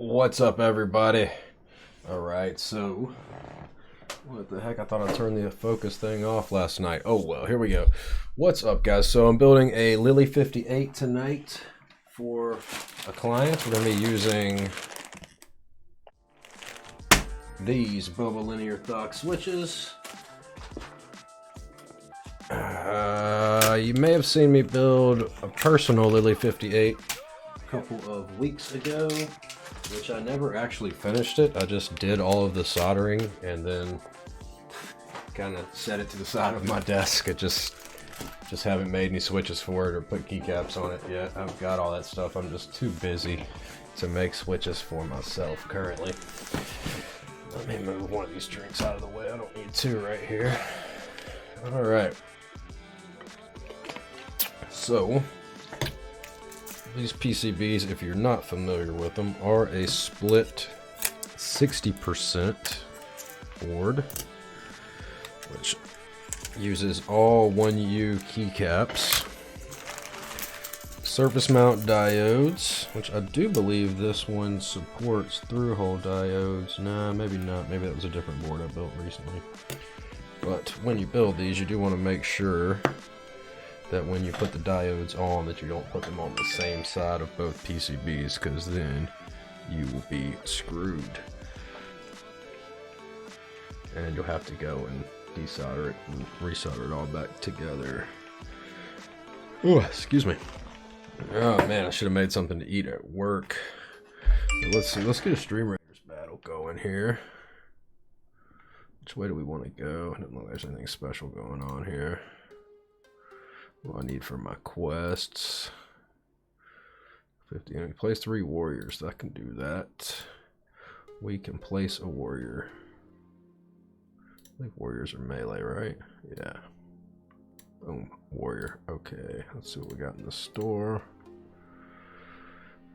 What's up, everybody? Alright, so what the heck? I thought I turned the focus thing off last night. Oh well, here we go. What's up, guys? So I'm building a Lily58 tonight for a client. We're going to be using these Boba linear Thocks switches. You may have seen me build a personal Lily58 a couple of weeks ago, which I never actually finished it. I just did all of the soldering and then kind of set it to the side of my desk. It just haven't made any switches for it or put keycaps on it yet. I've got all that stuff. I'm just too busy to make switches for myself currently. Let me move one of these drinks out of the way. I don't need two right here. All right. So these PCBs, if you're not familiar with them, are a split 60% board, which uses all 1U keycaps, surface mount diodes, which I do believe this one supports through-hole diodes. Nah, maybe not. Maybe that was a different board I built recently. But when you build these, you do want to make sure that when you put the diodes on, that you don't put them on the same side of both PCBs, because then you will be screwed. And you'll have to go and desolder it and resolder it all back together. Oh, excuse me. Oh man, I should have made something to eat at work. But let's see, let's get a Stream Raiders battle going here. Which way do we want to go? I don't know if there's anything special going on here. What do I need for my quests? 50. Place 3 warriors. I can do that. We can place a warrior. I think warriors are melee, right? Yeah. Boom. Warrior. Okay. Let's see what we got in the store.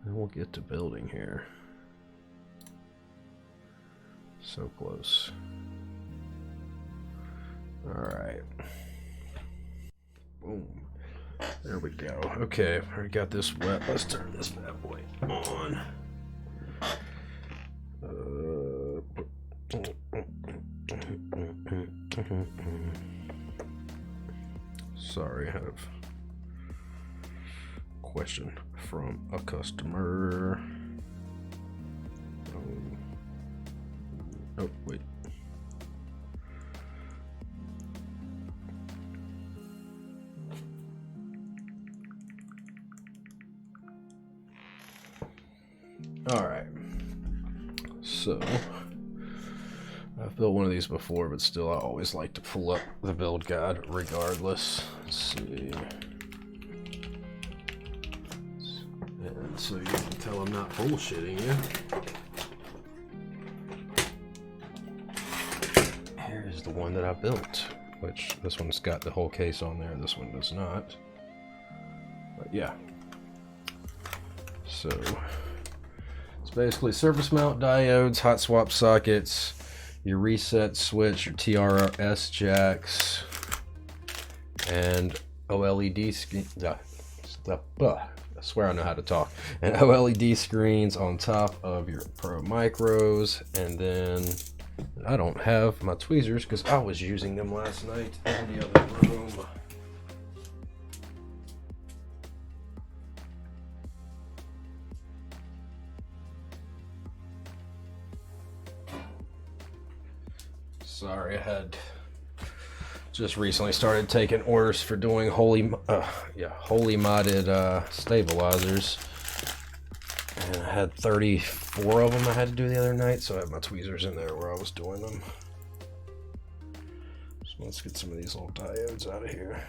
And we'll get to building here. So close. Alright. Boom. There we go. Okay, already got this wet. Let's turn this bad boy on. Sorry, I have a question from a customer. Oh, wait. Alright, so I've built one of these before, but still I always like to pull up the build guide regardless. Let's see. And so you can tell I'm not bullshitting you. Here's the one that I built, which this one's got the whole case on there, this one does not. But yeah. So it's basically surface mount diodes, hot swap sockets, your reset switch, your TRS jacks, and OLED screen. I swear I know how to talk. And OLED screens on top of your Pro Micros, and then I don't have my tweezers because I was using them last night in the other room. Sorry, I had just recently started taking orders for doing holy modded stabilizers, and I had 34 of them I had to do the other night, so I have my tweezers in there where I was doing them. So let's get some of these little diodes out of here.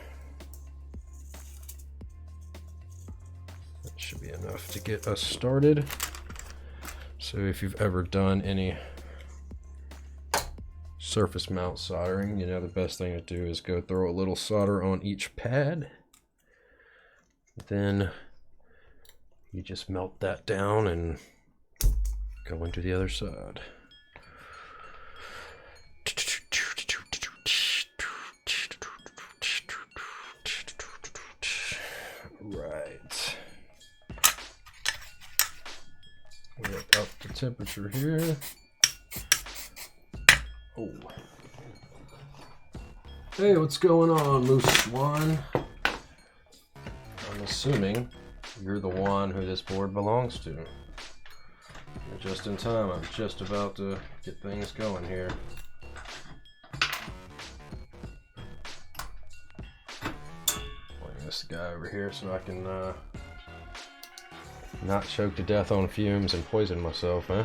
That should be enough to get us started. So if you've ever done any surface mount soldering, you know the best thing to do is go throw a little solder on each pad. Then you just melt that down and go into the other side. Right. We're up to temperature here. Oh. Hey, what's going on, Moose Swan? I'm assuming you're the one who this board belongs to. You're just in time. I'm just about to get things going here. Bring this guy over here so I can not choke to death on fumes and poison myself, huh?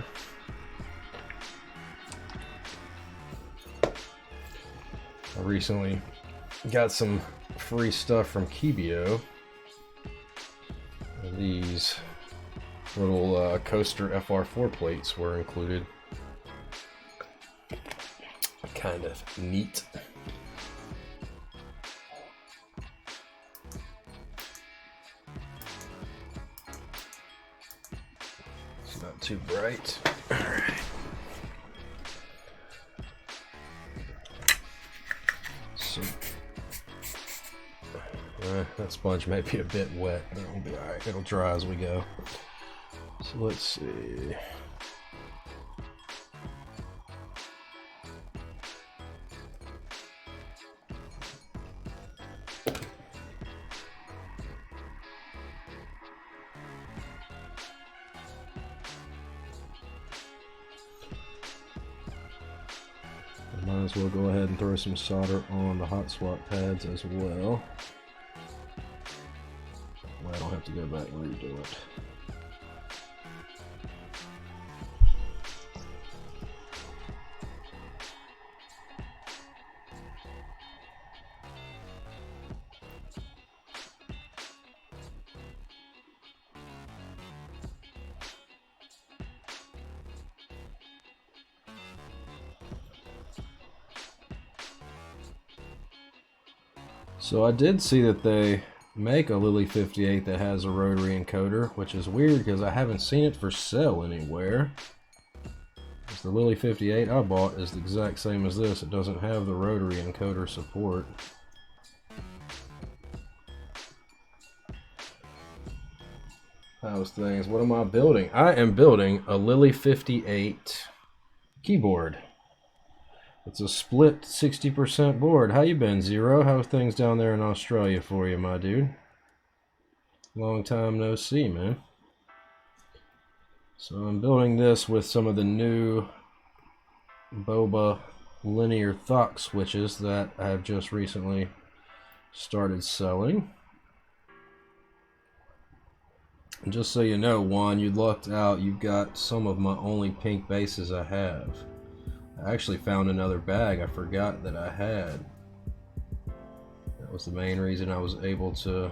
I recently got some free stuff from Kirball. These little coaster FR4 plates were included. Kind of neat. It's not too bright. All right. So, that sponge might be a bit wet, but it'll be all right. It'll dry as we go. So let's see. I might as well go ahead and throw some solder on the hot swap pads as well. I don't have to go back and redo it. So I did see that they make a Lily58 that has a rotary encoder, which is weird because I haven't seen it for sale anywhere. The Lily58 I bought is the exact same as this. It doesn't have the rotary encoder support. How's things? What am I building? I am building a Lily58 keyboard. It's a split 60% board. How you been, Zero? How's things down there in Australia for you, my dude? Long time no see, man. So I'm building this with some of the new Boba linear Thocks switches that I have just recently started selling. And just so you know, Juan, you lucked out. You've got some of my only pink bases I have. I actually found another bag I forgot that I had. That was the main reason I was able to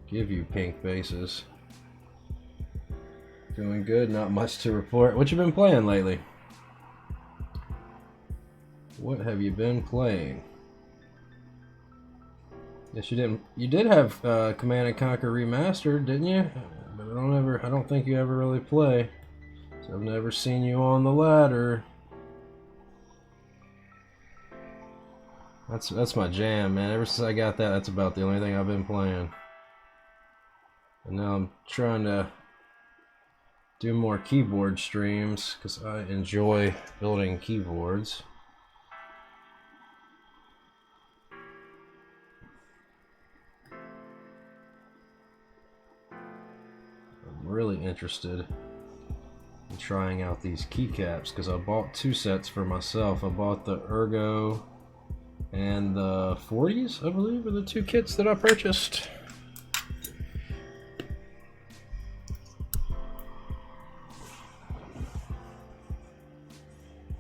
give you pink bases. Doing good, not much to report. What you been playing lately? What have you been playing? Yes, you didn't. You did have Command and Conquer Remastered, didn't you? But I don't think you ever really play. So I've never seen you on the ladder. That's my jam, man. Ever since I got that, that's about the only thing I've been playing. And now I'm trying to do more keyboard streams because I enjoy building keyboards. I'm really interested in trying out these keycaps because I bought 2 sets for myself. I bought the Ergo and the 40s, I believe, are the 2 kits that I purchased.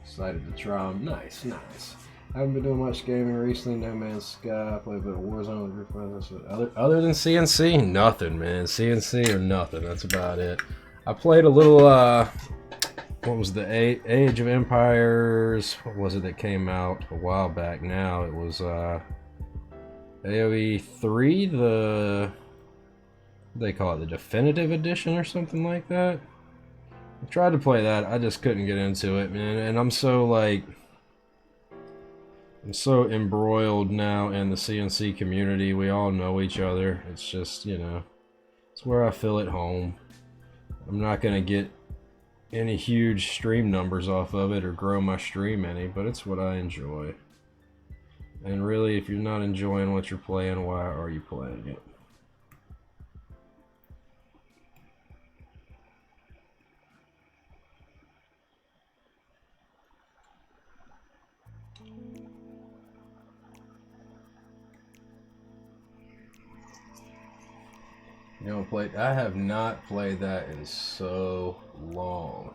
Excited to try them. Nice, nice. I haven't been doing much gaming recently. No Man's Sky. I played a bit of Warzone with your friends. Other than CNC, nothing, man. CNC or nothing. That's about it. I played a little, what was the Age of Empires? What was it that came out a while back now? It was AoE 3, what do they call it? The Definitive Edition or something like that? I tried to play that. I just couldn't get into it, man. And I'm so embroiled now in the CNC community. We all know each other. It's just, you know, it's where I feel at home. I'm not gonna get any huge stream numbers off of it or grow my stream any, but it's what I enjoy. And really, if you're not enjoying what you're playing, why are you playing it? You know, I have not played that in so long.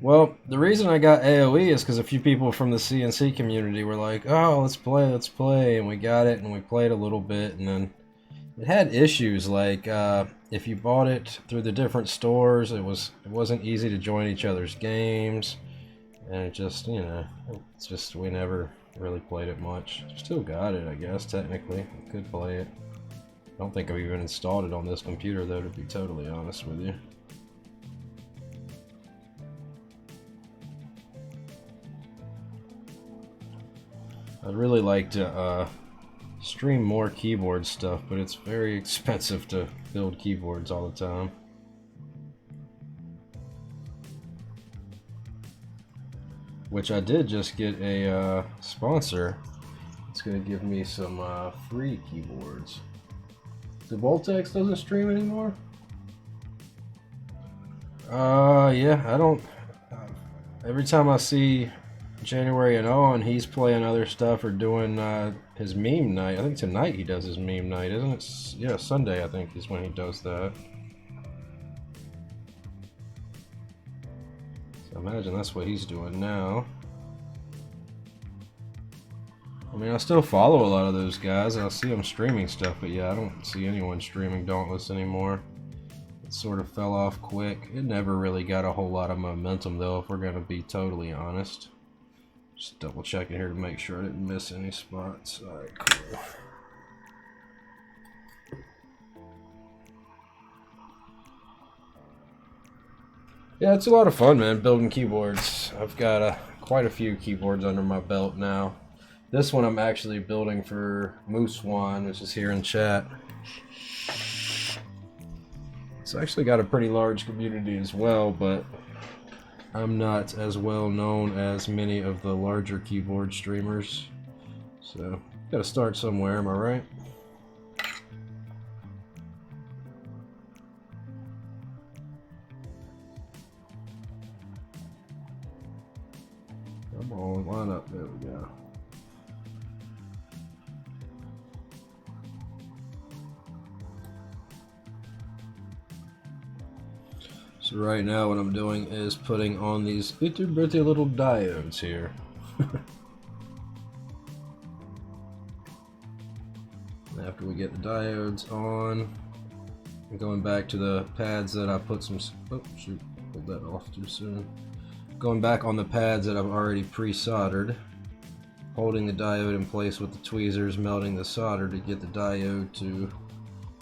Well, the reason I got AoE is because a few people from the CNC community were like, oh, let's play, and we got it, and we played a little bit, and then it had issues, like, if you bought it through the different stores, it wasn't easy to join each other's games, and it just, you know, it's just, we never really played it much. Still got it, I guess, technically. I could play it. I don't think I've even installed it on this computer, though, to be totally honest with you. I'd really like to stream more keyboard stuff, but it's very expensive to build keyboards all the time. Which I did just get a sponsor. It's going to give me some free keyboards. The Voltex doesn't stream anymore? Yeah, I don't... every time I see January and on, he's playing other stuff or doing his meme night. I think tonight he does his meme night, isn't it? Yeah, Sunday I think is when he does that. So I imagine that's what he's doing now. I mean, I still follow a lot of those guys, and I see them streaming stuff, but yeah, I don't see anyone streaming Dauntless anymore. It sort of fell off quick. It never really got a whole lot of momentum, though, if we're going to be totally honest. Just double checking here to make sure I didn't miss any spots. Alright, cool. Yeah, it's a lot of fun, man, building keyboards. I've got quite a few keyboards under my belt now. This one I'm actually building for Moose One, which is here in chat. It's actually got a pretty large community as well, but I'm not as well known as many of the larger keyboard streamers. So, gotta start somewhere, am I right? Come on, line up, there we go. So right now what I'm doing is putting on these itty bitty little diodes here. After we get the diodes on, I'm going back to the pads that I put some... Oh shoot, pulled that off too soon. Going back on the pads that I've already pre-soldered, holding the diode in place with the tweezers, melting the solder to get the diode to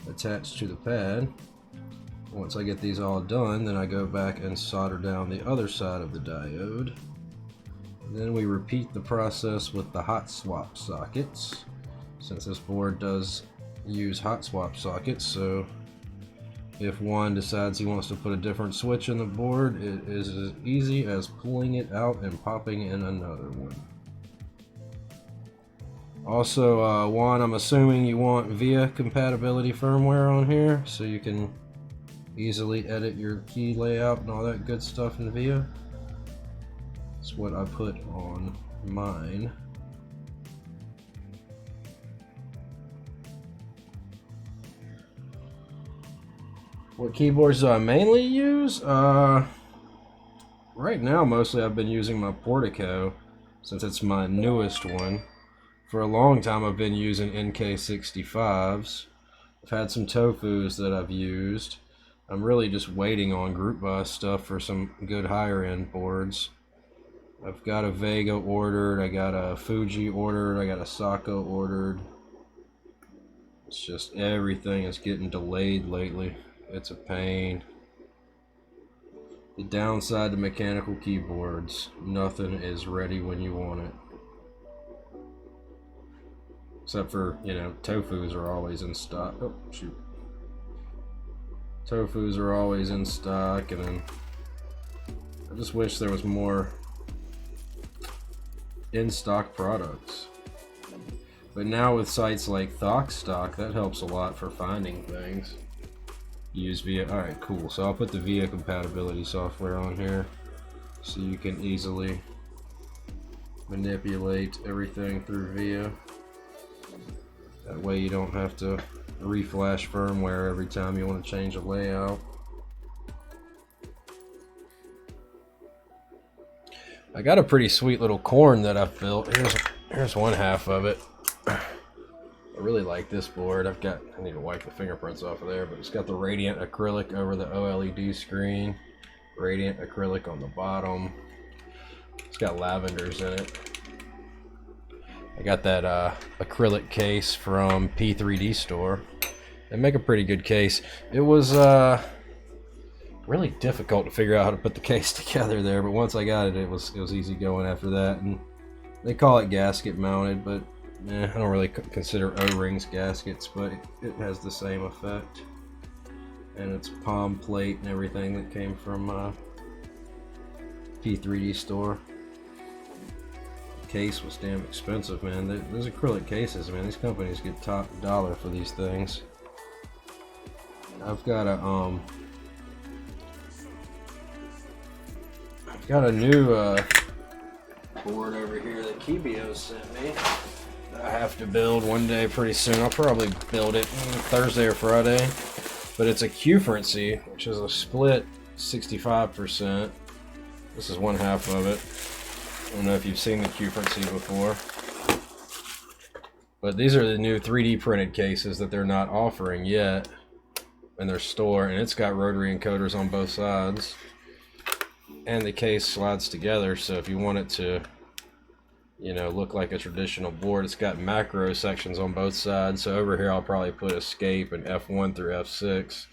attach to the pad. Once I get these all done, then I go back and solder down the other side of the diode. And then we repeat the process with the hot swap sockets, since this board does use hot swap sockets. So if one decides he wants to put a different switch in the board, it is as easy as pulling it out and popping in another one. Also, Juan, I'm assuming you want VIA compatibility firmware on here, so you can easily edit your key layout and all that good stuff in VIA. That's what I put on mine. What keyboards do I mainly use? Right now mostly I've been using my Portico, since it's my newest one. For a long time I've been using NK65s. I've had some Tofus that I've used. I'm really just waiting on group buy stuff for some good higher end boards. I've got a Vega ordered, I got a Fuji ordered, I got a Sako ordered. It's just everything is getting delayed lately. It's a pain. The downside to mechanical keyboards, nothing is ready when you want it. Except for, you know, Tofus are always in stock. Oh, shoot. Tofus are always in stock, and then I just wish there was more in-stock products. But now with sites like Thocks stock, that helps a lot for finding things. Use VIA. Alright, cool. So I'll put the VIA compatibility software on here so you can easily manipulate everything through VIA. That way you don't have to reflash firmware every time you want to change a layout. I got a pretty sweet little corn that I've built. Here's one half of it. I really like this board. I need to wipe the fingerprints off of there, but it's got the radiant acrylic over the OLED screen, radiant acrylic on the bottom. It's got lavenders in it. I got that acrylic case from P3D store. They make a pretty good case. It was really difficult to figure out how to put the case together there, but once I got it, it was easy going after that. And they call it gasket mounted, but I don't really consider O-rings gaskets, but it has the same effect. And it's palm plate and everything that came from P3D store. The case was damn expensive, man. Those acrylic cases, man, these companies get top dollar for these things. I've got a new board over here that Keyreative sent me that I have to build one day pretty soon. I'll probably build it Thursday or Friday. But it's a Q-Frequency, which is a split 65%. This is one half of it. I don't know if you've seen the Q-Frequency before. But these are the new 3D printed cases that they're not offering yet in their store. And it's got rotary encoders on both sides. And the case slides together, so if you want it to, you know, look like a traditional board, it's got macro sections on both sides. So over here I'll probably put escape and F1 through F6,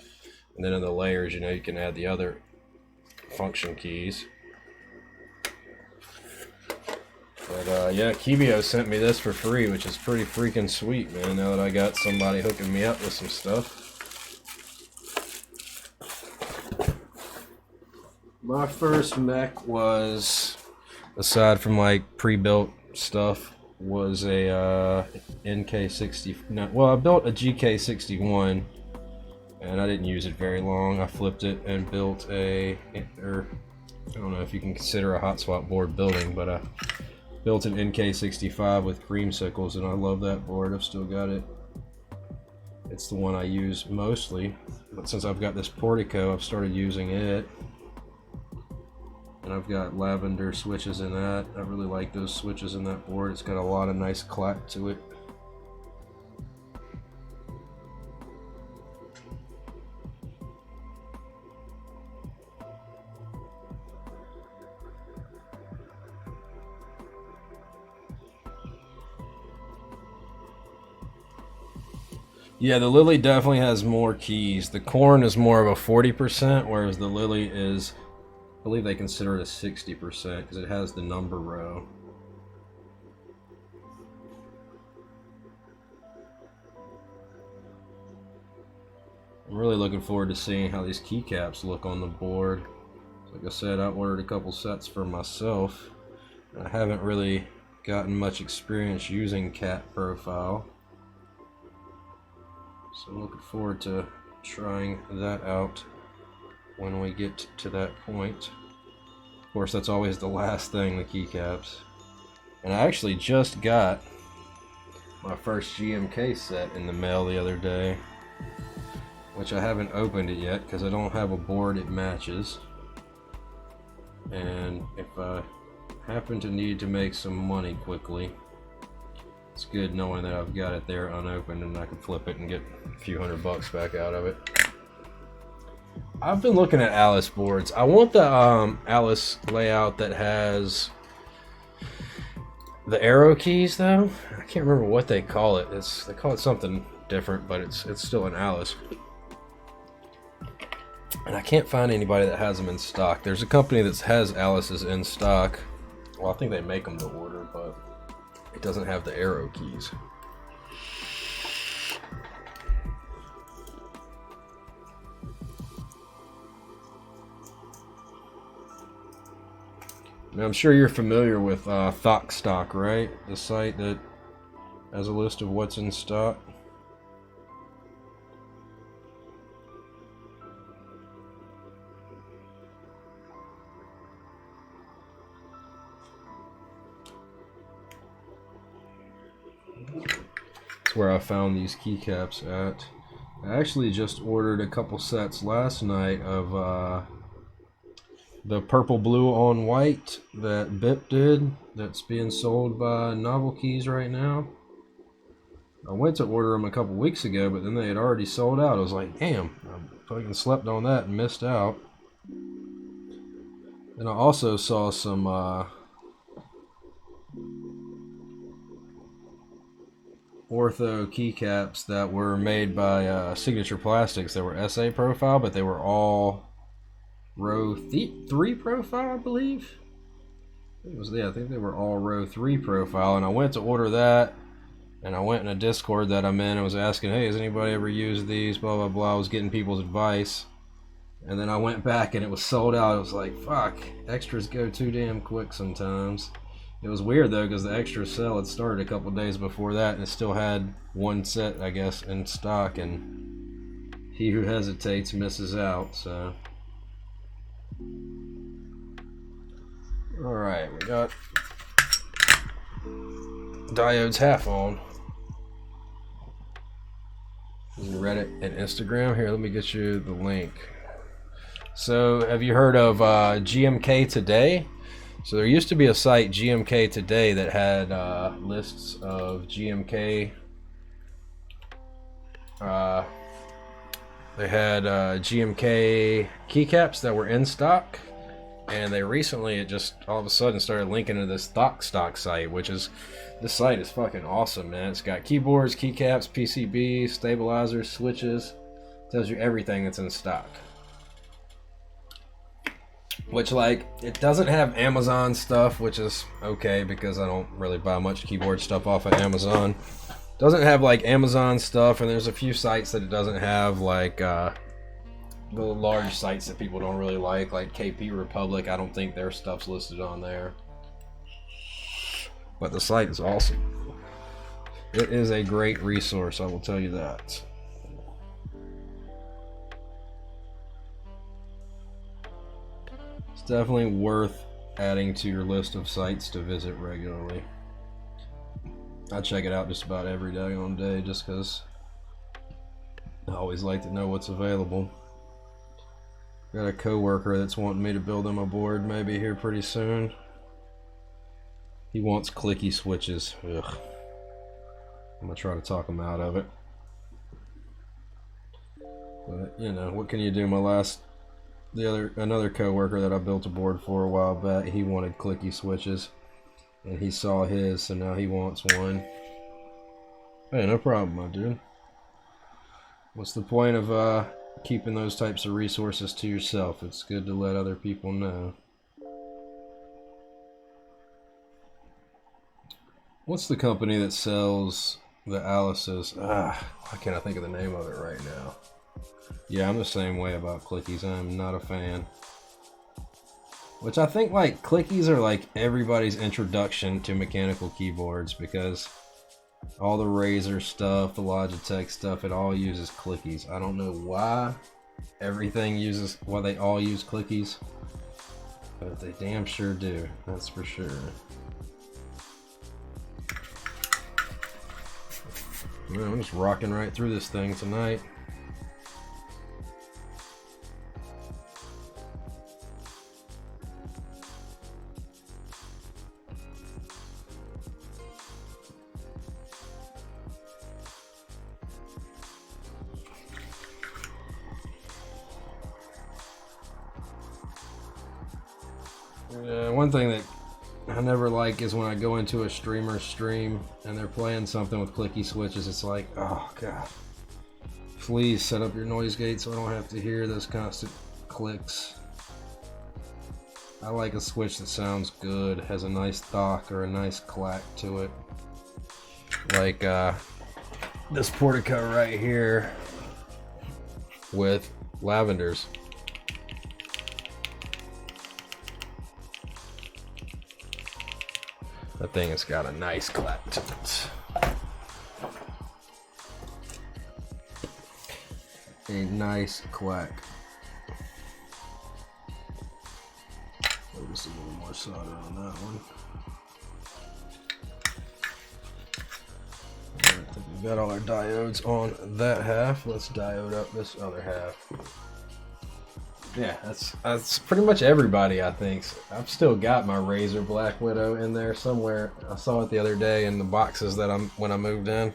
and then in the layers, you know, you can add the other function keys. But yeah, Keyreative sent me this for free, which is pretty freaking sweet, man, now that I got somebody hooking me up with some stuff. My first mech was, aside from like pre-built stuff, was a NK60. No, well, I built a GK61, and I didn't use it very long. I flipped it and built I don't know if you can consider a hot swap board building, but I built an NK65 with creamsicles, and I love that board. I've still got it. It's the one I use mostly, but since I've got this Portico, I've started using it. And I've got lavender switches in that. I really like those switches in that board. It's got a lot of nice clack to it. Yeah, the Lily definitely has more keys. The corn is more of a 40%, whereas the Lily is, I believe they consider it a 60% because it has the number row. I'm really looking forward to seeing how these keycaps look on the board. Like I said, I ordered a couple sets for myself. I haven't really gotten much experience using cat profile, so I'm looking forward to trying that out when we get to that point. Of course, that's always the last thing, the keycaps. And I actually just got my first GMK set in the mail the other day, which I haven't opened it yet because I don't have a board it matches. And if I happen to need to make some money quickly, it's good knowing that I've got it there unopened and I can flip it and get a few $100 back out of it. I've been looking at Alice boards. I want the Alice layout that has the arrow keys, though. I can't remember what they call it. They call it something different, but it's still an Alice. And I can't find anybody that has them in stock. There's a company that has Alice's in stock. Well, I think they make them to order, but it doesn't have the arrow keys. Now, I'm sure you're familiar with Thocks stock, right? The site that has a list of what's in stock. That's where I found these keycaps at. I actually just ordered a couple sets last night of the purple blue on white that Bip did, that's being sold by Novel Keys right now. I went to order them a couple weeks ago, but then they had already sold out. I was like, damn, I fucking slept on that and missed out. And I also saw some ortho keycaps that were made by Signature Plastics that were SA profile, but they were all row 3 profile, I believe. I think they were all row 3 profile, and I went to order that, and I went in a Discord that I'm in and was asking, hey, has anybody ever used these, blah blah blah. I was getting people's advice, and then I went back and it was sold out. I was like, fuck, extras go too damn quick sometimes. It was weird though, because the extra sale had started a couple days before that, and it still had one set, I guess, in stock, and he who hesitates misses out. So alright, we got diodes half on. Reddit and Instagram. Here, let me get you the link. So, have you heard of GMK Today? So there used to be a site, GMK Today, that had lists of GMK. They had GMK keycaps that were in stock, and they recently, it just all of a sudden started linking to this Thocks stock site, which is, this site is fucking awesome, man. It's got keyboards, keycaps, PCBs, stabilizers, switches. Tells you everything that's in stock. Which, like, it doesn't have Amazon stuff, which is okay because I don't really buy much keyboard stuff off of Amazon. Doesn't have like Amazon stuff, and there's a few sites that it doesn't have, like the large sites that people don't really like KP Republic. I don't think their stuff's listed on there. But the site is awesome. It is a great resource, I will tell you that. It's definitely worth adding to your list of sites to visit regularly. I check it out just about every day on day just because I always like to know what's available. Got a coworker that's wanting me to build him a board maybe here pretty soon. He wants clicky switches. Ugh. I'm gonna try to talk him out of it. But you know, what can you do? Another coworker that I built a board for a while back, he wanted clicky switches, and he saw his, so now he wants one. Hey, no problem, my dude. What's the point of keeping those types of resources to yourself? It's good to let other people know. What's the company that sells the Alice's? Why can't I think of the name of it right now? Yeah, I'm the same way about clickies. I'm not a fan. Which I think, like, clickies are like everybody's introduction to mechanical keyboards, because all the Razer stuff, the Logitech stuff, it all uses clickies. I don't know why why they all use clickies, but they damn sure do, that's for sure. Man, I'm just rocking right through this thing tonight. One thing that I never like is when I go into a streamer's stream and they're playing something with clicky switches. It's like, oh god, please set up your noise gate so I don't have to hear those constant clicks. I like a switch that sounds good, has a nice thock or a nice clack to it. Like this Portico right here with lavenders. that thing has got a nice clap to it. A nice clack. Just a little more solder on that one. Alright, I think we've got all our diodes on that half. Let's diode up this other half. Yeah, that's pretty much everybody, I think. I've still got my Razor Black Widow in there somewhere. I saw it the other day in the boxes that when I moved in.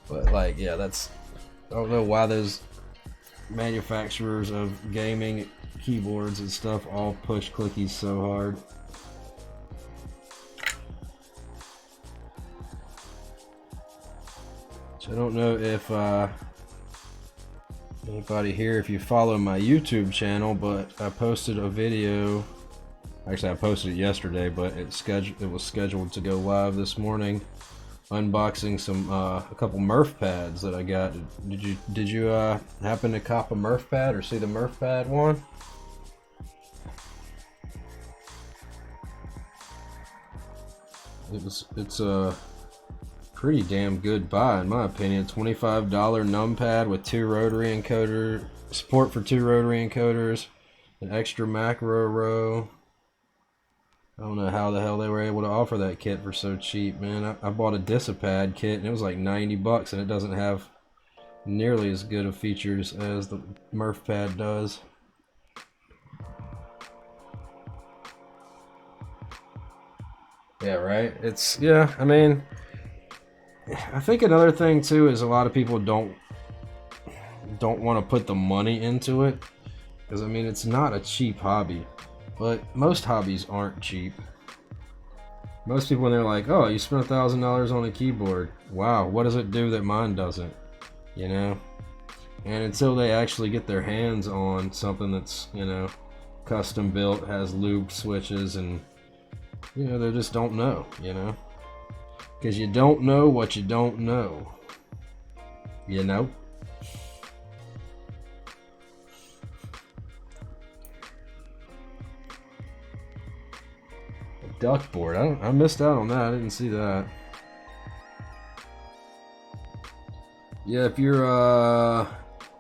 But like, yeah, that's, I don't know why those manufacturers of gaming keyboards and stuff all push clickies so hard. So I don't know if anybody here, if you follow my YouTube channel, but I posted a video. Actually, I posted it yesterday, but it was scheduled to go live this morning, unboxing some a couple Murph pads that I got. Did you happen to cop a Murph pad or see the Murph pad one? It's a pretty damn good buy in my opinion. $25 numpad with 2 rotary encoder, support for 2 rotary encoders, an extra macro row. I don't know how the hell they were able to offer that kit for so cheap, man. I bought a Disapad kit and it was like 90 bucks, and it doesn't have nearly as good of features as the Murph pad does. Yeah, right? It's, yeah, I mean, I think another thing too is a lot of people don't want to put the money into it, because I mean, it's not a cheap hobby, but most hobbies aren't cheap. Most people, when they're like, oh, you spent $1,000 on a keyboard, wow, what does it do that mine doesn't, you know? And until they actually get their hands on something that's, you know, custom built, has looped switches, and you know, they just don't know, you know? Because you don't know what you don't know. You know? A duck board. I missed out on that. I didn't see that. Yeah, if you're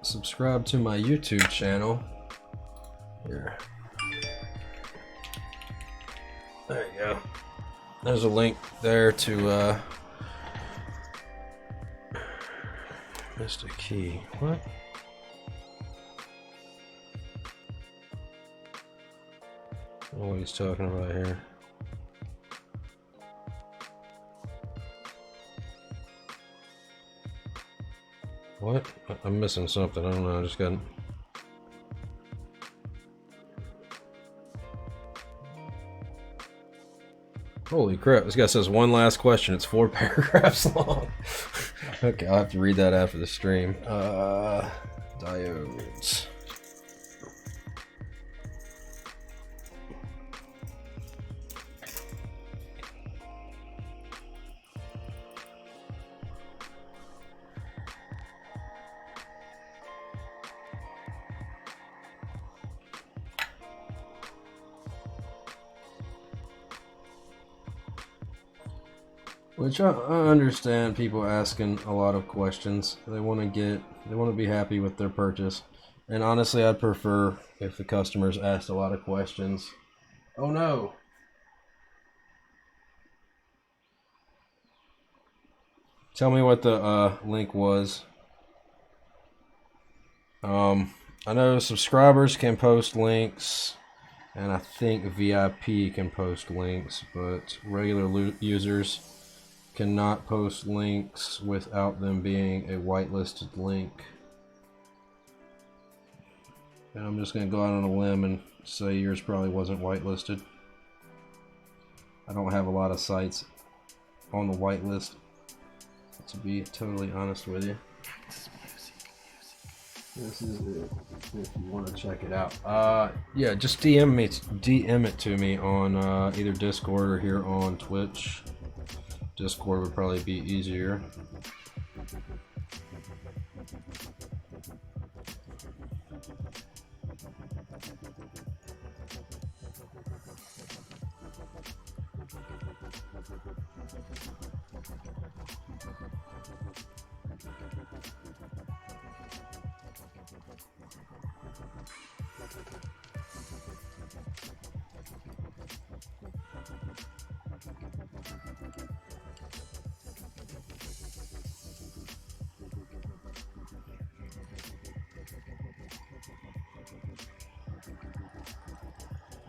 subscribed to my YouTube channel, here. There you go. There's a link there to Mr. Key. What? I don't know what he's talking about here. What? I'm missing something. I don't know. I just got. Holy crap, this guy says one last question. It's 4 paragraphs long. Okay, I'll have to read that after the stream. Diodes. Which I understand people asking a lot of questions. They want to be happy with their purchase. And honestly, I'd prefer if the customers asked a lot of questions. Oh no. Tell me what the link was. I know subscribers can post links, and I think VIP can post links, but regular users cannot post links without them being a whitelisted link. And I'm just going to go out on a limb and say yours probably wasn't whitelisted. I don't have a lot of sites on the whitelist, to be totally honest with you. This is it, if you want to check it out. Yeah, just DM it to me on either Discord or here on Twitch. Discord would probably be easier.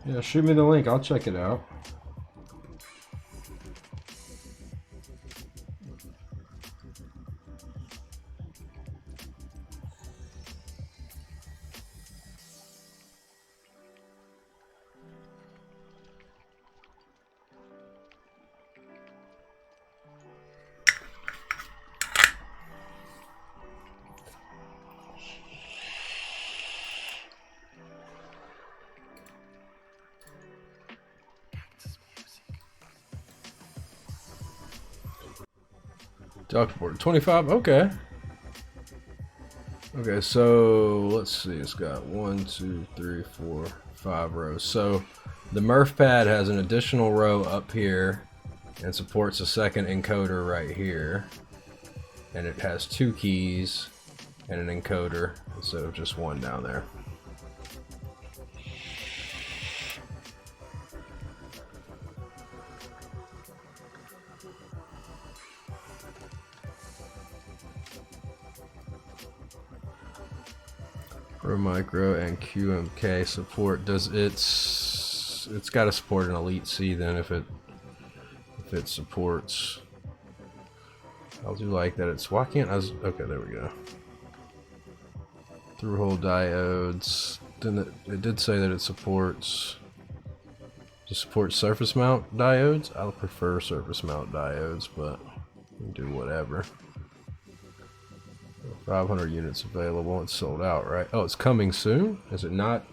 Yeah, shoot me the link. I'll check it out. Doctor board 25. Okay. Okay, so let's see. It's got 1, 2, 3, 4, 5 rows. So the Murph pad has an additional row up here and supports a second encoder right here. And it has 2 keys and an encoder instead of just one down there. Pro Micro and QMK support. Does it's got to support an Elite C then if it supports. I'll do like that. It's why can't I? Okay, there we go. Through hole diodes. Then it did say that it supports. To support surface mount diodes. I'll prefer surface mount diodes, but you can do whatever. 500 units available. It's sold out, right? Oh, it's coming soon? Is it not?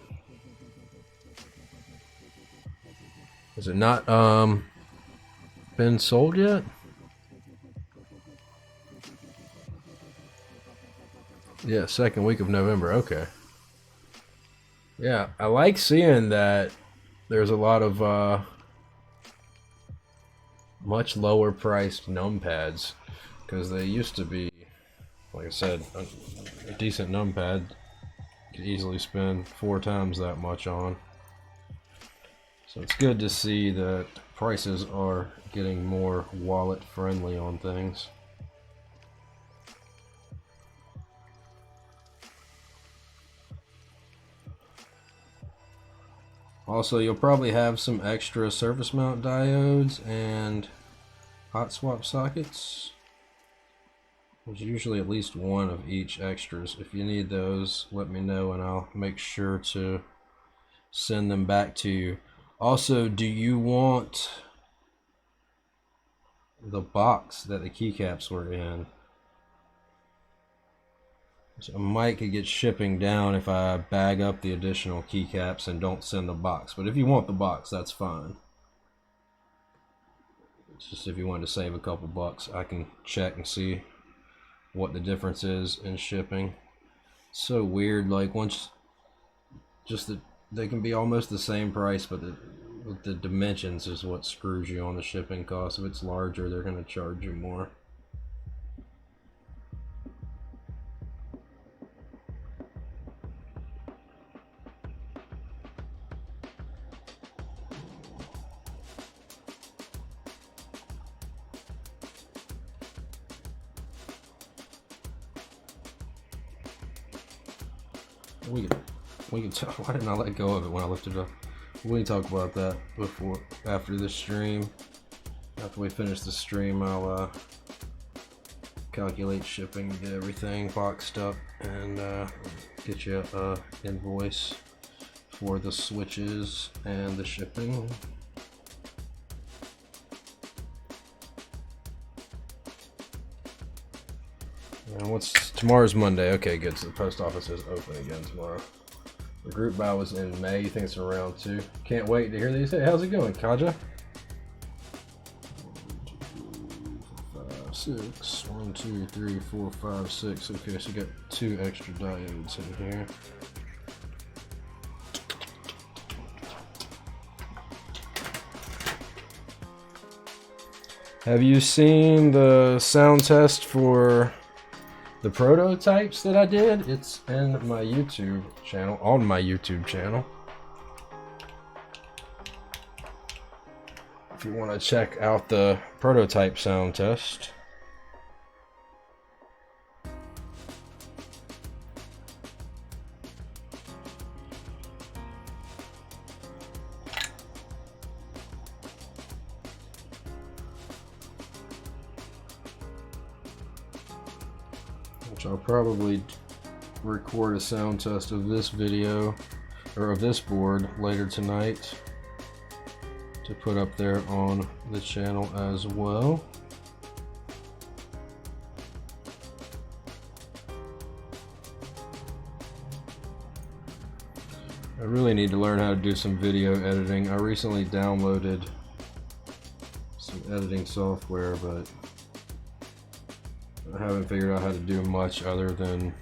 Is it not been sold yet? Yeah, second week of November. Okay. Yeah, I like seeing that there's a lot of much lower priced numpads because they used to be, like I said, a decent numpad you could easily spend 4 times that much on. So it's good to see that prices are getting more wallet friendly on things. Also, you'll probably have some extra surface mount diodes and hot swap sockets. There's usually at least one of each extras. If you need those, let me know and I'll make sure to send them back to you. Also, do you want the box that the keycaps were in? So I might could get shipping down if I bag up the additional keycaps and don't send the box. But if you want the box, that's fine. It's just if you want to save a couple bucks, I can check and see what the difference is in shipping. It's so weird, like once just that they can be almost the same price, but the dimensions is what screws you on the shipping cost. If it's larger, they're going to charge you more. We can talk. Why didn't I let go of it when I lifted it up? We can talk about that after the stream. After we finish the stream, I'll calculate shipping, get everything boxed up, and get you a invoice for the switches and the shipping. And tomorrow's Monday? Okay, good. So the post office is open again tomorrow. The group buy was in May. You think it's around 2? Can't wait to hear these. Hey, how's it going, Kaja? 6. 1, 2, 3, 4, 5, 6. Okay, so we got 2 extra diodes in here. Have you seen the sound test for the prototypes that I did, it's in my YouTube channel, on my YouTube channel. If you want to check out the prototype sound test. Which I'll probably record a sound test of this video, or of this board, later tonight to put up there on the channel as well. I really need to learn how to do some video editing. I recently downloaded some editing software, but I haven't figured out how to do much other than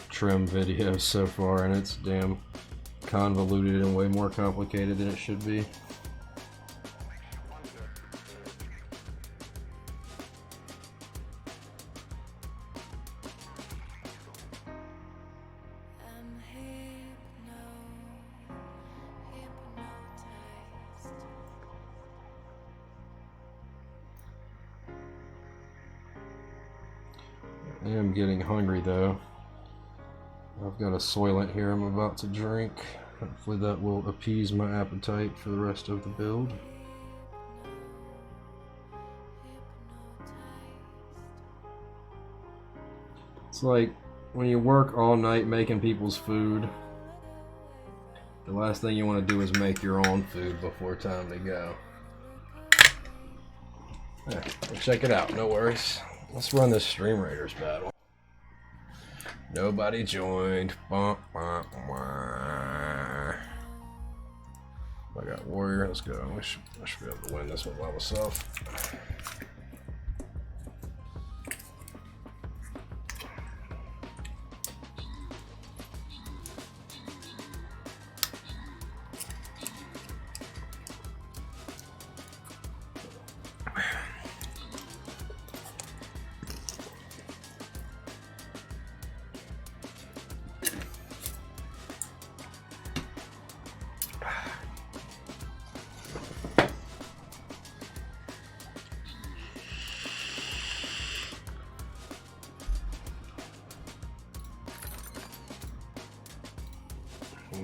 trim videos so far, and it's damn convoluted and way more complicated than it should be. I am getting hungry though. I've got a Soylent here I'm about to drink. Hopefully that will appease my appetite for the rest of the build. It's like when you work all night making people's food, the last thing you want to do is make your own food before time to go. Yeah, we'll check it out, no worries. Let's run this Stream Raiders battle. Nobody joined. I got Warrior. Let's go. I should be able to win this one by myself.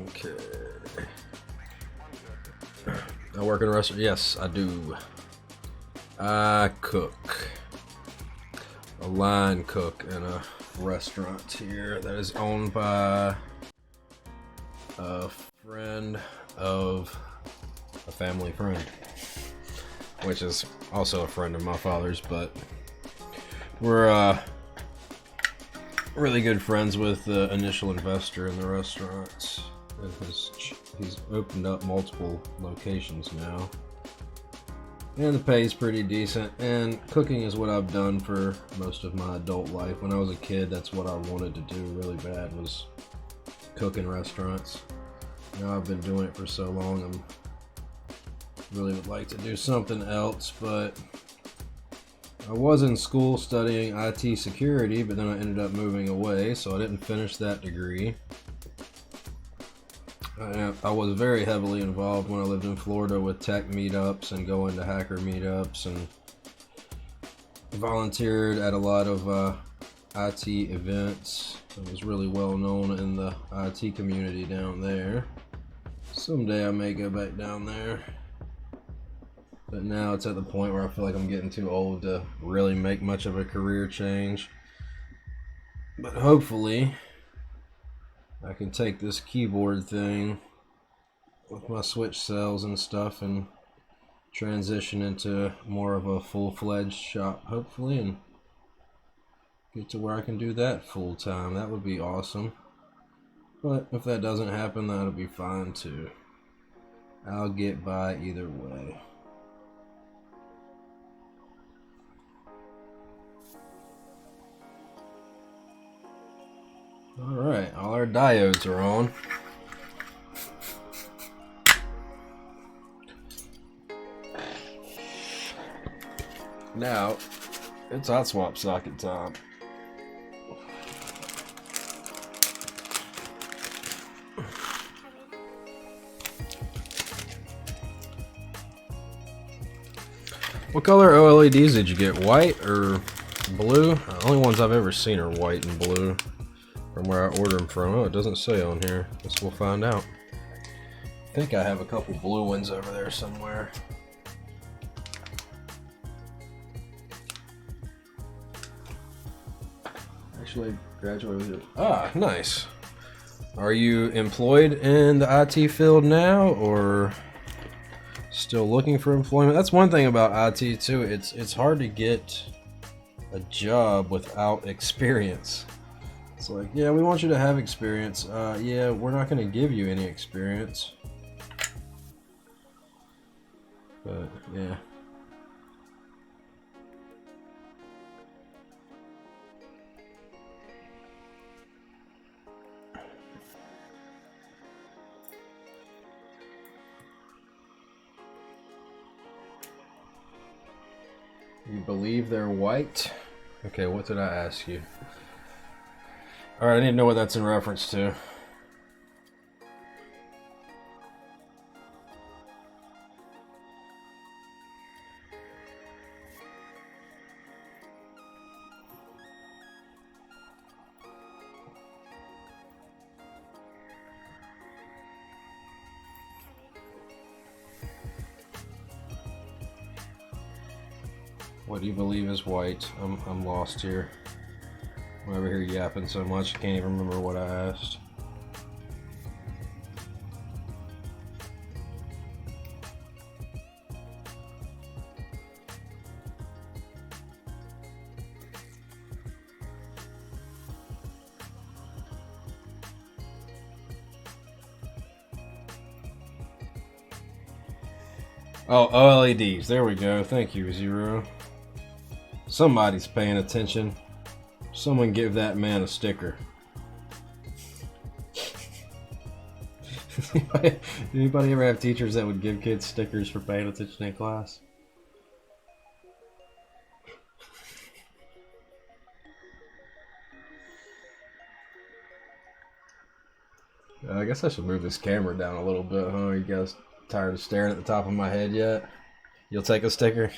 Okay. I work in a restaurant. Yes, I do. I cook. A line cook in a restaurant here that is owned by a friend of a family friend, which is also a friend of my father's, but we're really good friends with the initial investor in the restaurant. He's opened up multiple locations now, and the pay is pretty decent, and cooking is what I've done for most of my adult life. When I was a kid, that's what I wanted to do really bad, was cook in restaurants. Now I've been doing it for so long, I really would like to do something else, but I was in school studying IT security, but then I ended up moving away, so I didn't finish that degree. I was very heavily involved when I lived in Florida with tech meetups and going to hacker meetups, and volunteered at a lot of IT events. I was really well known in the IT community down there. Someday I may go back down there. But now it's at the point where I feel like I'm getting too old to really make much of a career change. But hopefully I can take this keyboard thing with my switch cells and stuff and transition into more of a full-fledged shop, hopefully, and get to where I can do that full time. That would be awesome. But if that doesn't happen, that'll be fine too. I'll get by either way. Alright, all our diodes are on. Now, it's hot swap socket time. What color OLEDs did you get? White or blue? The only ones I've ever seen are white and blue from where I order them from. Oh, it doesn't say on here. Guess we'll find out. I think I have a couple blue ones over there somewhere. Actually graduated with it. Ah, nice. Are you employed in the IT field now, or still looking for employment? That's one thing about IT too. It's hard to get a job without experience. It's like, yeah, we want you to have experience. Yeah, we're not going to give you any experience. But yeah. You believe they're white? Okay, what did I ask you? Alright, I need to know what that's in reference to. What do you believe is white? I'm lost here. I'm over here yapping so much I can't even remember what I asked. Oh, OLEDs. There we go. Thank you, Zero. Somebody's paying attention. Someone give that man a sticker. Anybody ever have teachers that would give kids stickers for paying attention in class? I guess I should move this camera down a little bit, huh? You guys tired of staring at the top of my head yet? You'll take a sticker?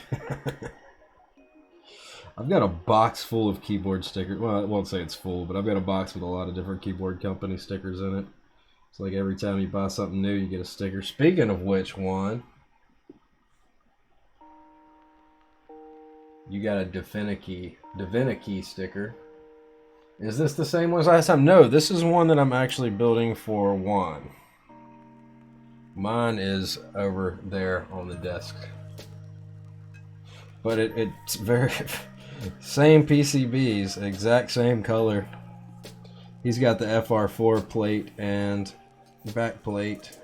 I've got a box full of keyboard stickers. Well, I won't say it's full, but I've got a box with a lot of different keyboard company stickers in it. It's like every time you buy something new, you get a sticker. Speaking of which, Juan, you got a Divinity sticker. Is this the same one as last time? No, this is one that I'm actually building for Juan. Mine is over there on the desk. But it's very... Same PCBs, exact same color. He's got the FR4 plate and back plate.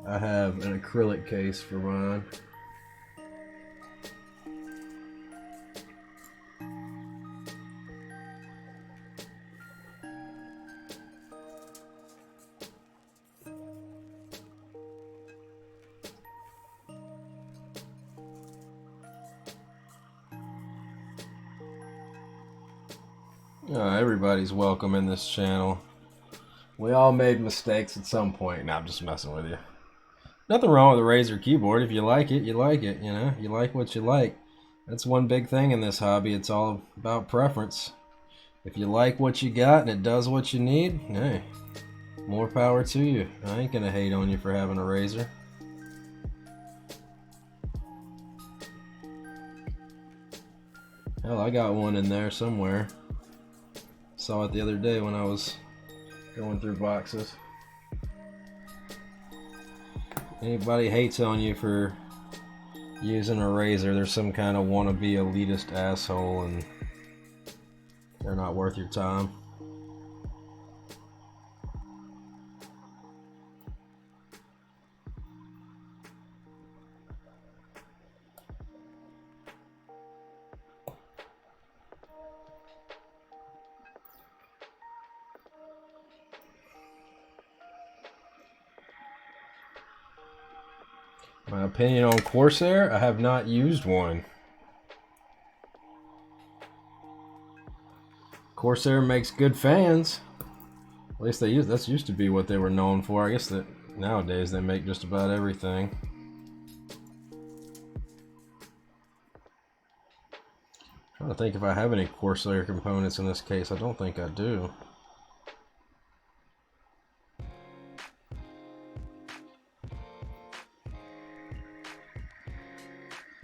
I have an acrylic case for mine. Everybody's welcome in this channel. We all made mistakes at some point. Nah, I'm just messing with you. Nothing wrong with a Razer keyboard. If you like it, you like it. You know, you like what you like. That's one big thing in this hobby. It's all about preference. If you like what you got and it does what you need, hey, more power to you. I ain't gonna hate on you for having a Razer. Hell, I got one in there somewhere. Saw it the other day when I was going through boxes. Anybody hates on you for using a Razer, there's some kind of wannabe elitist asshole and they're not worth your time. My opinion on Corsair, I have not used one. Corsair makes good fans. At least they that's used to be what they were known for. I guess that nowadays they make just about everything. trying to think if I have any Corsair components in this case. I don't think I do.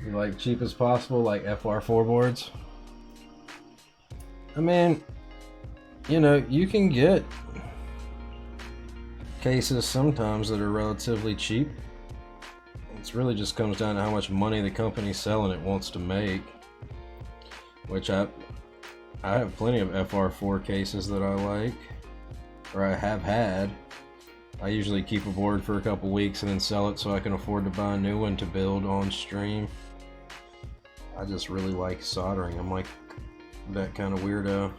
You like cheap as possible, like FR4 boards? I mean, you know, you can get cases sometimes that are relatively cheap. It really just comes down to how much money the company selling it wants to make. Which I have plenty of FR4 cases that I like, or I have had. I usually keep a board for a couple weeks and then sell it so I can afford to buy a new one to build on stream. I just really like soldering. I'm like that kind of weirdo.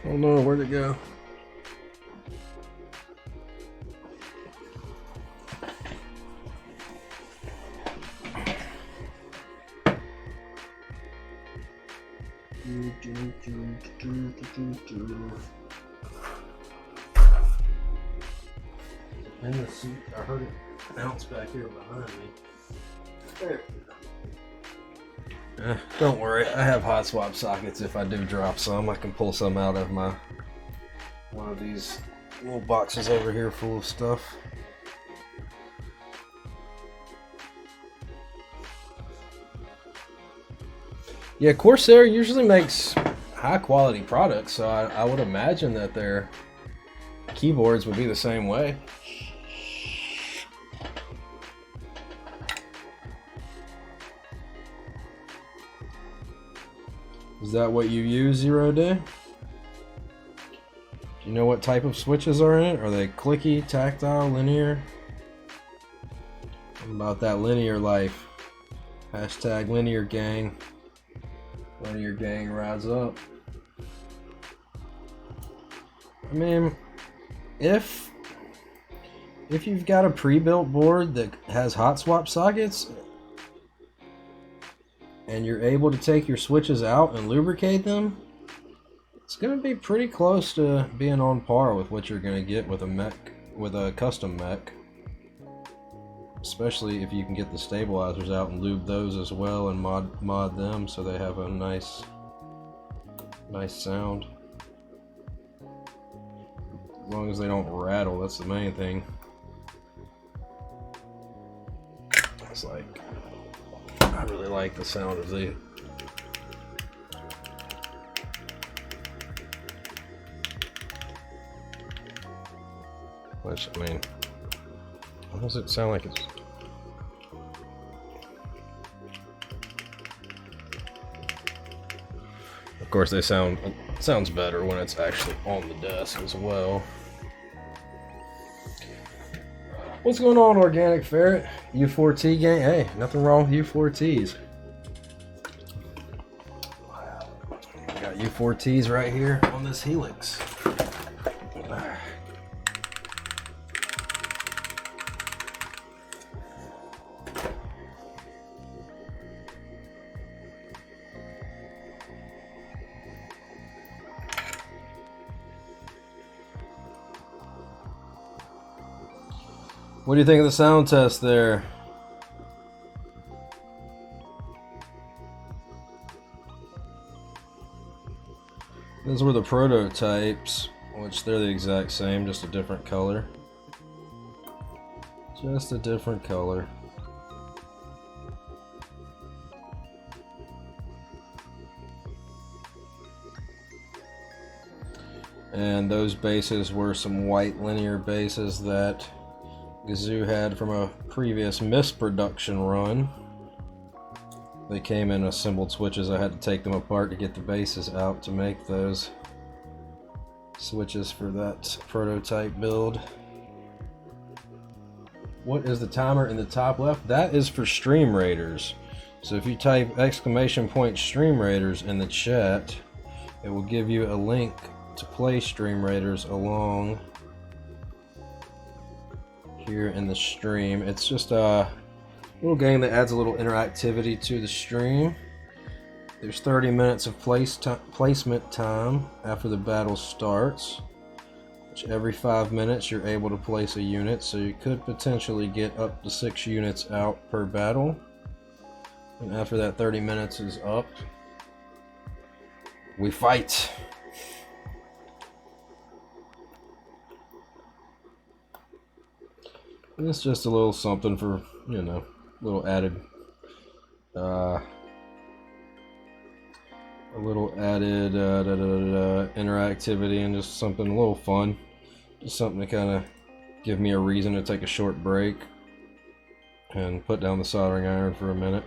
Oh no, where'd it go? In the seat, I heard it bounce back here behind me. There. Don't worry, I have hot swap sockets. If I do drop some, I can pull some out of one of these little boxes over here full of stuff. Yeah, Corsair usually makes high quality products, so I would imagine that their keyboards would be the same way. Is that what you use, 0 Day? Do you know what type of switches are in it? Are they clicky, tactile, linear? What about that linear life? Hashtag linear gang. Linear gang rides up. I mean, if you've got a pre-built board that has hot swap sockets, and you're able to take your switches out and lubricate them, it's going to be pretty close to being on par with what you're going to get with a mech, with a custom mech. Especially if you can get the stabilizers out and lube those as well and mod them so they have a nice sound. As long as they don't rattle, that's the main thing. It's like, I really like the sound of the which, I mean, why does it sound like it's of course they sounds better when it's actually on the desk as well. What's going on, Organic Ferret? U4T gang? Hey, nothing wrong with U4Ts. Got U4Ts right here on this Helix. What do you think of the sound test there? Those were the prototypes, which they're the exact same, just a different color. Just a different color. And those bases were some white linear bases that Gazzew had from a previous misproduction run. They came in assembled switches. I had to take them apart to get the bases out to make those switches for that prototype build. What is the timer in the top left? That is for stream raiders. So if you type !stream raiders in the chat, it will give you a link to play Stream Raiders along here in the stream. It's just a little game that adds a little interactivity to the stream. There's 30 minutes of placement time after the battle starts, which every 5 minutes you're able to place a unit, so you could potentially get up to 6 units out per battle. And after that 30 minutes is up, we fight. And it's just a little something for, you know, little added interactivity, and just something a little fun, just something to kind of give me a reason to take a short break and put down the soldering iron for a minute.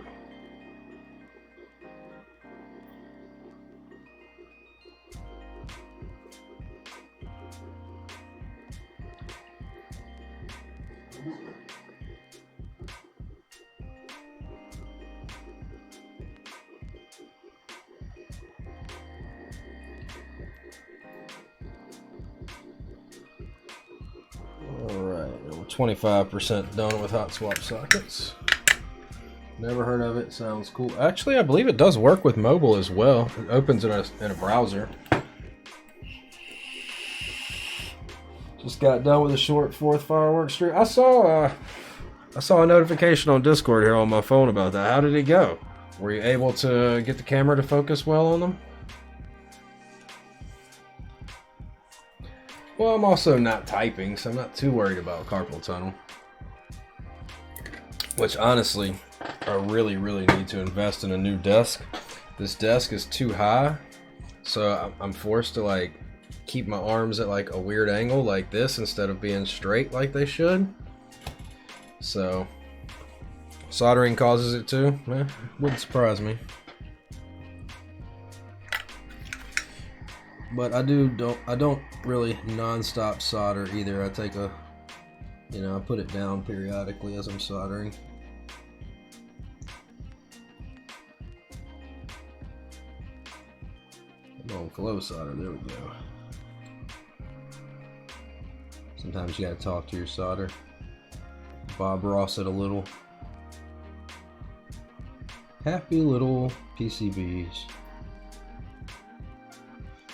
Alright, we're 25% done with hot swap sockets. Never heard of it, sounds cool. Actually, I believe it does work with mobile as well. It opens in a browser. Just got done with a short 4th fireworks stream. I saw a notification on Discord here on my phone about that. How did it go? Were you able to get the camera to focus well on them? Well, I'm also not typing, so I'm not too worried about carpal tunnel. Which, honestly, I really need to invest in a new desk. This desk is too high, so I'm forced to, like, keep my arms at, like, a weird angle like this instead of being straight like they should. So, soldering causes it too? Wouldn't surprise me. But I don't really non-stop solder either. I take a, you know, I put it down periodically as I'm soldering. I'm on flow solder, there we go. Sometimes you gotta talk to your solder. Bob Ross it a little. Happy little PCBs.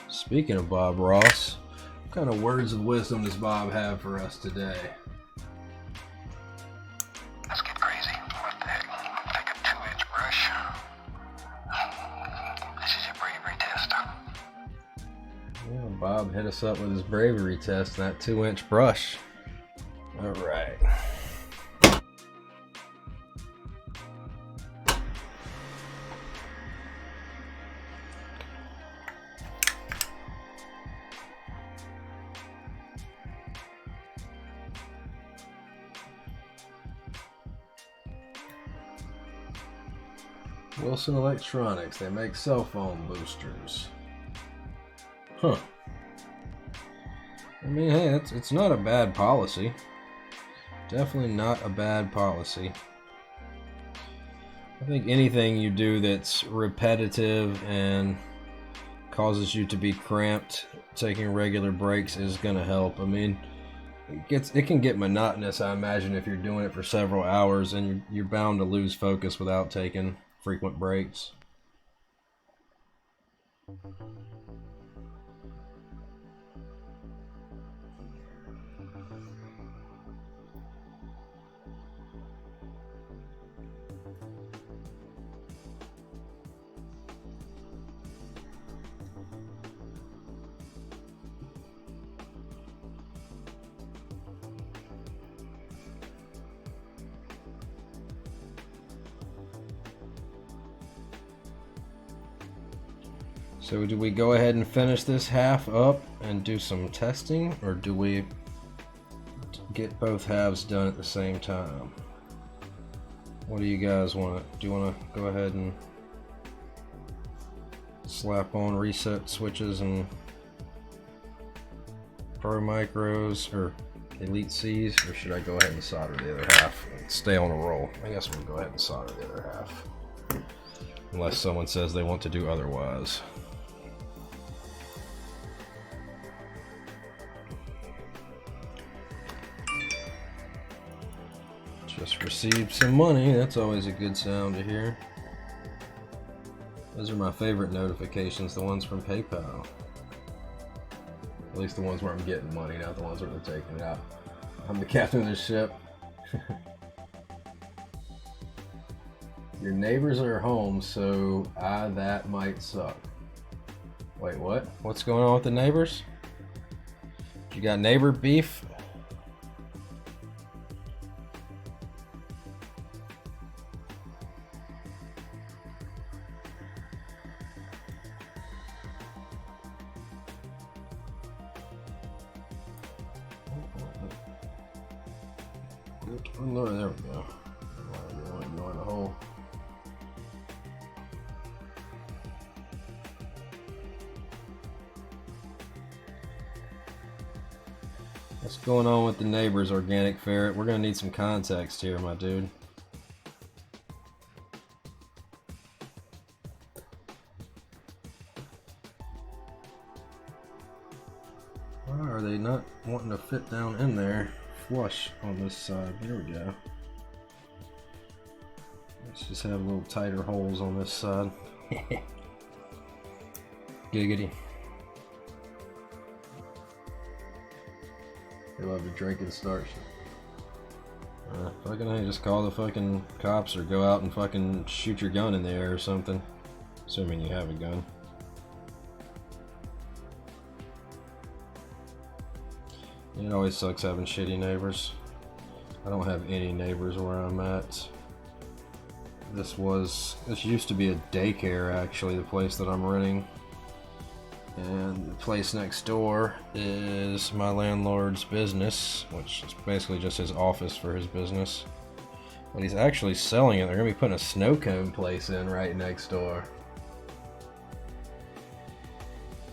Speaking of Bob Ross, what kind of words of wisdom does Bob have for us today? Let's get crazy. What the heck? Take a 2-inch brush. This is your bravery test. Yeah, Bob hit us up with his bravery test and that 2-inch brush. Alright. Wilson Electronics, they make cell phone boosters. Huh. I mean, hey, it's not a bad policy. Definitely not a bad policy. I think anything you do that's repetitive and causes you to be cramped, taking regular breaks is gonna help. I mean, it can get monotonous, I imagine, if you're doing it for several hours, and you're bound to lose focus without taking frequent breaks. So do we go ahead and finish this half up and do some testing, or do we get both halves done at the same time? What do you guys want? Do you want to go ahead and slap on reset switches and Pro Micros or Elite C's, or should I go ahead and solder the other half and stay on a roll? I guess we'll go ahead and solder the other half. unless someone says they want to do otherwise. Just received some money. That's always a good sound to hear. Those are my favorite notifications, the ones from PayPal. At least the ones where I'm getting money, not the ones where they're taking it out. I'm the captain of this ship. Your neighbors are home, so that might suck. Wait, what? What's going on with the neighbors? You got neighbor beef? Oh, there we go. Ignore the hole. What's going on with the neighbors, Organic Ferret? We're gonna need some context here, my dude. Why are they not wanting to fit down in there flush on this side? Here we go. Let's just have little tighter holes on this side. Giggity. They love to drink and start shit. Fucking hey, just call the fucking cops or go out and fucking shoot your gun in the air or something. Assuming you have a gun. It always sucks having shitty neighbors. I don't have any neighbors where I'm at. This used to be a daycare, actually, the place that I'm renting. And the place next door is my landlord's business, which is basically just his office for his business. But he's actually selling it. They're going to be putting a snow cone place in right next door.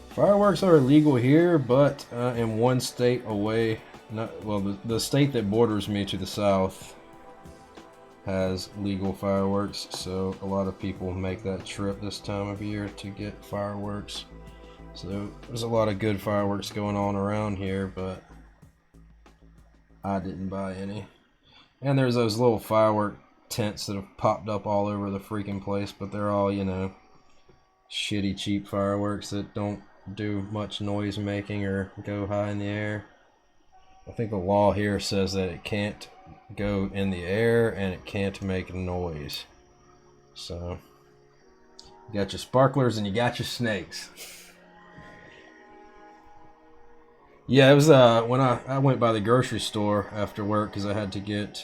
Fireworks are illegal here, but in one state away, the state that borders me to the south has legal fireworks, so a lot of people make that trip this time of year to get fireworks. So there's a lot of good fireworks going on around here, but I didn't buy any. And there's those little firework tents that have popped up all over the freaking place, but they're all, you know, shitty cheap fireworks that don't do much noise making or go high in the air. I think the law here says that it can't go in the air and it can't make noise. So you got your sparklers and you got your snakes. Yeah, it was when I went by the grocery store after work because I had to get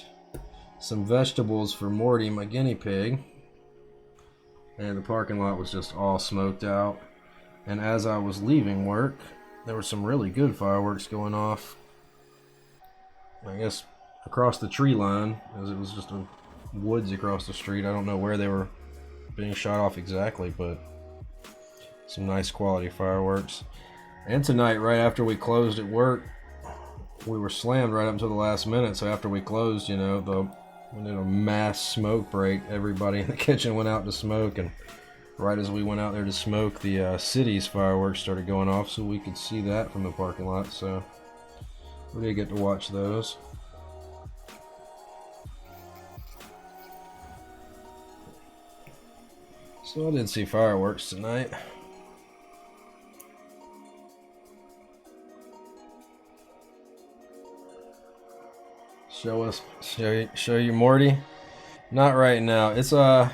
some vegetables for Morty, my guinea pig, and the parking lot was just all smoked out. And as I was leaving work, there were some really good fireworks going off, I guess across the tree line, as it was just a woods across the street. I don't know where they were being shot off exactly, but some nice quality fireworks. And tonight, right after we closed at work, we were slammed right up until the last minute. So after we closed, you know, we did a mass smoke break. Everybody in the kitchen went out to smoke, and right as we went out there to smoke, the city's fireworks started going off, so we could see that from the parking lot. So we did get to watch those. So I did see fireworks tonight. Show you Morty? Not right now. It's I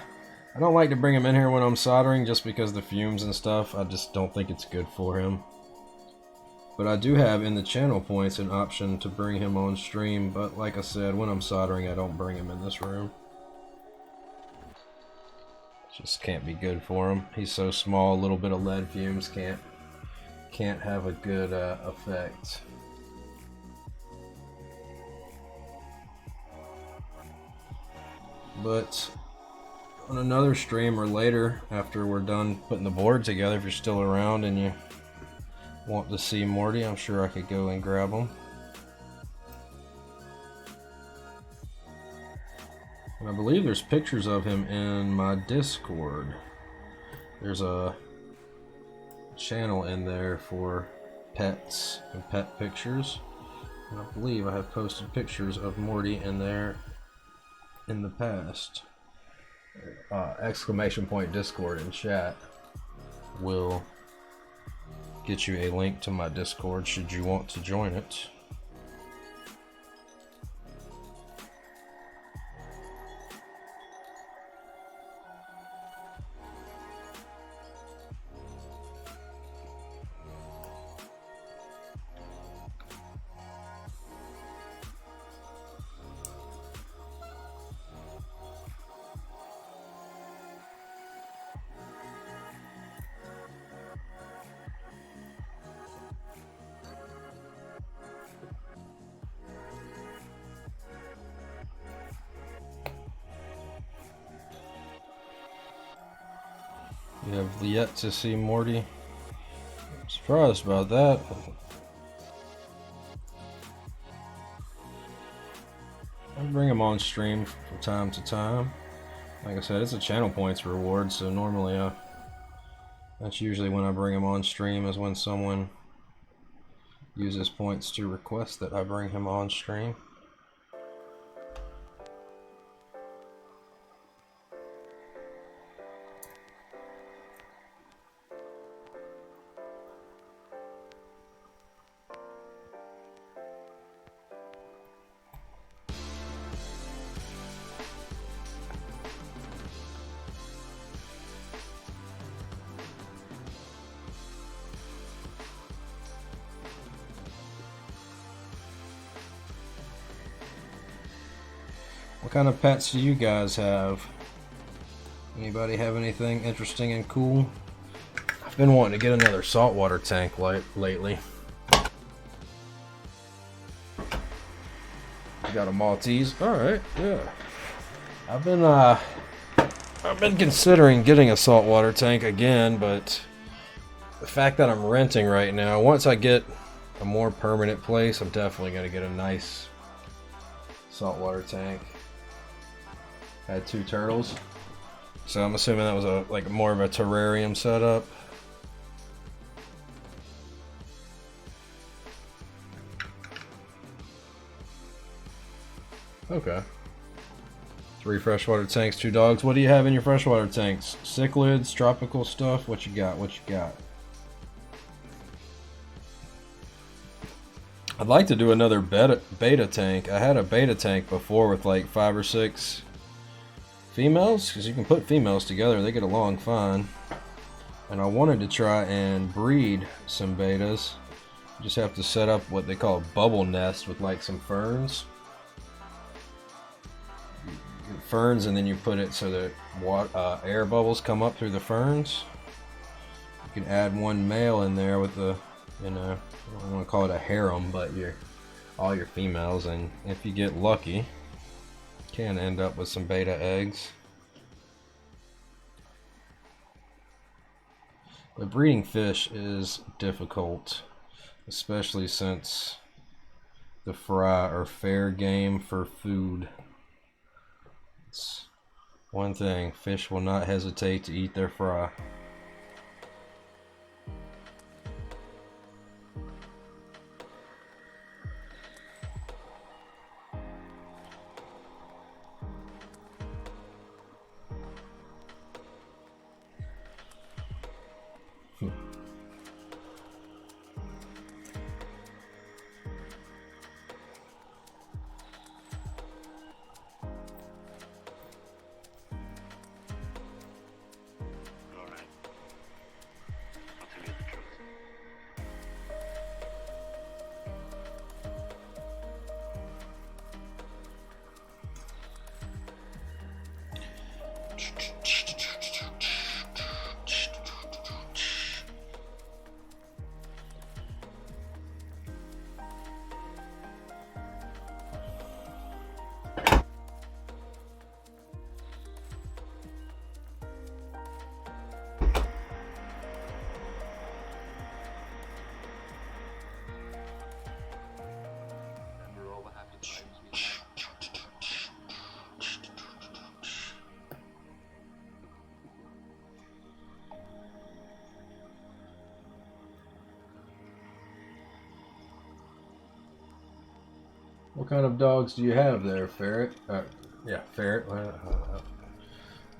don't like to bring him in here when I'm soldering just because the fumes and stuff. I just don't think it's good for him. But I do have in the channel points an option to bring him on stream, but like I said, when I'm soldering I don't bring him in this room. Just can't be good for him. He's so small, a little bit of lead fumes can't have a good effect. But on another stream or later, after we're done putting the board together, if you're still around and you want to see Morty, I'm sure I could go and grab him. And I believe there's pictures of him in my Discord. There's a channel in there for pets and pet pictures. And I believe I have posted pictures of Morty in there in the past. Exclamation point Discord and chat will get you a link to my Discord should you want to join it. You have yet to see Morty. I'm surprised about that. I bring him on stream from time to time. Like I said, it's a channel points reward, so normally that's usually when I bring him on stream, is when someone uses points to request that I bring him on stream. What kind of pets do you guys have? Anybody have anything interesting and cool? I've been wanting to get another saltwater tank lately. You got a Maltese? Alright, yeah. I've been considering getting a saltwater tank again, but the fact that I'm renting right now, once I get a more permanent place, I'm definitely going to get a nice saltwater tank. Had 2 turtles, so I'm assuming that was like more of a terrarium setup. Okay. 3 freshwater tanks, 2 dogs. What do you have in your freshwater tanks? Cichlids, tropical stuff? What you got? What you got? I'd like to do another beta tank. I had a beta tank before with like 5 or 6 females, because you can put females together, they get along fine. And I wanted to try and breed some betas. You just have to set up what they call a bubble nest with like some ferns. And then you put it so that air bubbles come up through the ferns. You can add 1 male in there with the, you know, I don't want to call it a harem, but all your females, and if you get lucky, can end up with some beta eggs. But breeding fish is difficult, especially since the fry are fair game for food. It's one thing, fish will not hesitate to eat their fry. kind of dogs do you have there, Ferret? Yeah, Ferret. I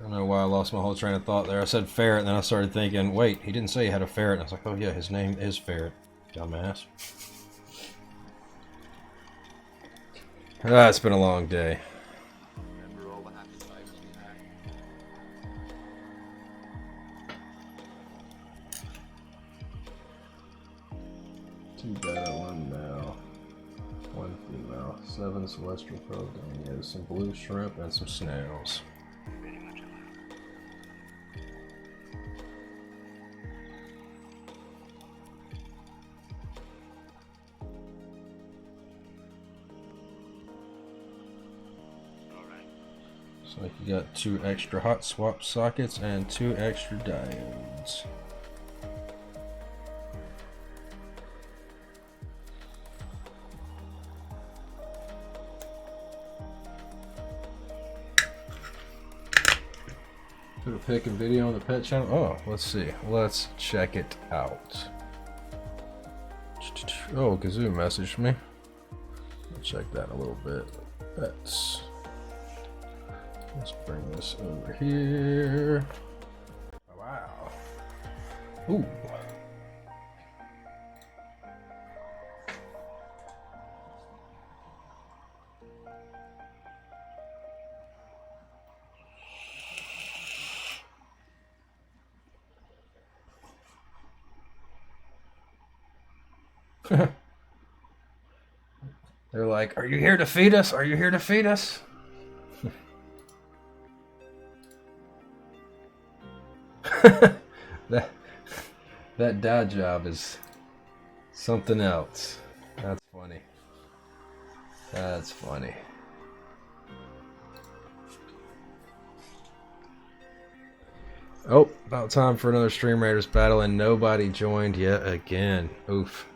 don't know why I lost my whole train of thought there. I said Ferret, and then I started thinking, wait, he didn't say he had a ferret. And I was like, oh yeah, his name is Ferret. Dumbass. It's been a long day. Two beta, one male, one female, 7 celestial proteins, some blue shrimp, and some snails. So you got 2 extra hot swap sockets and 2 extra diodes. Put a pic and video on the pet channel. Oh, let's see. Let's check it out. Oh, Gazzew messaged me. I'll check that a little bit. Let's bring this over here. Wow. Ooh. They're like, are you here to feed us? Are you here to feed us? that dad job is something else. That's funny. That's funny. Oh, about time for another Stream Raiders battle, and nobody joined yet again. Oof.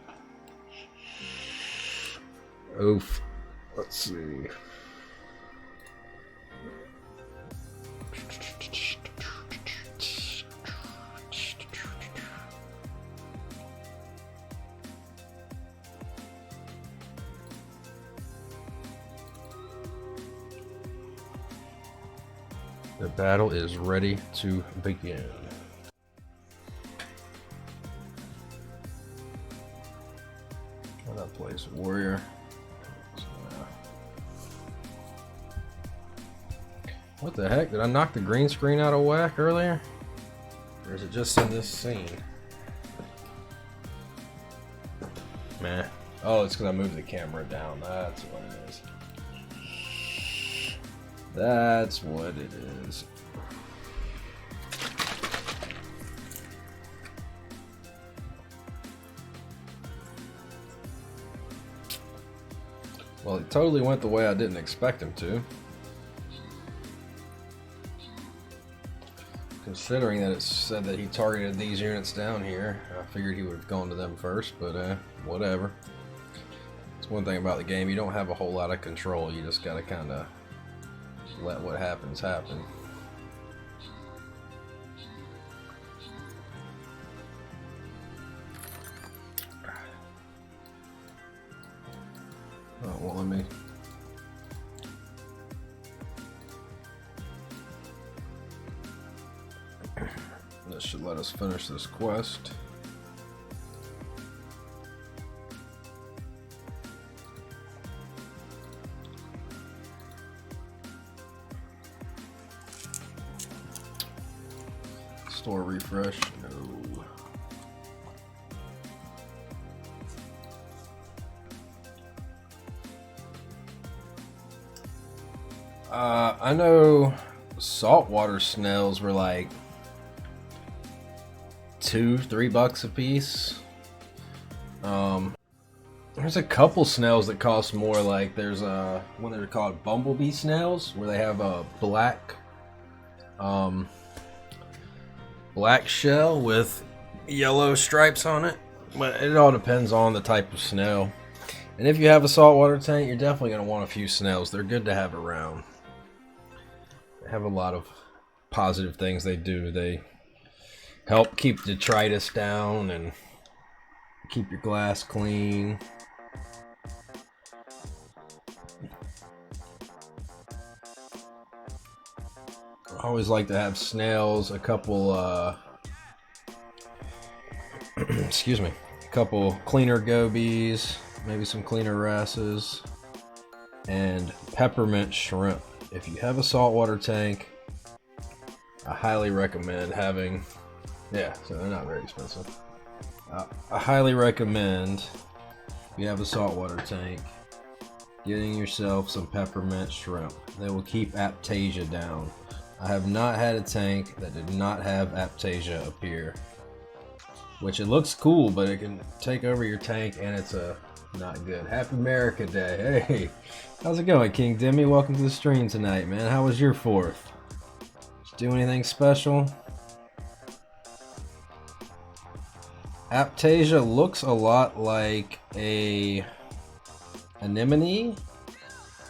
Oof. Let's see. The battle is ready to begin. Oh, that plays warrior. What the heck? Did I knock the green screen out of whack earlier? Or is it just in this scene? Meh. Oh, it's because I moved the camera down. That's what it is. That's what it is. Well, it totally went the way I didn't expect him to. Considering that it said that he targeted these units down here, I figured he would have gone to them first, but whatever. It's one thing about the game, you don't have a whole lot of control, you just gotta kinda let what happens happen. Oh, it won't let me. This should let us finish this quest. Store refresh, no. I know saltwater snails were like $2-3 a piece. There's a couple snails that cost more. Like there's one that are called bumblebee snails, where they have a black shell with yellow stripes on it. But it all depends on the type of snail. And if you have a saltwater tank, you're definitely going to want a few snails. They're good to have around. They have a lot of positive things they do. They help keep detritus down and keep your glass clean. I always like to have snails, a couple, excuse me, a couple cleaner gobies, maybe some cleaner wrasses, and peppermint shrimp. If you have a saltwater tank, I highly recommend having, yeah, so they're not very expensive. I highly recommend, if you have a saltwater tank, getting yourself some peppermint shrimp. They will keep Aptasia down. I have not had a tank that did not have Aptasia appear. Which it looks cool, but it can take over your tank and it's not good. Happy America Day. Hey, how's it going, King Demi? Welcome to the stream tonight, man. How was your 4th? Did you do anything special? Aptasia looks a lot like a anemone,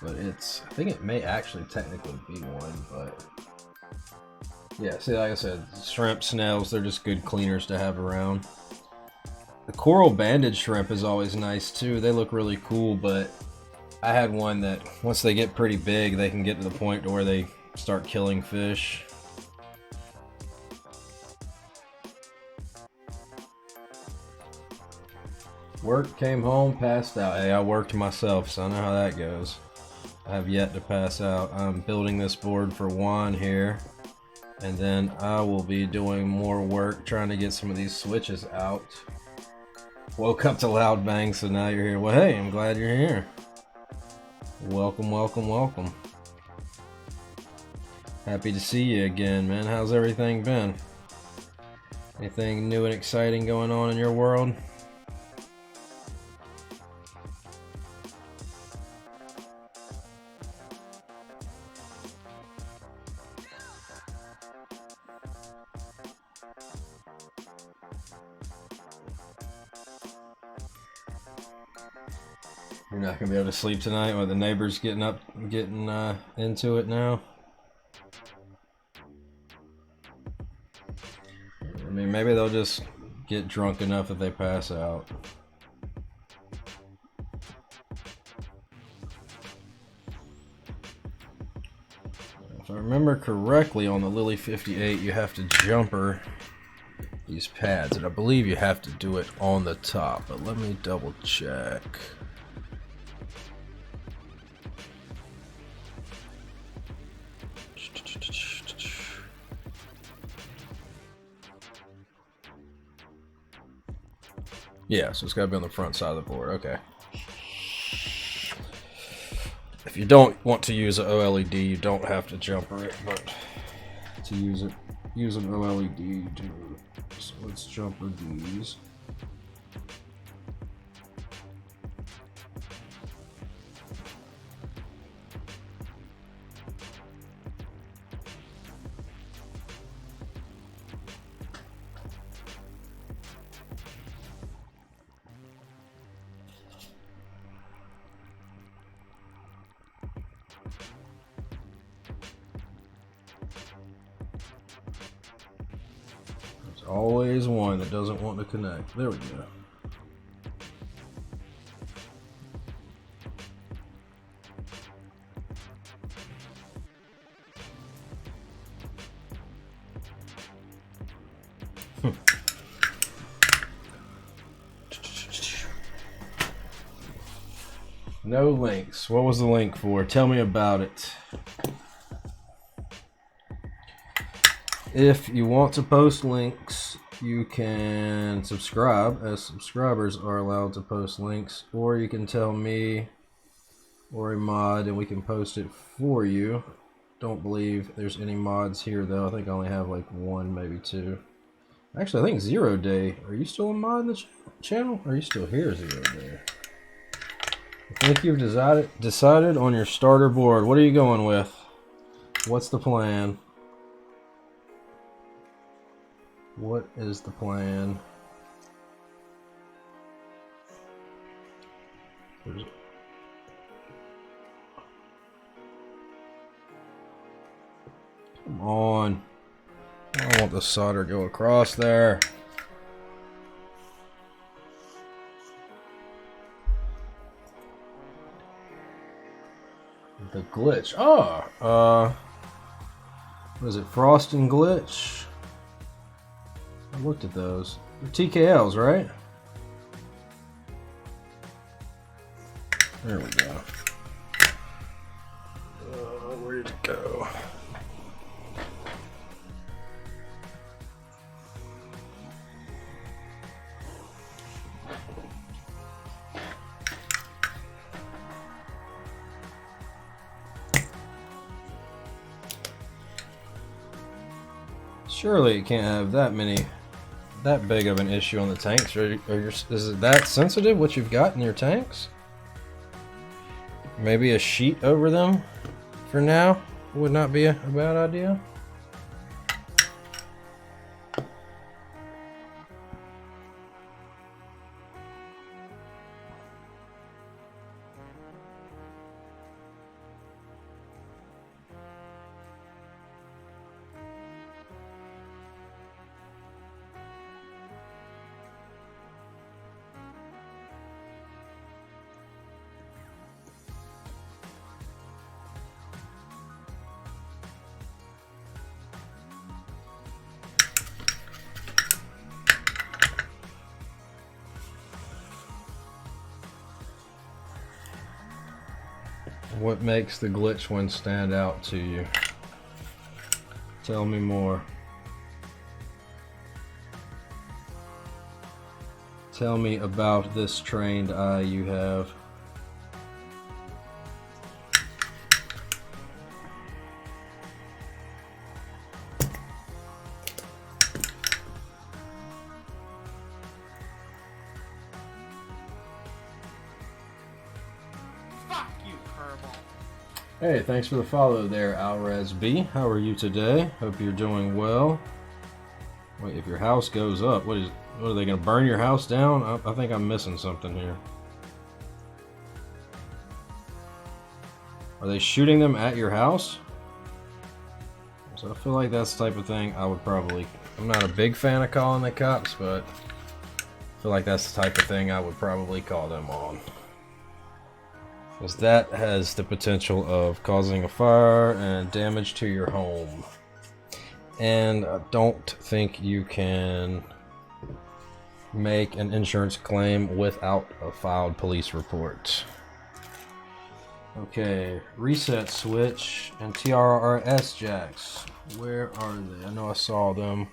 but I think it may actually technically be one, but yeah, see, like I said, shrimp, snails, they're just good cleaners to have around. The coral banded shrimp is always nice too. They look really cool, but I had one that once they get pretty big, they can get to the point to where they start killing fish. Work, came home, passed out. Hey, I worked myself, so I know how that goes. I have yet to pass out. I'm building this board for Juan here. And then I will be doing more work trying to get some of these switches out. Woke up to loud bangs, so now you're here. Well, hey, I'm glad you're here. Welcome, welcome, welcome. Happy to see you again, man. How's everything been? Anything new and exciting going on in your world? You're not gonna be able to sleep tonight with the neighbors getting into it now. I mean, maybe they'll just get drunk enough if they pass out. If I remember correctly, on the Lily58, you have to jumper these pads, and I believe you have to do it on the top, but let me double check. Yeah, so it's got to be on the front side of the board. Okay. If you don't want to use an OLED, you don't have to jumper it, but to use an OLED, you do. So let's jumper these. Always one that doesn't want to connect. There we go. No links. What was the link for? Tell me about it. If you want to post links, you can subscribe, as subscribers are allowed to post links, or you can tell me or a mod and we can post it for you. Don't believe there's any mods here though. I think I only have like one, maybe two. Actually, I think Zero Day. Are you still a mod in the channel? Or are you still here, Zero Day? I think you've decided on your starter board. What are you going with? What's the plan? What is the plan? Come on. I don't want the solder to go across there. The glitch. Oh, What is it? Frost and Glitch. I looked at those. They're TKLs, right? There we go. Where did it go? Surely it can't have that big of an issue on the tanks. Is it that sensitive, what you've got in your tanks? Maybe a sheet over them for now would not be a bad idea. What makes the glitch one stand out to you? Tell me more. Tell me about this trained eye you have. Hey, thanks for the follow there, Alrez B. How are you today? Hope you're doing well. Wait, if your house goes up, what are they gonna burn your house down? I think I'm missing something here. Are they shooting them at your house? So I feel like that's the type of thing I would probably... I'm not a big fan of calling the cops, but I feel like that's the type of thing I would probably call them on. Because that has the potential of causing a fire and damage to your home. And I don't think you can make an insurance claim without a filed police report. Okay, reset switch and TRRS jacks. Where are they? I know I saw them.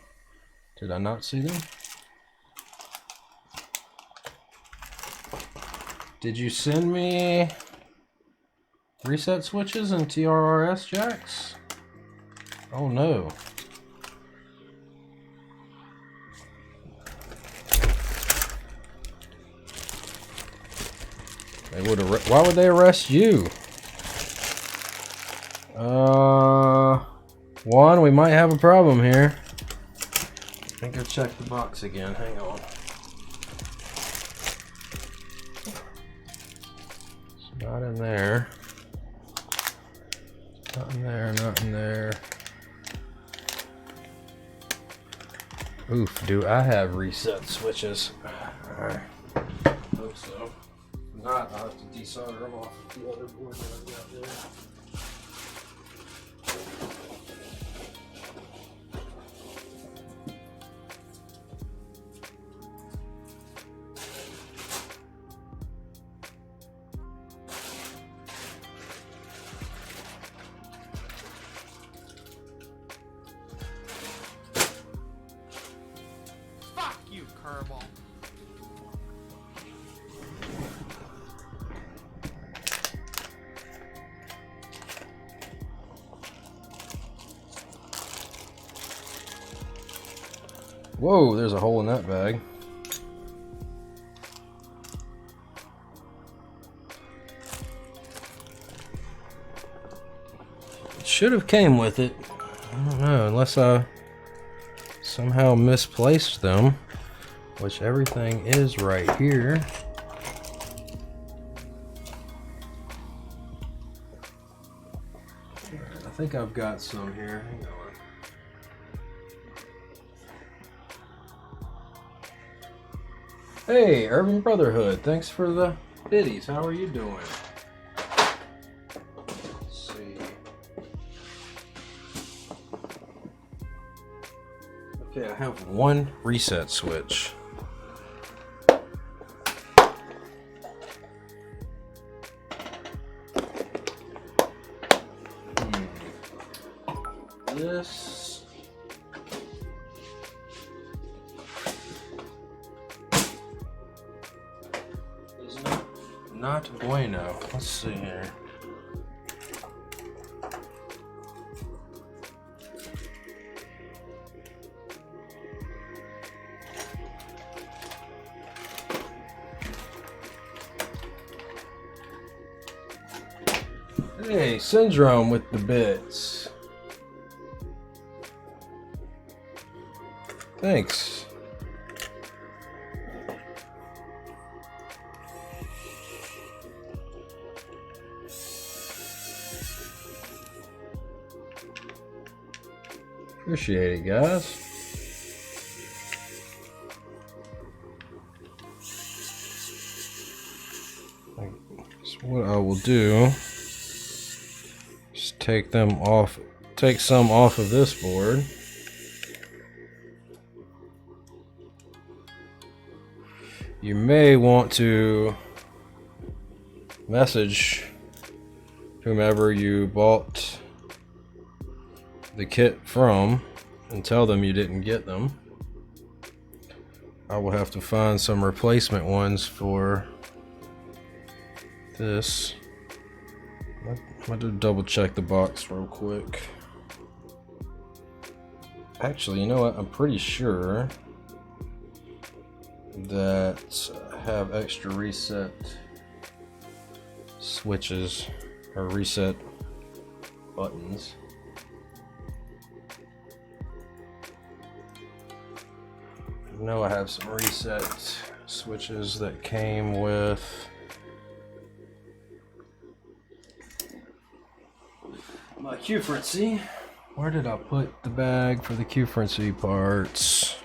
Did I not see them? Did you send me reset switches and TRRS jacks? Oh no. They would why would they arrest you? One, we might have a problem here. I think I'll check the box again. Hang on. It's not in there. Not in there, not in there. Oof, do I have reset switches? Alright. Hope so. If not, I'll have to desolder them off of the other board that I've got there. Kirball. Whoa, there's a hole in that bag. It should have came with it. I don't know, unless I somehow misplaced them, which everything is right here. I think I've got some here. Hang on. Hey, Urban Brotherhood, thanks for the biddies. How are you doing? Let's see. Okay, I have one reset switch. This is not bueno. Let's see here. Hey, Syndrome with the bits. Thanks. Appreciate it, guys. So what I will do is take some off of this board. You may want to message whomever you bought the kit from and tell them you didn't get them. I will have to find some replacement ones for this. I'm gonna double check the box real quick. Actually, you know what? I'm pretty sure that I have extra reset switches or reset buttons. I know I have some reset switches that came with my Q-Frenzy. Where did I put the bag for the Q-Frenzy parts?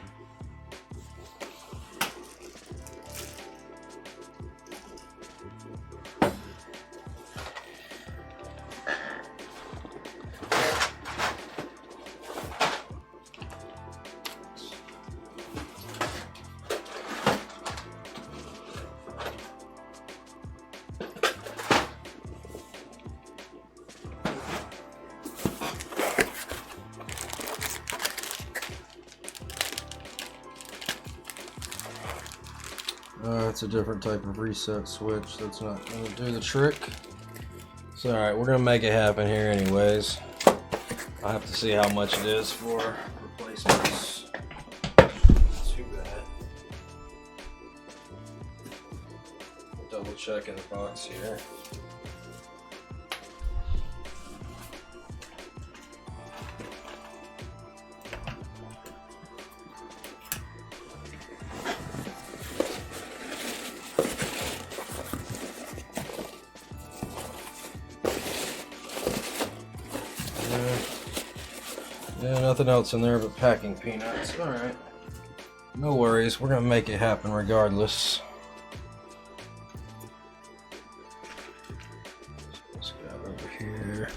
It's a different type of reset switch. That's not going to do the trick. It's alright, we're going to make it happen here anyways. I'll have to see how much it is for replacements. Too bad. Double check in the box here. Yeah, nothing else in there but packing peanuts. Alright. No worries, we're gonna make it happen regardless. Let's go over here.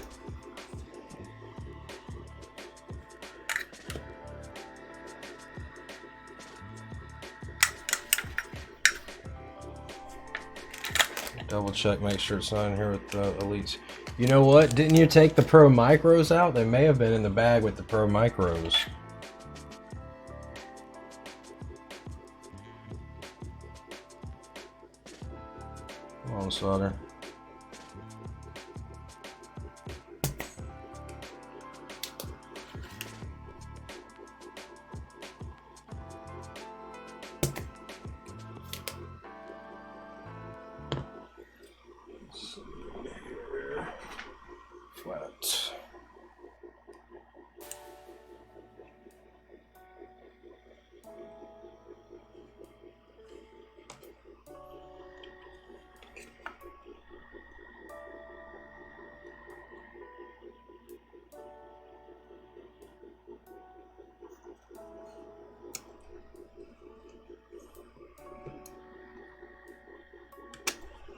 Double check, make sure it's not in here with the Elites. You know what? Didn't you take the Pro Micros out? They may have been in the bag with the Pro Micros. Come on, solder. Flat.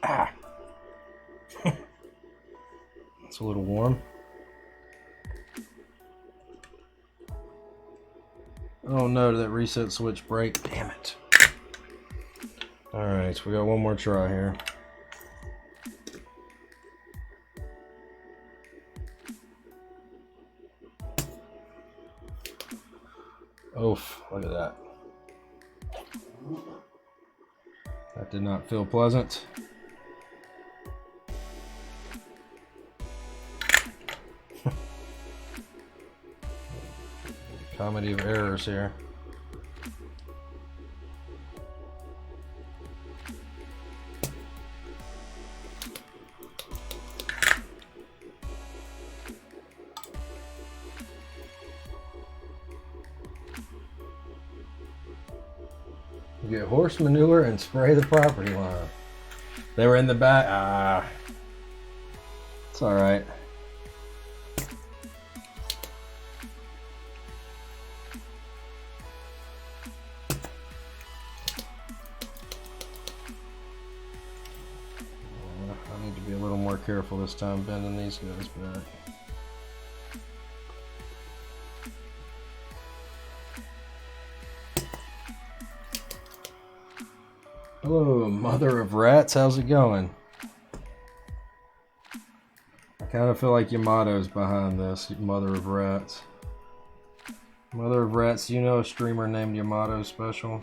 Ah. It's a little warm. Oh Oh no, did that reset switch break? Damn it. Alright, so we got one more try here. Oof, look at that. That did not feel pleasant. Comedy of errors here. You get horse manure and spray the property line. They were in the back. Ah, it's all right. I need to be a little more careful this time bending these guys back. Hello, mother of rats. How's it going? I kind of feel like Yamato's behind this, mother of rats. Mother of rats, you know a streamer named Yamato Special?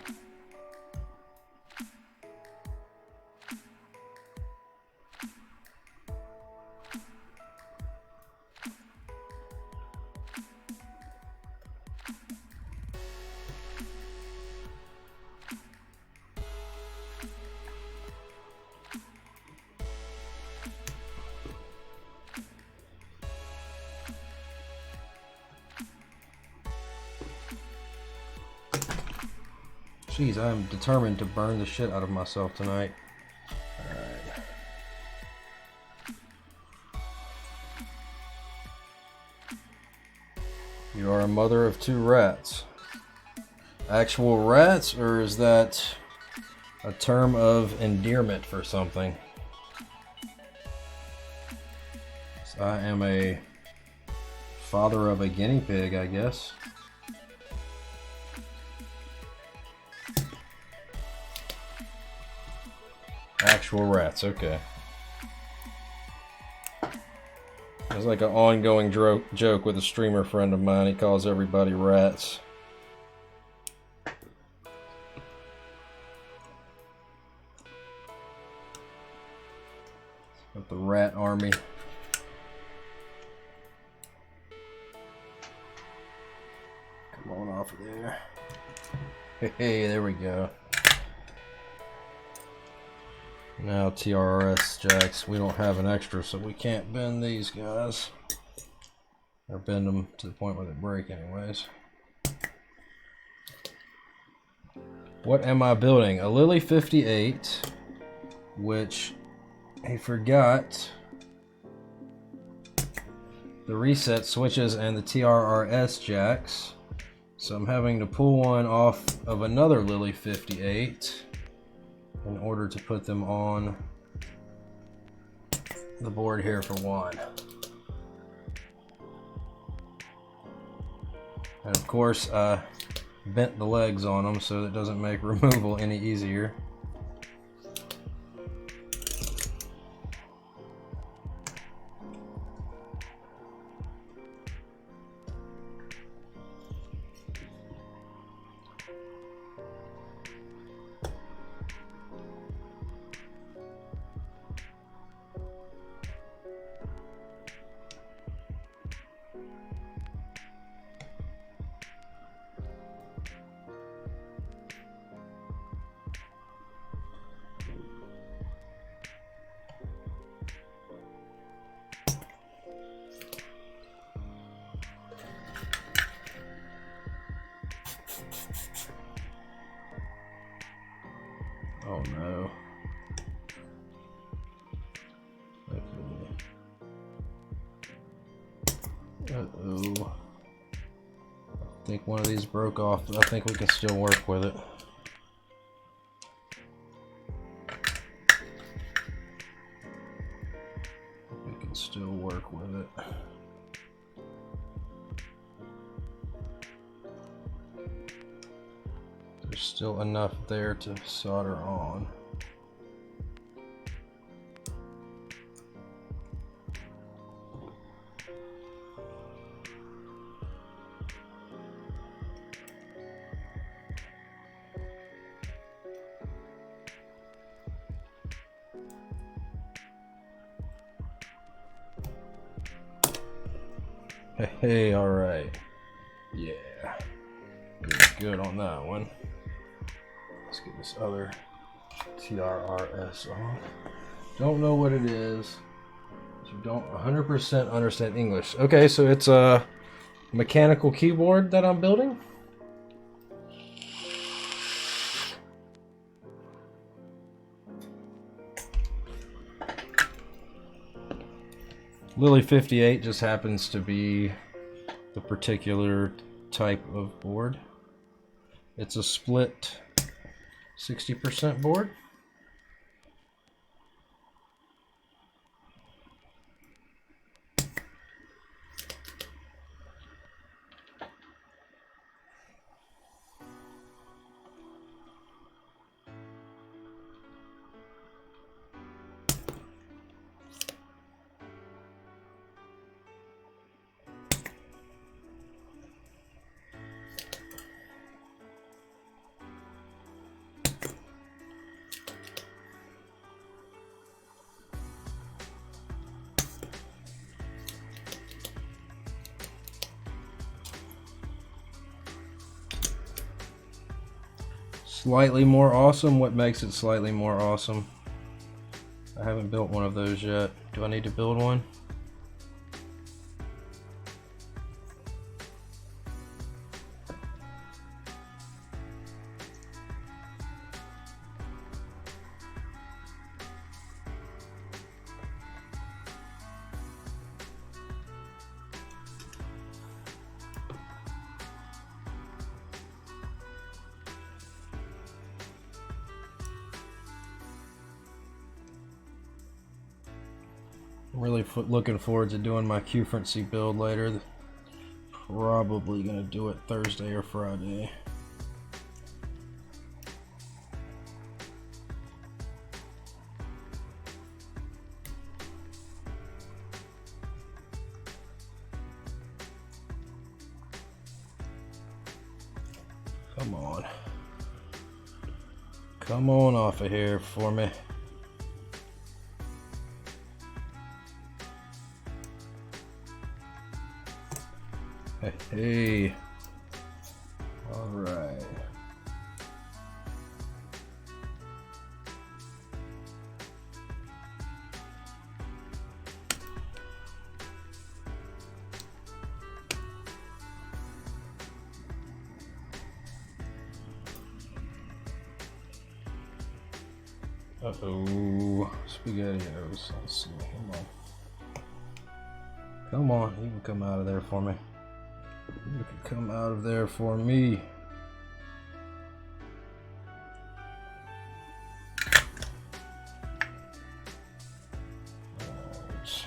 Jeez, I am determined to burn the shit out of myself tonight. Alright. You are a mother of two rats. Actual rats, or is that a term of endearment for something? So I am a father of a guinea pig, I guess. Actual rats, okay. It's like an ongoing joke with a streamer friend of mine. He calls everybody rats. Got the rat army. Come on off of there. Hey, there we go. Now TRRS jacks, we don't have an extra, so we can't bend these guys. Or bend them to the point where they break anyways. What am I building? A Lily58, which I forgot the reset switches and the TRRS jacks. So I'm having to pull one off of another Lily58 in order to put them on the board here for one. And of course, I bent the legs on them so that doesn't make removal any easier. Oh no. Uh-oh. I think one of these broke off, but I think we can still work with it. We can still work with it. there's still enough there to solder on. Hey, all right. Yeah, good on that one. Let's get this other TRRS on. Don't know what it is. You don't 100% understand English. Okay, so it's a mechanical keyboard that I'm building. Lily58 just happens to be the particular type of board. It's a split 60% board. Slightly more awesome. What makes it slightly more awesome? I haven't built one of those yet. Do I need to build one? I'm really looking forward to doing my Q-Frequency build later. Probably gonna do it Thursday or Friday. Come on. Come on off of here for me. Hey. All right. Uh-oh. SpaghettiOs. Let's see. Come on. Come on. You can come out of there for me. You can come out of there for me. Right.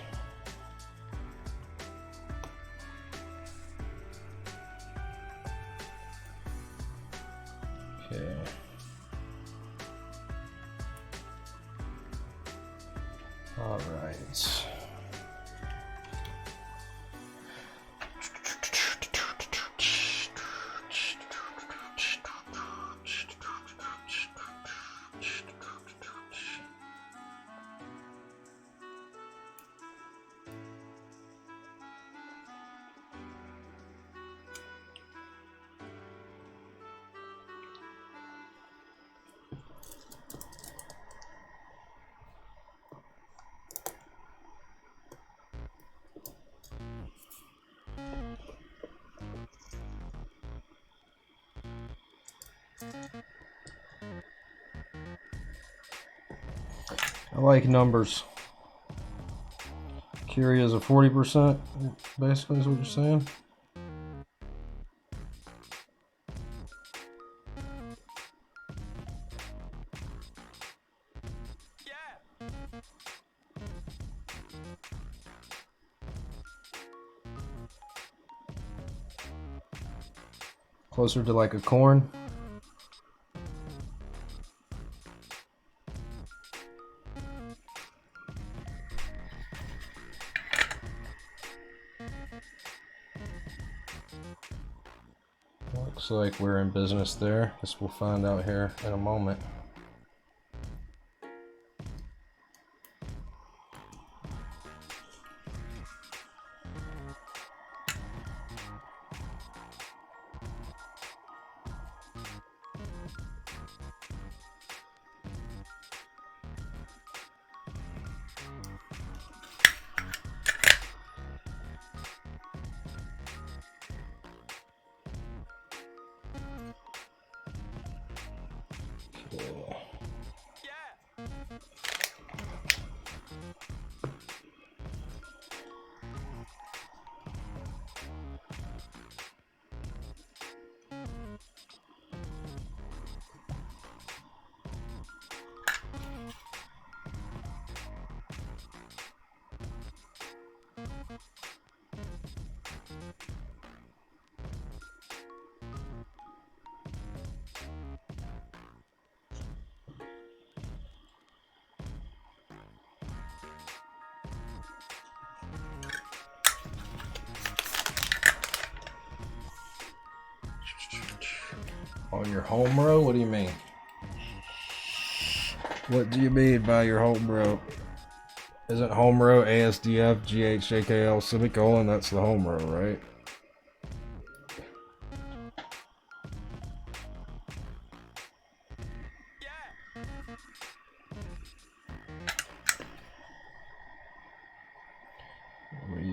Okay. All right. I like numbers. Keyreative is a 40%, basically is what you're saying. Yeah. Closer to like a corn. Looks like we're in business there. Guess we'll find out here in a moment. On your home row? What do you mean? What do you mean by your home row? Isn't home row ASDF GHJKL semicolon? That's the home row, right?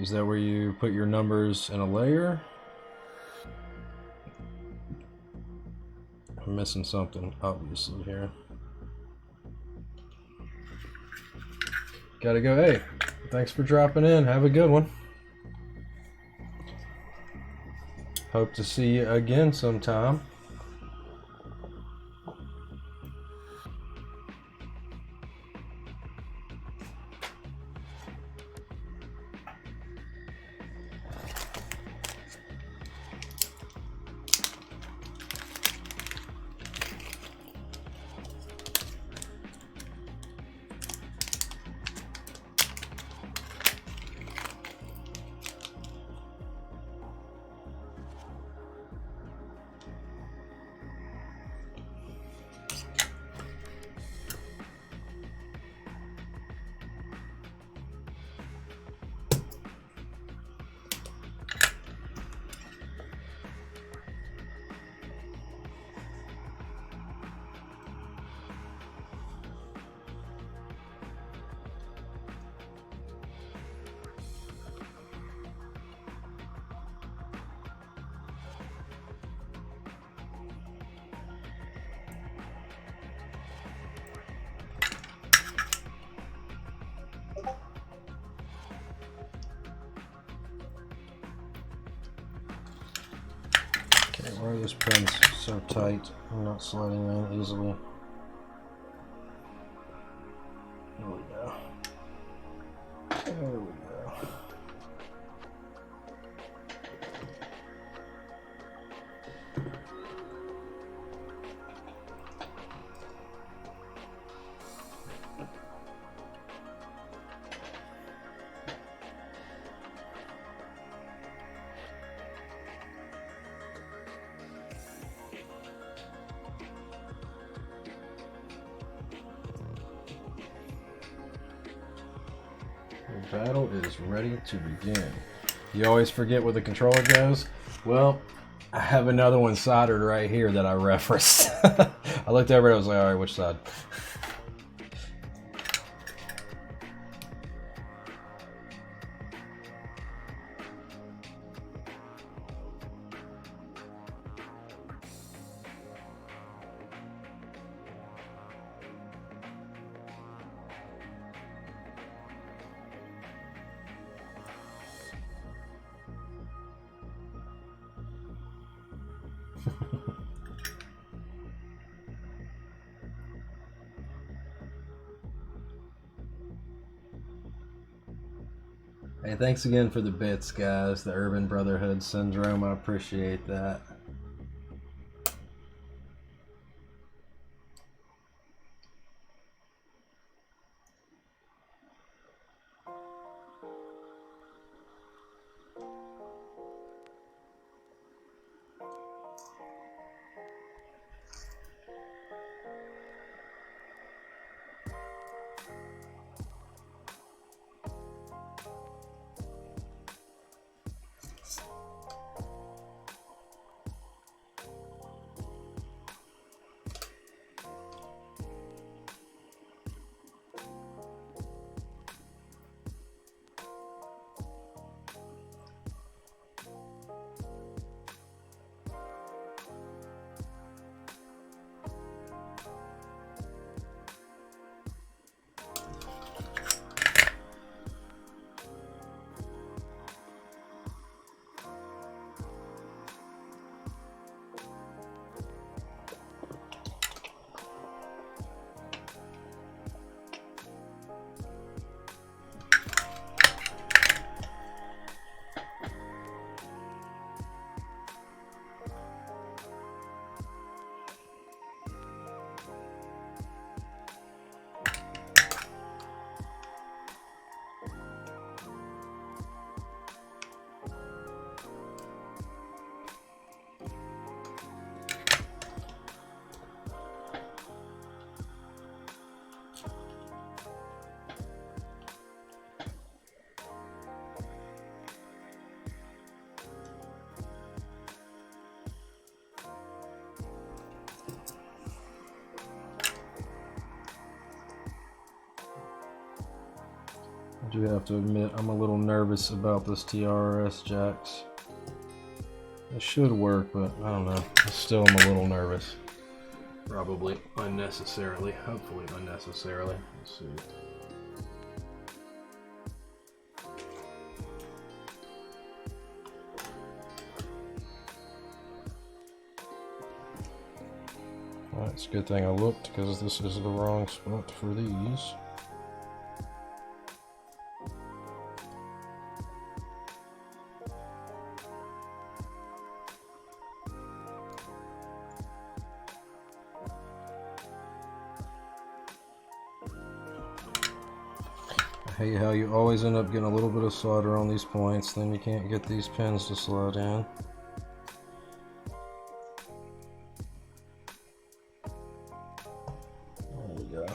Is that where you put your numbers in a layer? I'm missing something, obviously, here. Gotta go. Hey, thanks for dropping in. Have a good one. Hope to see you again sometime. Why are these pins so tight? I'm not sliding in easily. There we go. There we go. The battle is ready to begin. You always forget where the controller goes? Well, I have another one soldered right here that I referenced. I looked over and I was like, alright, which side? Hey, thanks again for the bits, guys. The Urban Brotherhood Syndrome. I appreciate that. I do have to admit, I'm a little nervous about this TRS jacks. It should work, but I don't know. I still am a little nervous. Probably unnecessarily. Hopefully unnecessarily. Let's see. Well, it's a good thing I looked, because this is the wrong spot for these. I hate how you always end up getting a little bit of solder on these points, then you can't get these pins to slide in. There we go.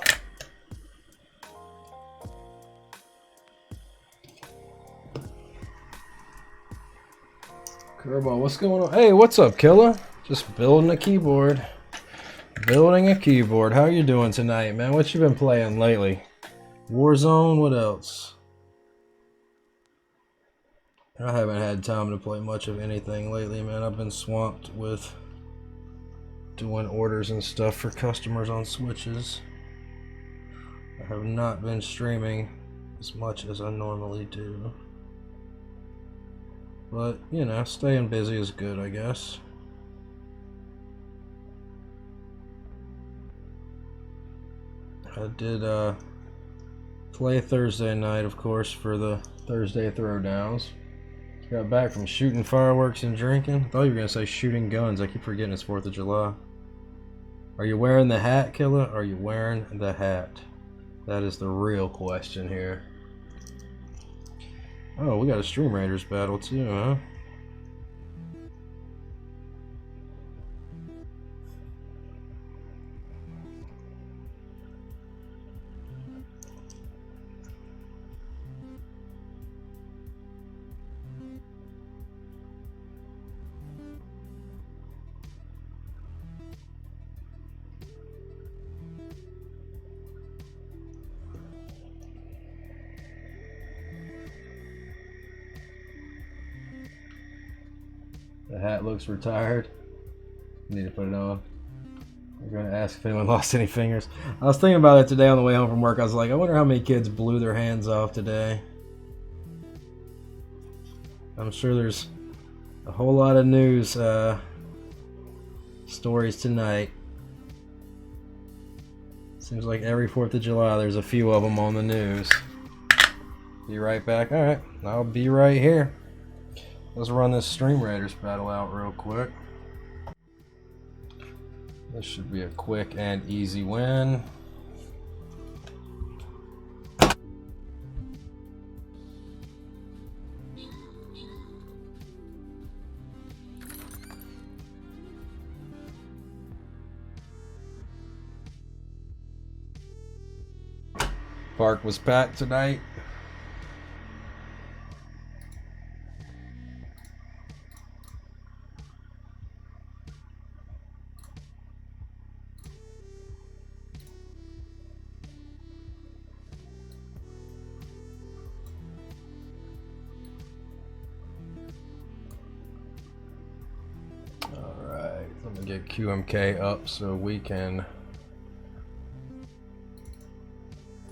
Kirball, what's going on? Hey, what's up, Killa? Just building a keyboard. Building a keyboard. How you doing tonight, man? What you been playing lately? Warzone, what else? I haven't had time to play much of anything lately, man. I've been swamped with doing orders and stuff for customers on Switches. I have not been streaming as much as I normally do. But, you know, staying busy is good, I guess. I did play Thursday night, of course, for the Thursday throwdowns. Got back from shooting fireworks and drinking. I thought you were going to say shooting guns. I keep forgetting it's 4th of July. Are you wearing the hat, Killa? Are you wearing the hat? That is the real question here. Oh, we got a Stream Raiders battle too, huh? The hat looks retired. Need to put it on. We're going to ask if anyone lost any fingers. I was thinking about it today on the way home from work. I was like, I wonder how many kids blew their hands off today. I'm sure there's a whole lot of news stories tonight. Seems like every 4th of July there's a few of them on the news. Be right back. Alright, I'll be right here. Let's run this Stream Raiders battle out real quick. This should be a quick and easy win. Park was packed tonight. Alright, let me get QMK up so we can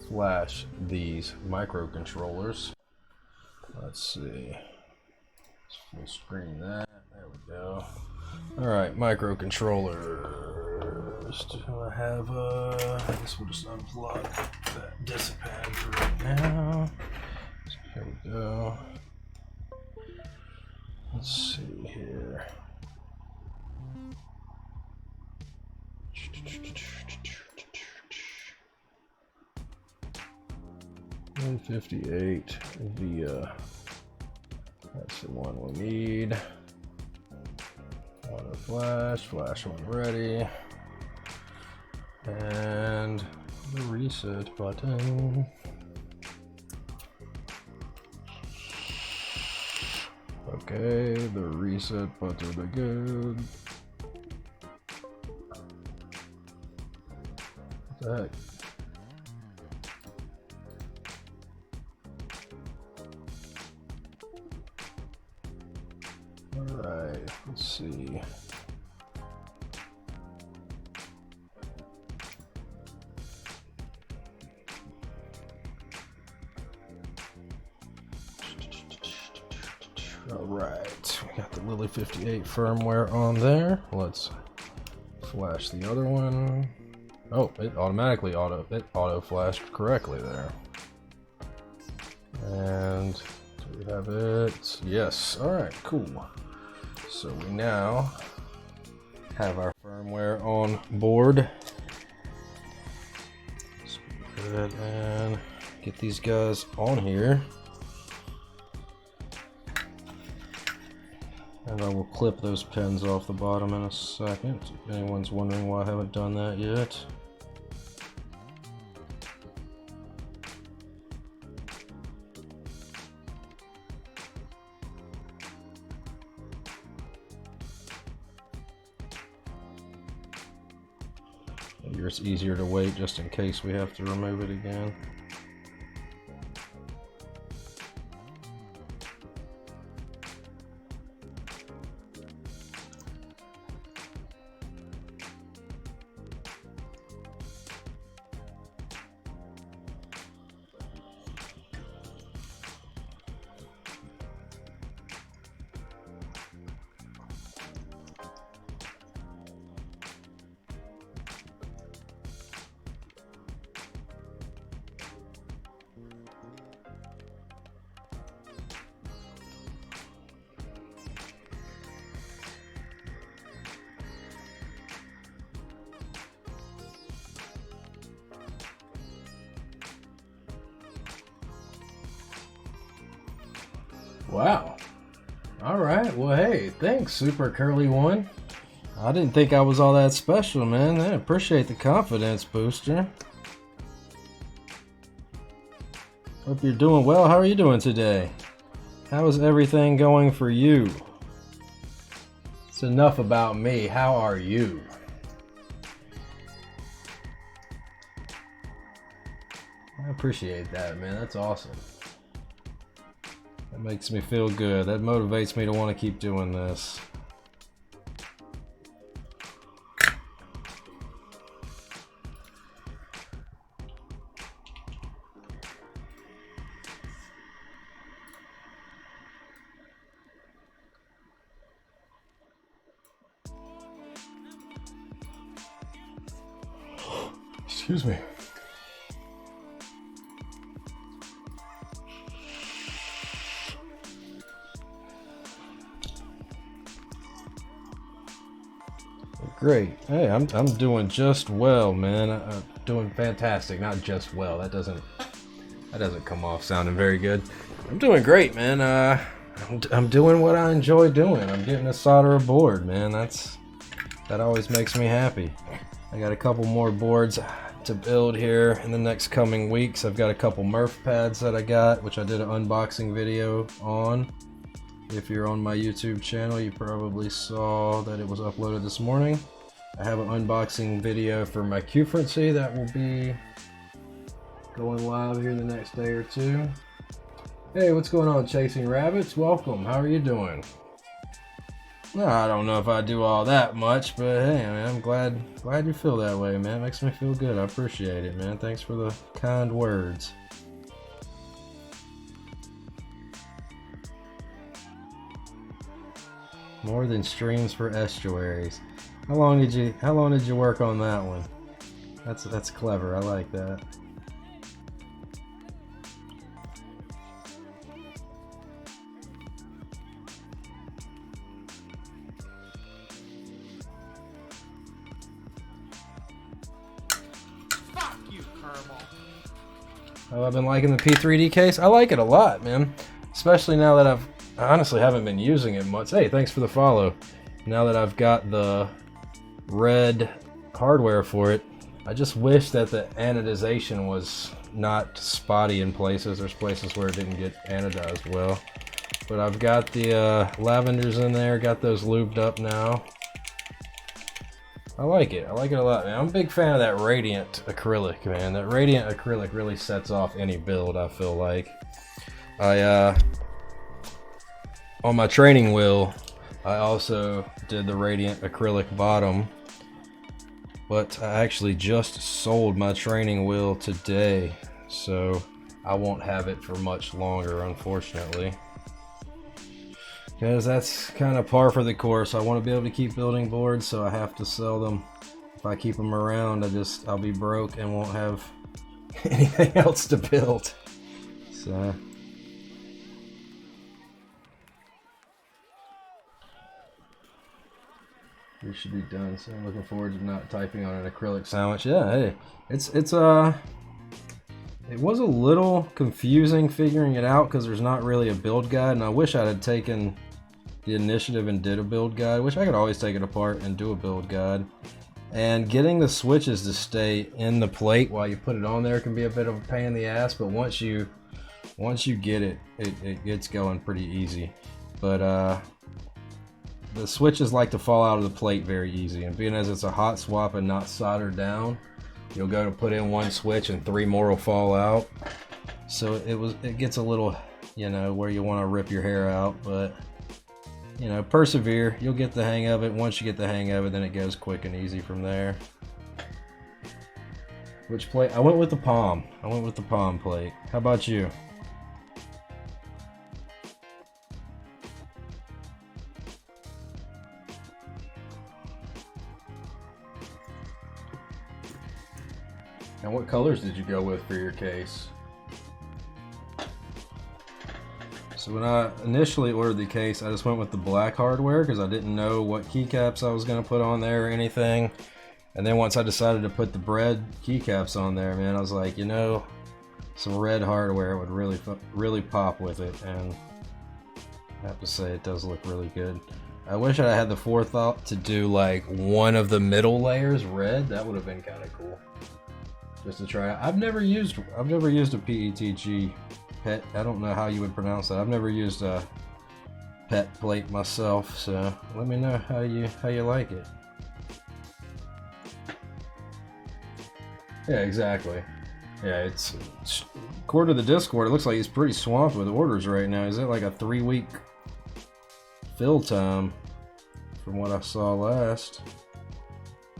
flash these microcontrollers. Let's see. Let's full screen that. There we go. Alright, microcontrollers. Do I have I guess we'll just unplug that discipline for right now. So here we go. Let's see here. Lily58 via. That's the one we need. Auto flash when ready. And the reset button. Okay, the reset button again. What the heck? Let's see. All right, we got the Lily58 firmware on there. Let's flash the other one. Oh, it automatically auto flashed correctly there. And do we have it? Yes. All right, cool. So we now have our firmware on board. Let's go ahead and get these guys on here. And I will clip those pins off the bottom in a second. If anyone's wondering why I haven't done that yet. Maybe it's easier to wait just in case we have to remove it again. Wow. All right. Well, hey, thanks, Super Curly One. I didn't think I was all that special, man. I appreciate the confidence booster. Hope you're doing well. How are you doing today? How is everything going for you? It's enough about me. How are you? I appreciate that, man. That's awesome. That makes me feel good. That motivates me to want to keep doing this. Excuse me. Great. Hey, I'm doing just well, man. I'm doing fantastic. Not just well. That doesn't come off sounding very good. I'm doing great, man. I'm doing what I enjoy doing. I'm getting to solder a board, man. That always makes me happy. I got a couple more boards to build here in the next coming weeks. I've got a couple Murph pads that I got, which I did an unboxing video on. If you're on my YouTube channel, you probably saw that it was uploaded this morning. I have an unboxing video for my Q-Frequency that will be going live here in the next day or two. Hey, what's going on, Chasing Rabbits? Welcome. How are you doing? No, I don't know if I do all that much, but hey, man, I'm glad you feel that way, man. It makes me feel good. I appreciate it, man. Thanks for the kind words. More than streams for estuaries. How long did you work on that one? That's clever. I like that. Fuck you, Kirball. Oh, I've been liking the P3D case. I like it a lot, man. Especially now that I honestly haven't been using it much. Hey, thanks for the follow. Now that I've got the red hardware for it, I just wish that the anodization was not spotty in places. There's places where it didn't get anodized well. But I've got the lavenders in there, got those lubed up now. I like it a lot, man. I'm a big fan of that radiant acrylic, man. That radiant acrylic really sets off any build, I feel like. On my training wheel, I also did the radiant acrylic bottom, but I actually just sold my training wheel today, so I won't have it for much longer, unfortunately. Because that's kind of par for the course. I want to be able to keep building boards, so I have to sell them. If I keep them around, I'll be broke and won't have anything else to build. So we should be done. So I'm looking forward to not typing on an acrylic sandwich. Yeah, hey, it was a little confusing figuring it out because there's not really a build guide, and I wish I had taken the initiative and did a build guide, which I could always take it apart and do a build guide. And getting the switches to stay in the plate while you put it on there can be a bit of a pain in the ass, but once you get it, it gets going pretty easy. But the switches like to fall out of the plate very easy, and being as it's a hot swap and not soldered down, you'll go to put in one switch and 3 more will fall out. So it gets a little, you know, where you want to rip your hair out, but you know, persevere. You'll get the hang of it. Once you get the hang of it, then it goes quick and easy from there. Which plate? I went with the palm. I went with the palm plate. How about you? And what colors did you go with for your case? So when I initially ordered the case, I just went with the black hardware because I didn't know what keycaps I was going to put on there or anything. And then once I decided to put the bread keycaps on there, man, I was like, you know, some red hardware would really pop with it. And I have to say, it does look really good. I wish I had the forethought to do like one of the middle layers red. That would have been kind of cool. Just to try. I've never used a PETG. Pet, I don't know how you would pronounce that. I've never used a pet plate myself, so let me know how you like it. Yeah, exactly. Yeah, it's according to the Discord, it looks like he's pretty swamped with orders right now. Is it like a 3-week fill time from what I saw last?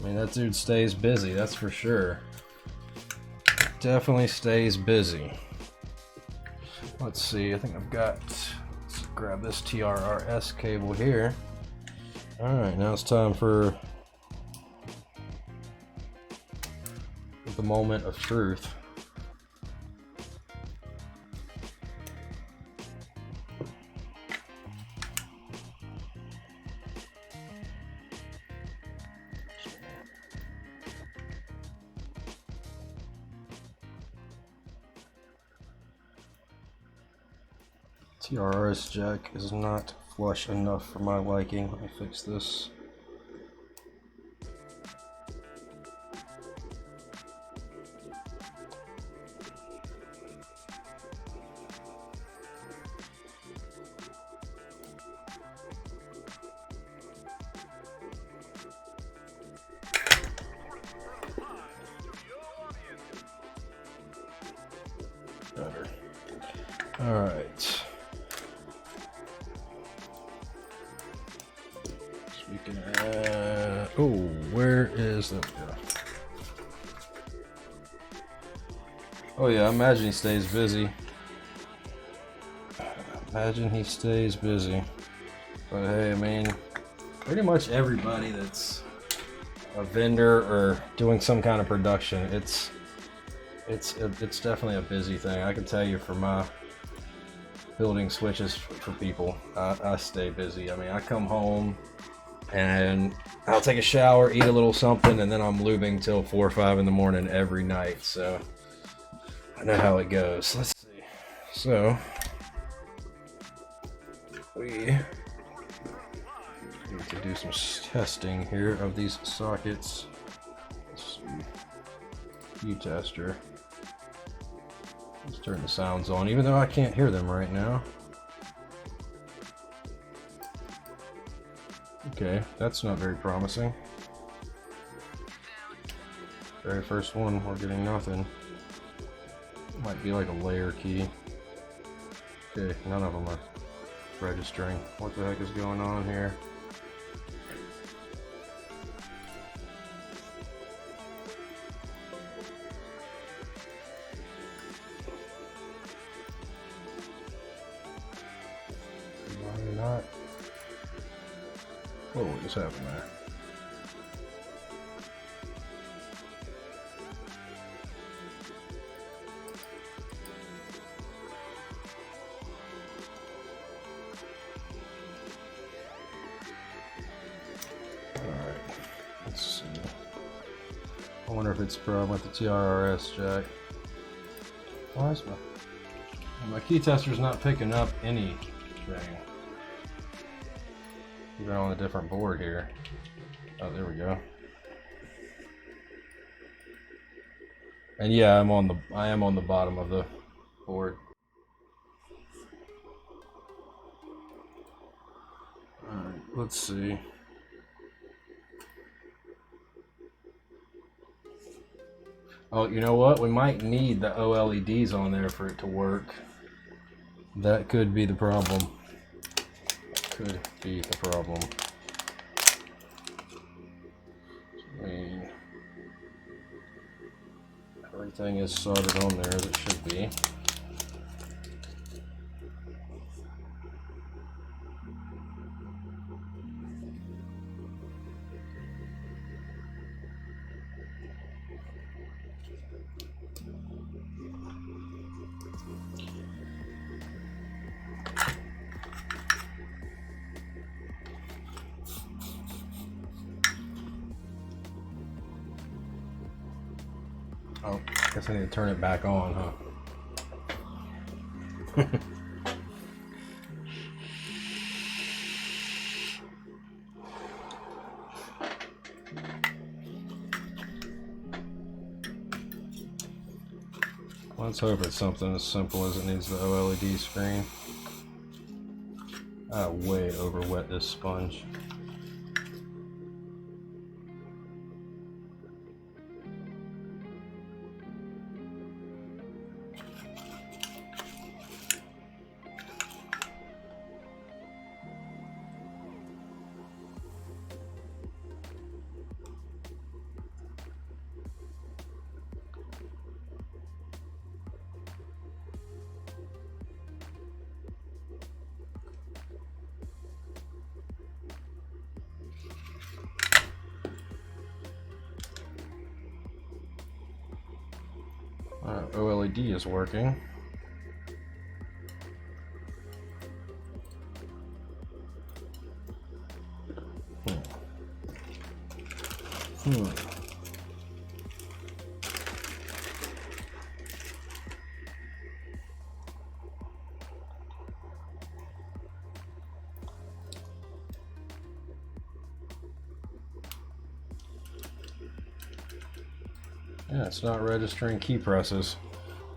I mean, that dude stays busy, that's for sure. Definitely stays busy. Let's see, I think let's grab this TRRS cable here. Alright, now it's time for the moment of truth. TRRS jack is not flush enough for my liking. Let me fix this. Better. All right. Oh, where is that? Oh yeah, I imagine he stays busy. Imagine he stays busy. But hey, I mean, pretty much everybody that's a vendor or doing some kind of production, it's definitely a busy thing. I can tell you for my building switches for people, I stay busy. I mean, I come home and I'll take a shower, eat a little something, and then I'm lubing till 4 or 5 in the morning every night. So I know how it goes. Let's see. So we need to do some testing here of these sockets. Let's see. U-tester. Let's turn the sounds on, even though I can't hear them right now. Okay, that's not very promising. Very first one, we're getting nothing. Might be like a layer key. Okay, none of them are registering. What the heck is going on here? What just happened there? Alright, let's see. I wonder if it's a problem with the TRRS jack. Why is my key tester's not picking up anything? Even on a different board here. Oh, there we go. And yeah, I am on the bottom of the board. Alright, let's see. Oh, you know what? We might need the OLEDs on there for it to work. That could be the problem. Could be the problem. Everything is soldered on there as it should be. Oh, guess I need to turn it back on, huh? Let's hope it's something as simple as it needs the OLED screen. I way over wet this sponge. OLED is working. Yeah, it's not registering key presses.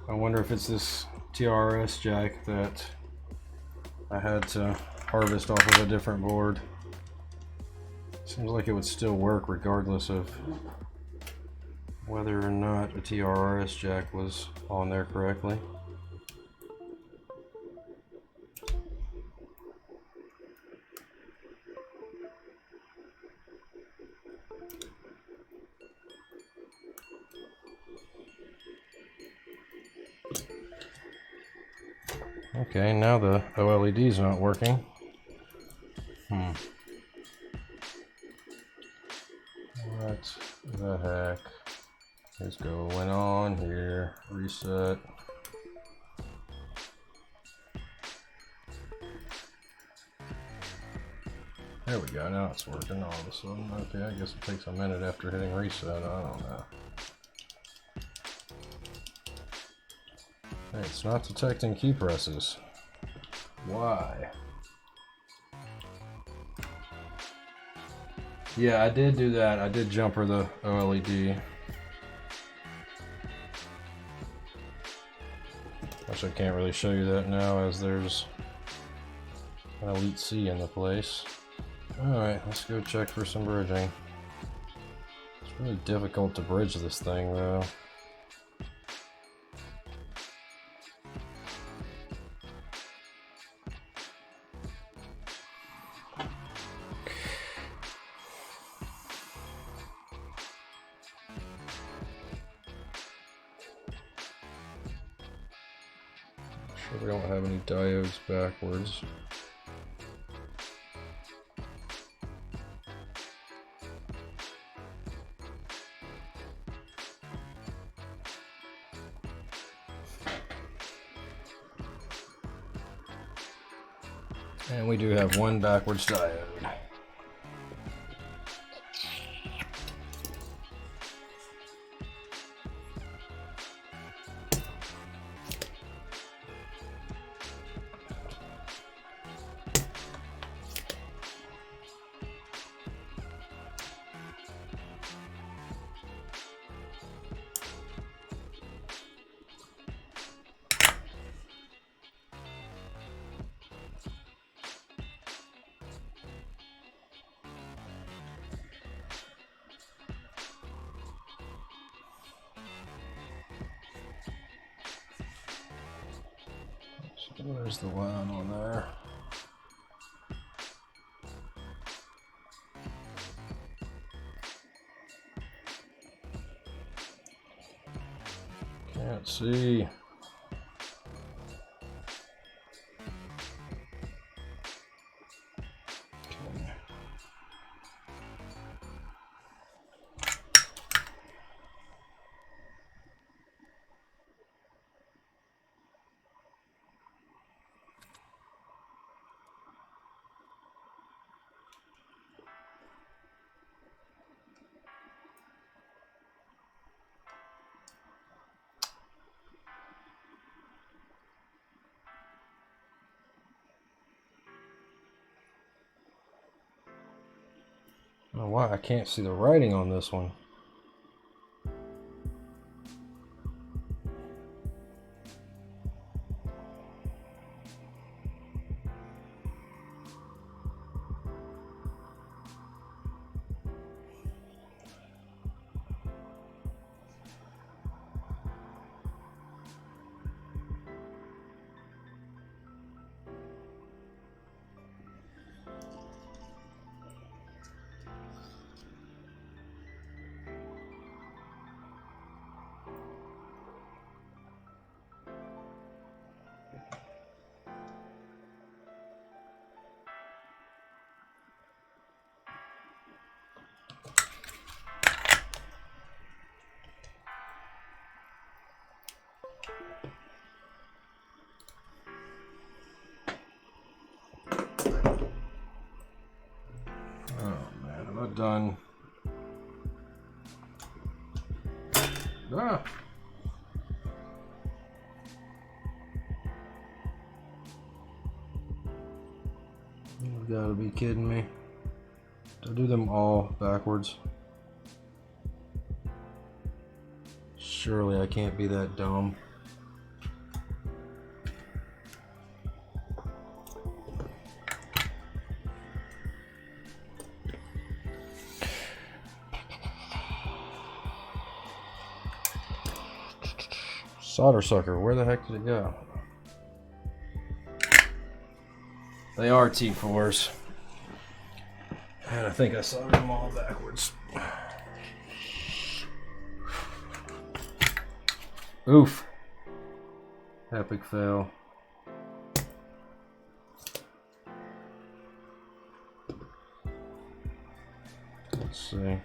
I wonder if it's this TRS jack that I had to harvest off of a different board. Seems like it would still work regardless of whether or not a TRS jack was on there correctly. Okay, now the OLED is not working. What the heck is going on here? Reset. There we go, now it's working all of a sudden. Okay, I guess it takes a minute after hitting reset, I don't know. Hey, it's not detecting key presses. Why? Yeah, I did do that. I did jumper the OLED. Which I can't really show you that now as there's an Elite C in the place. Alright, let's go check for some bridging. It's really difficult to bridge this thing though. Sure we don't have any diodes backwards. And we do have one backwards diode. Where's the line on there? Can't see. Okay. I don't know why I can't see the writing on this one. Done. Ah. You gotta be kidding me. To do them all backwards. Surely I can't be that dumb. Solder sucker, where the heck did it go? They are T4s. And I think I soldered them all backwards. Oof. Epic fail. Let's see.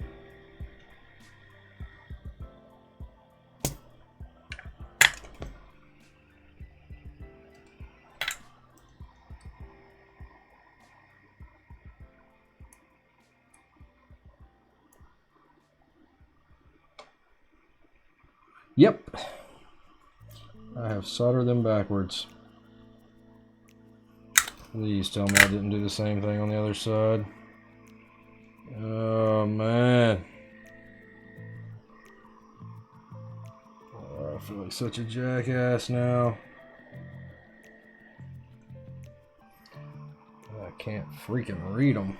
Yep, I have soldered them backwards. Please tell me I didn't do the same thing on the other side. Oh man. Oh, I feel like such a jackass now. I can't freaking read them.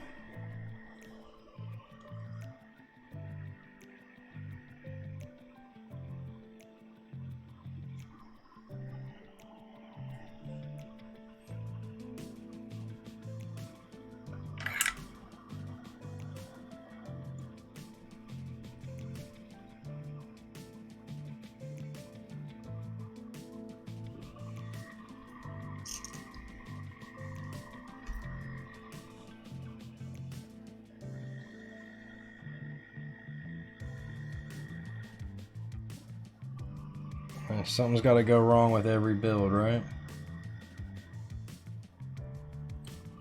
Something's got to go wrong with every build, right?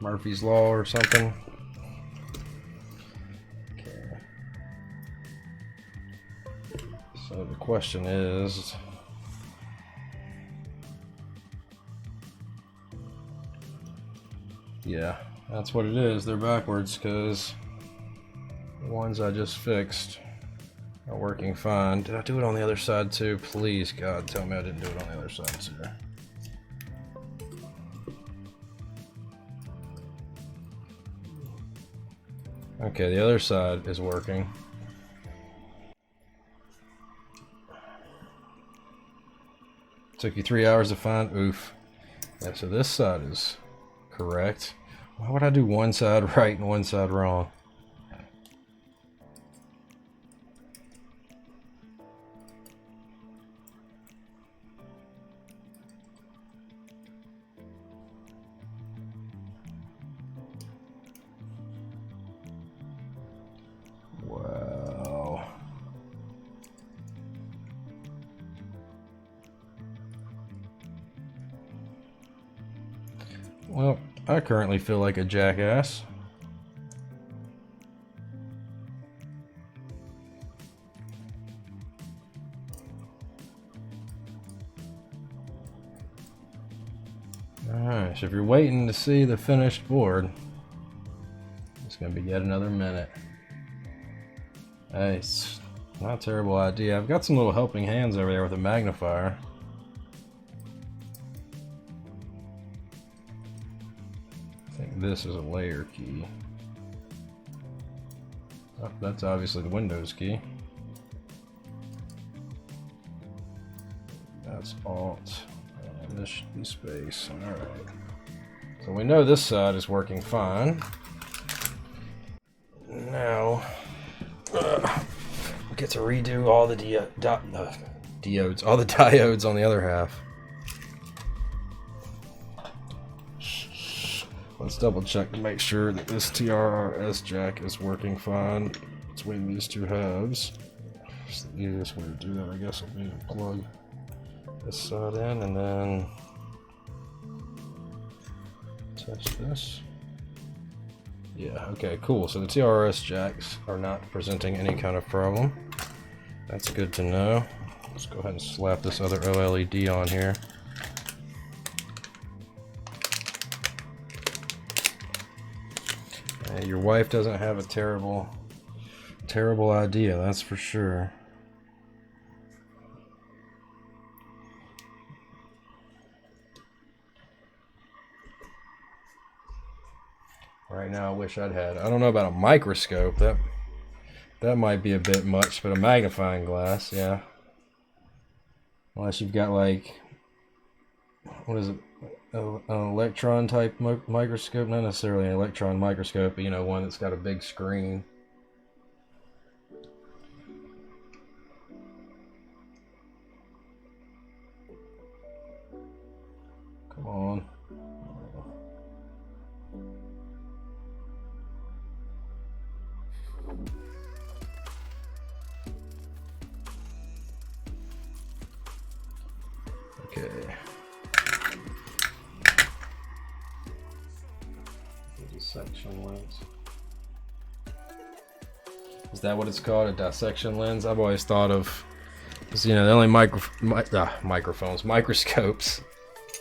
Murphy's Law or something. Okay. So the question is, yeah, that's what it is. They're backwards because the ones I just fixed are working fine. Did I do it on the other side too? Please, God, tell me I didn't do it on the other side too. Okay, the other side is working. Took you 3 hours to find. Oof. Yeah, so this side is correct. Why would I do one side right and one side wrong? Wow. Well, I currently feel like a jackass. Alright, so if you're waiting to see the finished board, it's going to be yet another minute. Hey, it's not a terrible idea. I've got some little helping hands over there with a magnifier. I think this is a layer key. Oh, that's obviously the Windows key. That's Alt. And this should be space. Alright. So we know this side is working fine. Now, we get to redo all the diodes, all the diodes on the other half. Let's double check to make sure that this TRRS jack is working fine between these two halves. It's the easiest way to do that, I guess, will be to plug this side in and then test this. Yeah, okay, cool. So the TRRS jacks are not presenting any kind of problem. That's good to know. Let's go ahead and slap this other OLED on here. Your wife doesn't have a terrible idea, that's for sure. Right now I wish I'd had, I don't know about a microscope, that might be a bit much, but a magnifying glass, yeah. Unless you've got like, what is it, an electron type microscope, not necessarily an electron microscope, but you know, one that's got a big screen. Come on. Okay. Dissection lens. Is that what it's called? A dissection lens? I've always thought of, because you know, the only microscopes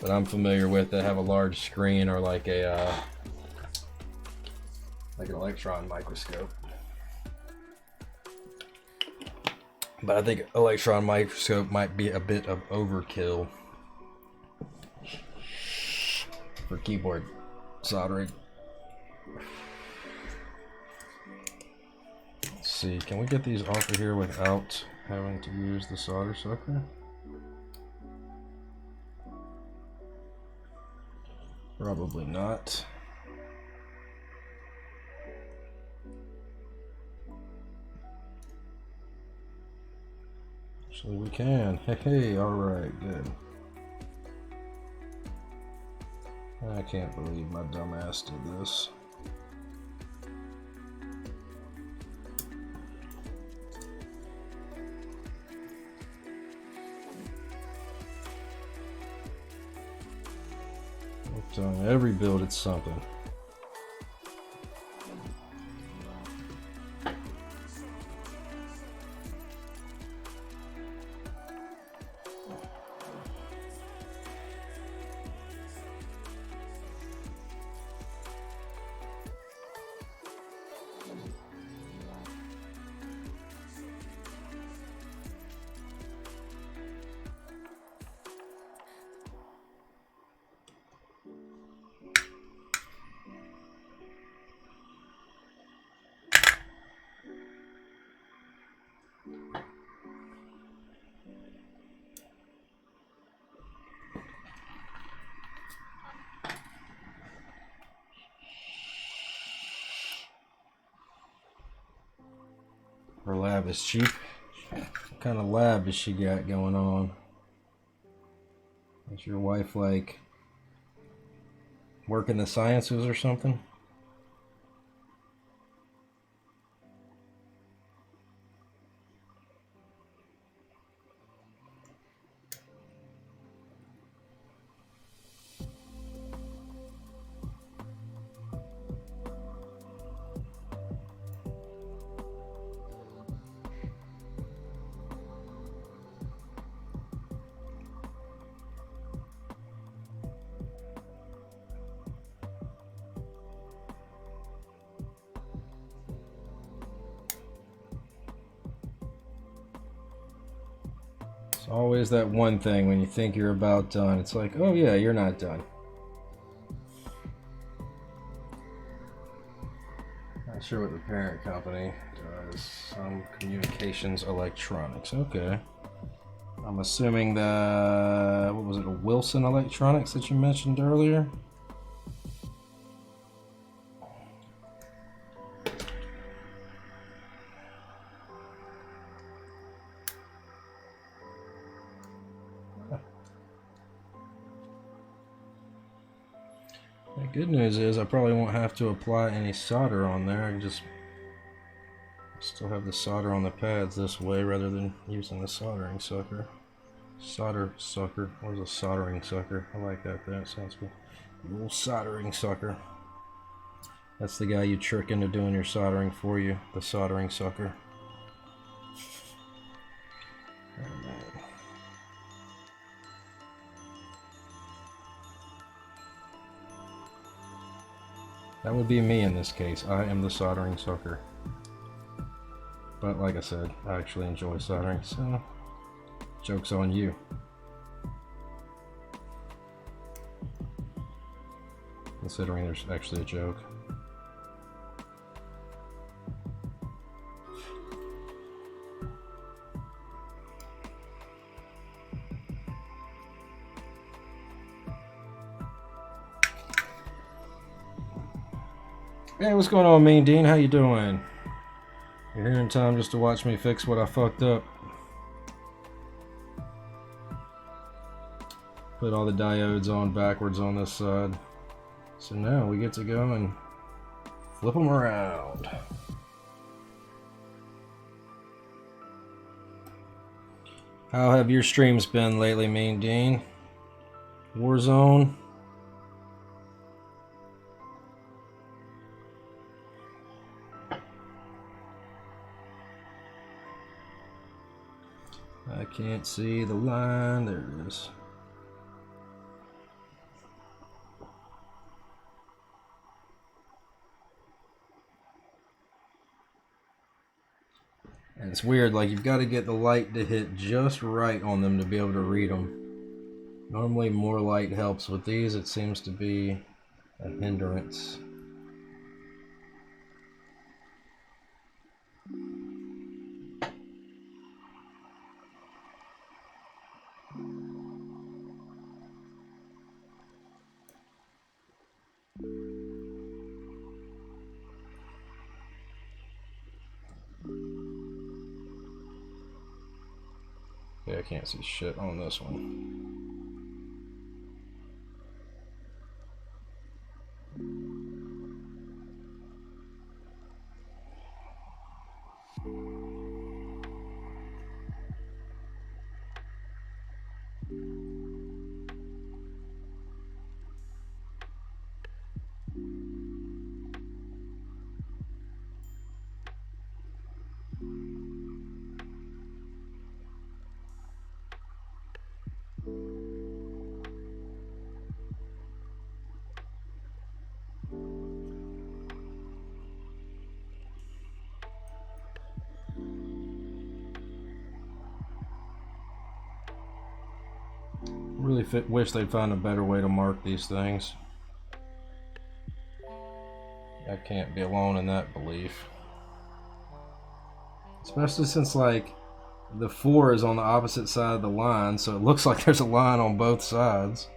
that I'm familiar with that have a large screen or like a like an electron microscope. But I think electron microscope might be a bit of overkill for keyboard soldering. Let's see, can we get these off of here without having to use the solder sucker? Probably not. Actually, we can. Hey, alright, good. I can't believe my dumb ass did this. I'm telling you, every build it's something. is cheap. What kind of lab does she got going on? Is your wife like working the sciences or something? Always that one thing when you think you're about done, it's like, oh yeah, you're not done. Not sure what the parent company does. Some communications electronics. Okay. I'm assuming the, what was it, a Wilson Electronics that you mentioned earlier? The good news is I probably won't have to apply any solder on there. I can just still have the solder on the pads this way rather than using the soldering sucker. Solder sucker. Where's a soldering sucker? I like that. That sounds good. A little soldering sucker. That's the guy you trick into doing your soldering for you. The soldering sucker. That would be me in this case. I am the soldering sucker. But like I said, I actually enjoy soldering, so joke's on you. Considering there's actually a joke. Hey, what's going on, Mean Dean? How you doing? You're here in time just to watch me fix what I fucked up. Put all the diodes on backwards on this side. So now we get to go and flip them around. How have your streams been lately, Mean Dean? Warzone? I can't see the line. There it is. And it's weird, like you've got to get the light to hit just right on them to be able to read them. Normally more light helps. With these it seems to be a hindrance. Yeah, I can't see shit on this one. Really wish they'd find a better way to mark these things. I can't be alone in that belief. Especially since, like, the 4 is on the opposite side of the line, so it looks like there's a line on both sides.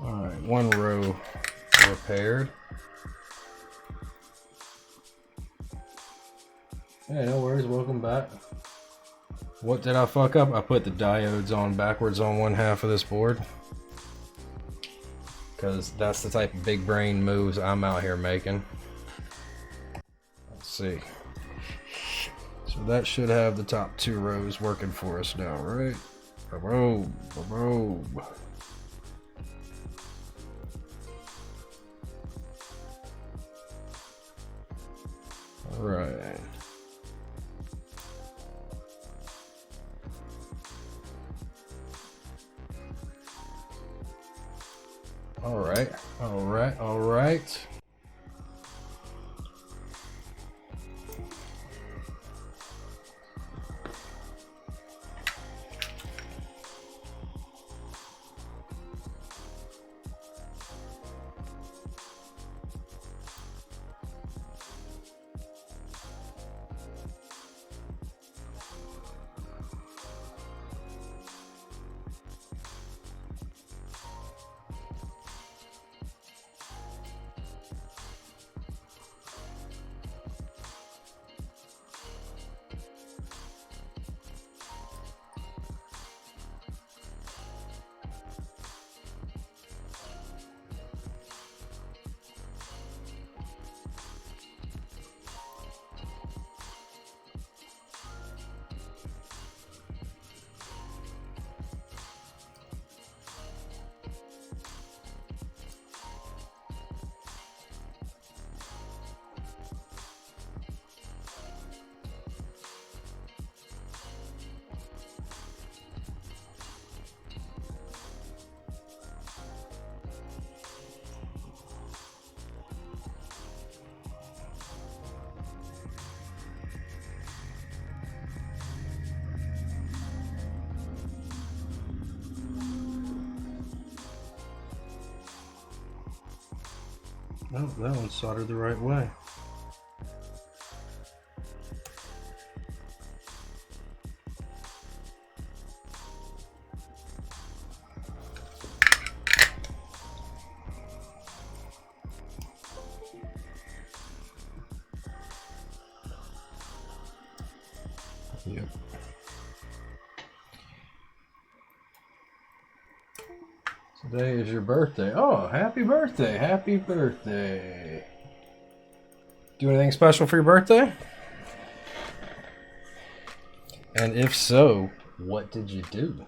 Alright, one row repaired. Hey, no worries, welcome back. What did I fuck up? I put the diodes on backwards on one half of this board. Because that's the type of big brain moves I'm out here making. Let's see. So that should have the top two rows working for us now, right? Ba-boom, ba-boom. All right. All right, all right, all right. No, that one's soldered the right way. Yep. Today is your birthday. Oh, happy birthday. Happy birthday. Do anything special for your birthday? And if so, what did you do?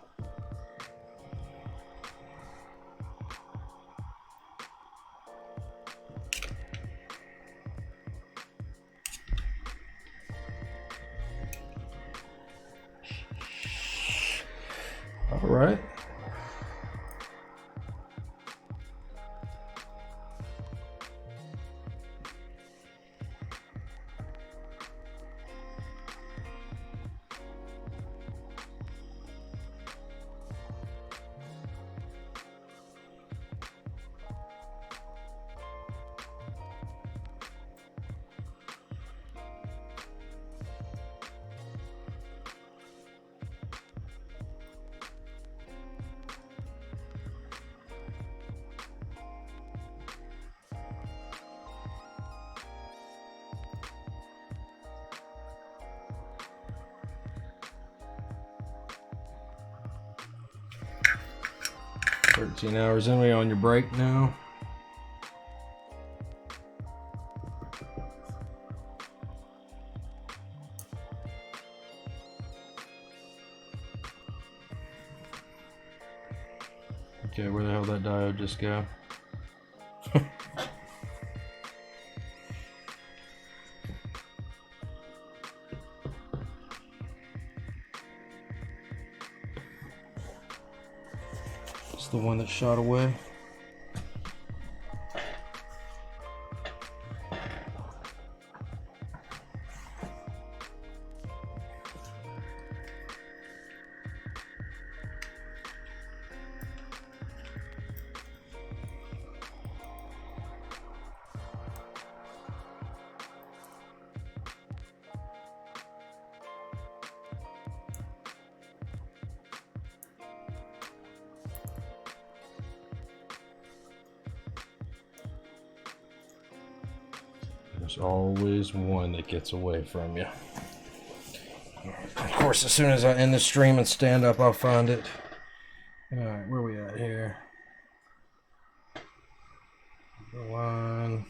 All right. $13 hours in, we on your break now. Okay, where the hell did that diode just go? It's the one that shot away. There's always one that gets away from you. Of course, as soon as I end the stream and stand up, I'll find it. Alright, where are we at here? One.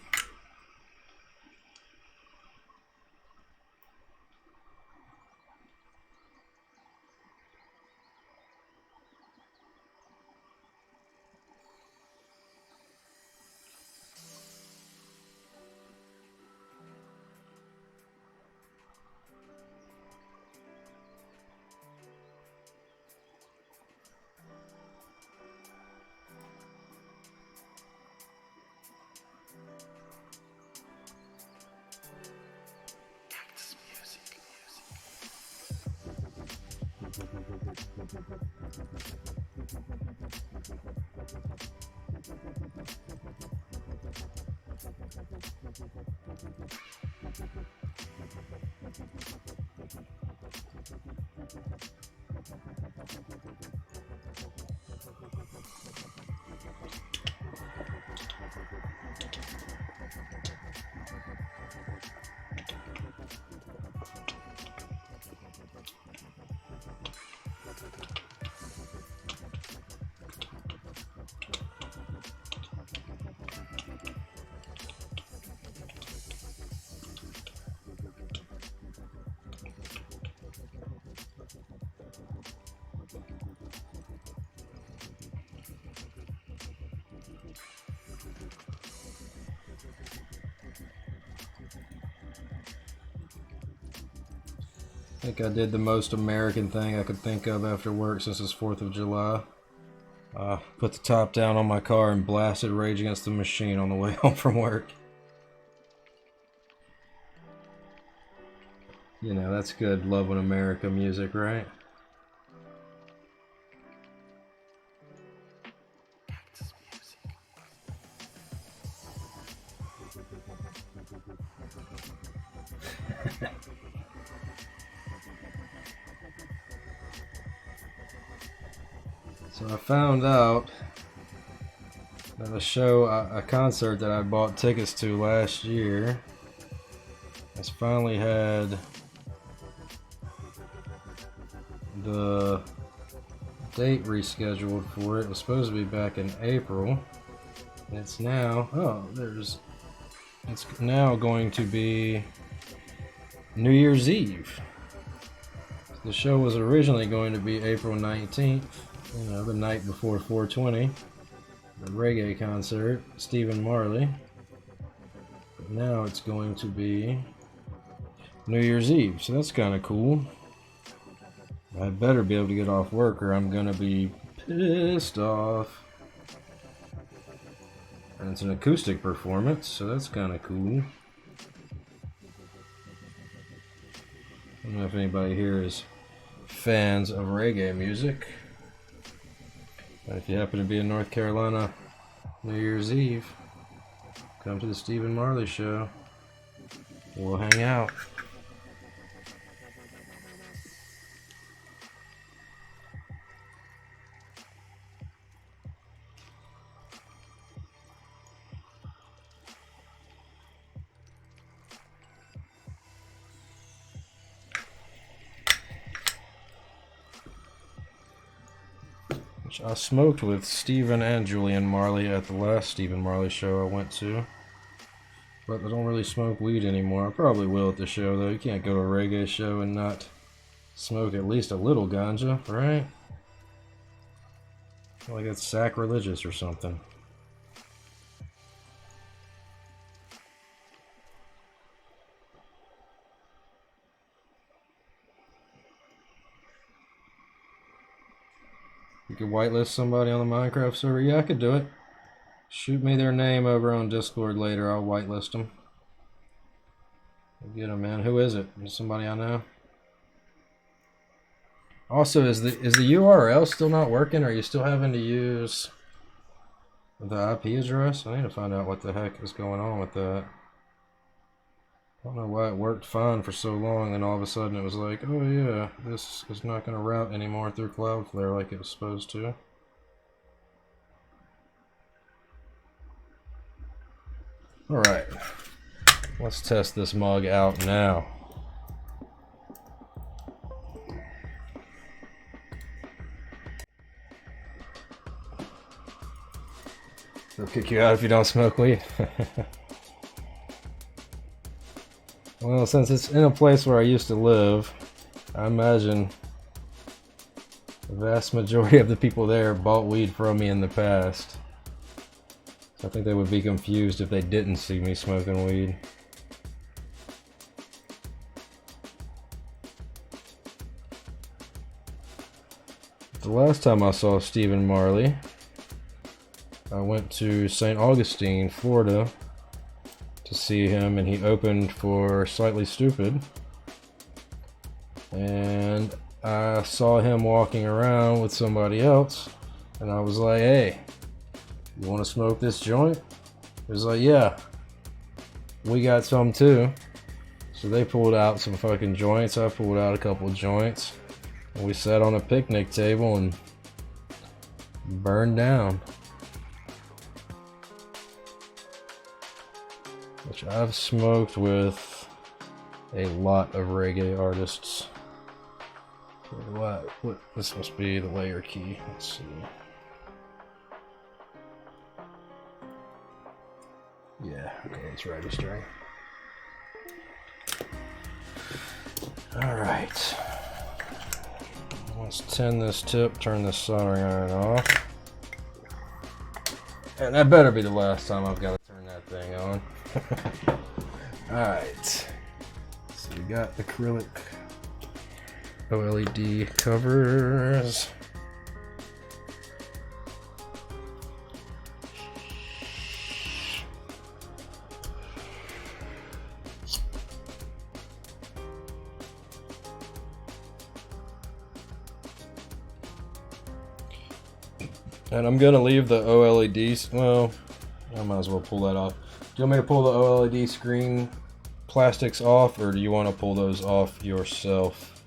I think I did the most American thing I could think of after work since it's 4th of July. Put the top down on my car and blasted Rage Against the Machine on the way home from work. You know, that's good Lovin' America music, right? So I found out that a concert that I bought tickets to last year has finally had the date rescheduled for it. It was supposed to be back in April. It's now, it's now going to be New Year's Eve. The show was originally going to be April 19th, you know, the night before 420, the reggae concert, Stephen Marley. But now it's going to be New Year's Eve, so that's kind of cool. I better be able to get off work or I'm gonna be pissed off. And it's an acoustic performance, so that's kind of cool. I don't know if anybody here is fans of reggae music. But if you happen to be in North Carolina New Year's Eve, come to the Stephen Marley show. We'll hang out. I smoked with Stephen and Julian Marley at the last Stephen Marley show I went to. But I don't really smoke weed anymore. I probably will at the show though. You can't go to a reggae show and not smoke at least a little ganja, right? I feel like it's sacrilegious or something. You could whitelist somebody on the Minecraft server? Yeah, I could do it. Shoot me their name over on Discord later. I'll whitelist them. Get them, man. Who is it? Is it somebody I know? Also, is the URL still not working? Are you still having to use the IP address? I need to find out what the heck is going on with that. I don't know why it worked fine for so long, and all of a sudden it was like, oh yeah, this is not going to route anymore through Cloudflare like it was supposed to. Alright, Let's test this mug out now. They'll kick you out if you don't smoke weed. Well, since it's in a place where I used to live, I imagine the vast majority of the people there bought weed from me in the past. So I think they would be confused if they didn't see me smoking weed. The last time I saw Stephen Marley, I went to St. Augustine, Florida to see him, and he opened for Slightly Stupid. And I saw him walking around with somebody else, and I was like, hey, you want to smoke this joint? He was like, yeah, we got some too. So they pulled out some fucking joints, I pulled out a couple of joints, and we sat on a picnic table and burned down. Which I've smoked with a lot of reggae artists. What? This must be the layer key. Let's see. Yeah, okay, it's registering. Alright. Let's tin this tip, turn this soldering iron off. And that better be the last time I've got to turn that thing on. Alright. So we got acrylic OLED covers. And I'm gonna leave the OLEDs, well, I might as well pull that off. Do you want me to pull the OLED screen plastics off, or do you want to pull those off yourself?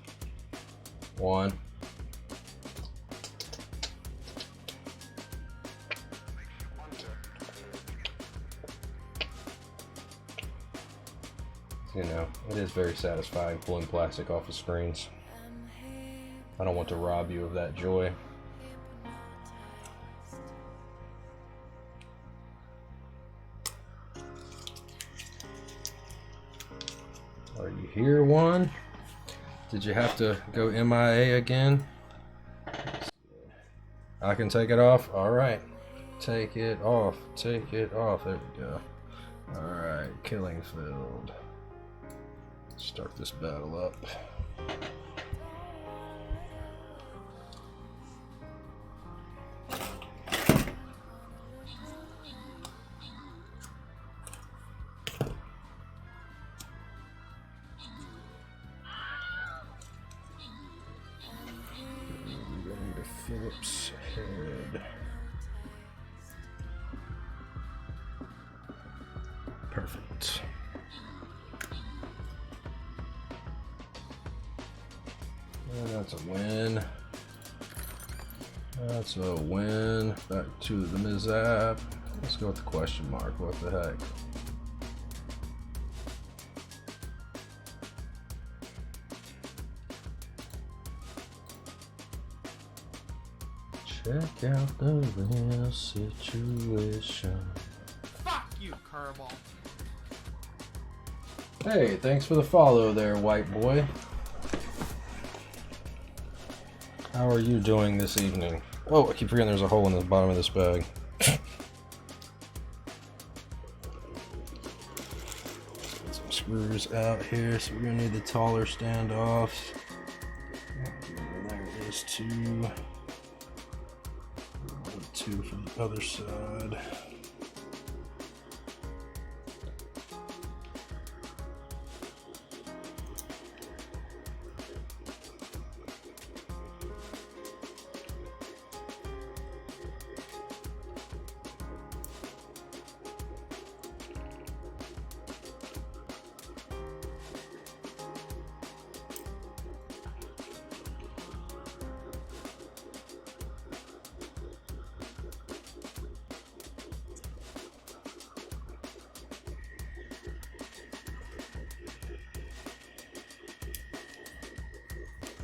One. You know, it is very satisfying pulling plastic off of screens. I don't want to rob you of that joy. Are you here, one? Did you have to go MIA again? I can take it off? Alright. Take it off. Take it off. There we go. Alright, killing field. Start this battle up. Phillips head. Perfect. And that's a win. That's a win. Back to the Mizap. Let's go with the question mark. What the heck? Check out the real situation. Fuck you, Kirball. Hey, thanks for the follow there, white boy. How are you doing this evening? Oh, I keep forgetting there's a hole in the bottom of this bag. Get some screws out here, so we're gonna need the taller standoffs. There is two. Two from the other side.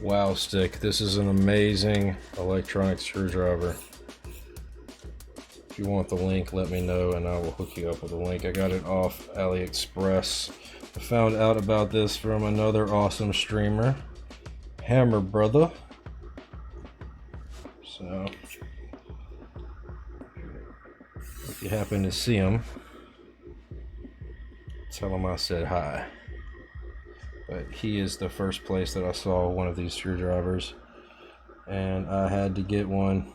Wow stick. This is an amazing electronic screwdriver. If you want the link, let me know and I will hook you up with a link. I got it off AliExpress. I found out about this from another awesome streamer, Hammer Brother. So, if you happen to see him, tell him I said hi. But he is the first place that I saw one of these screwdrivers, and I had to get one,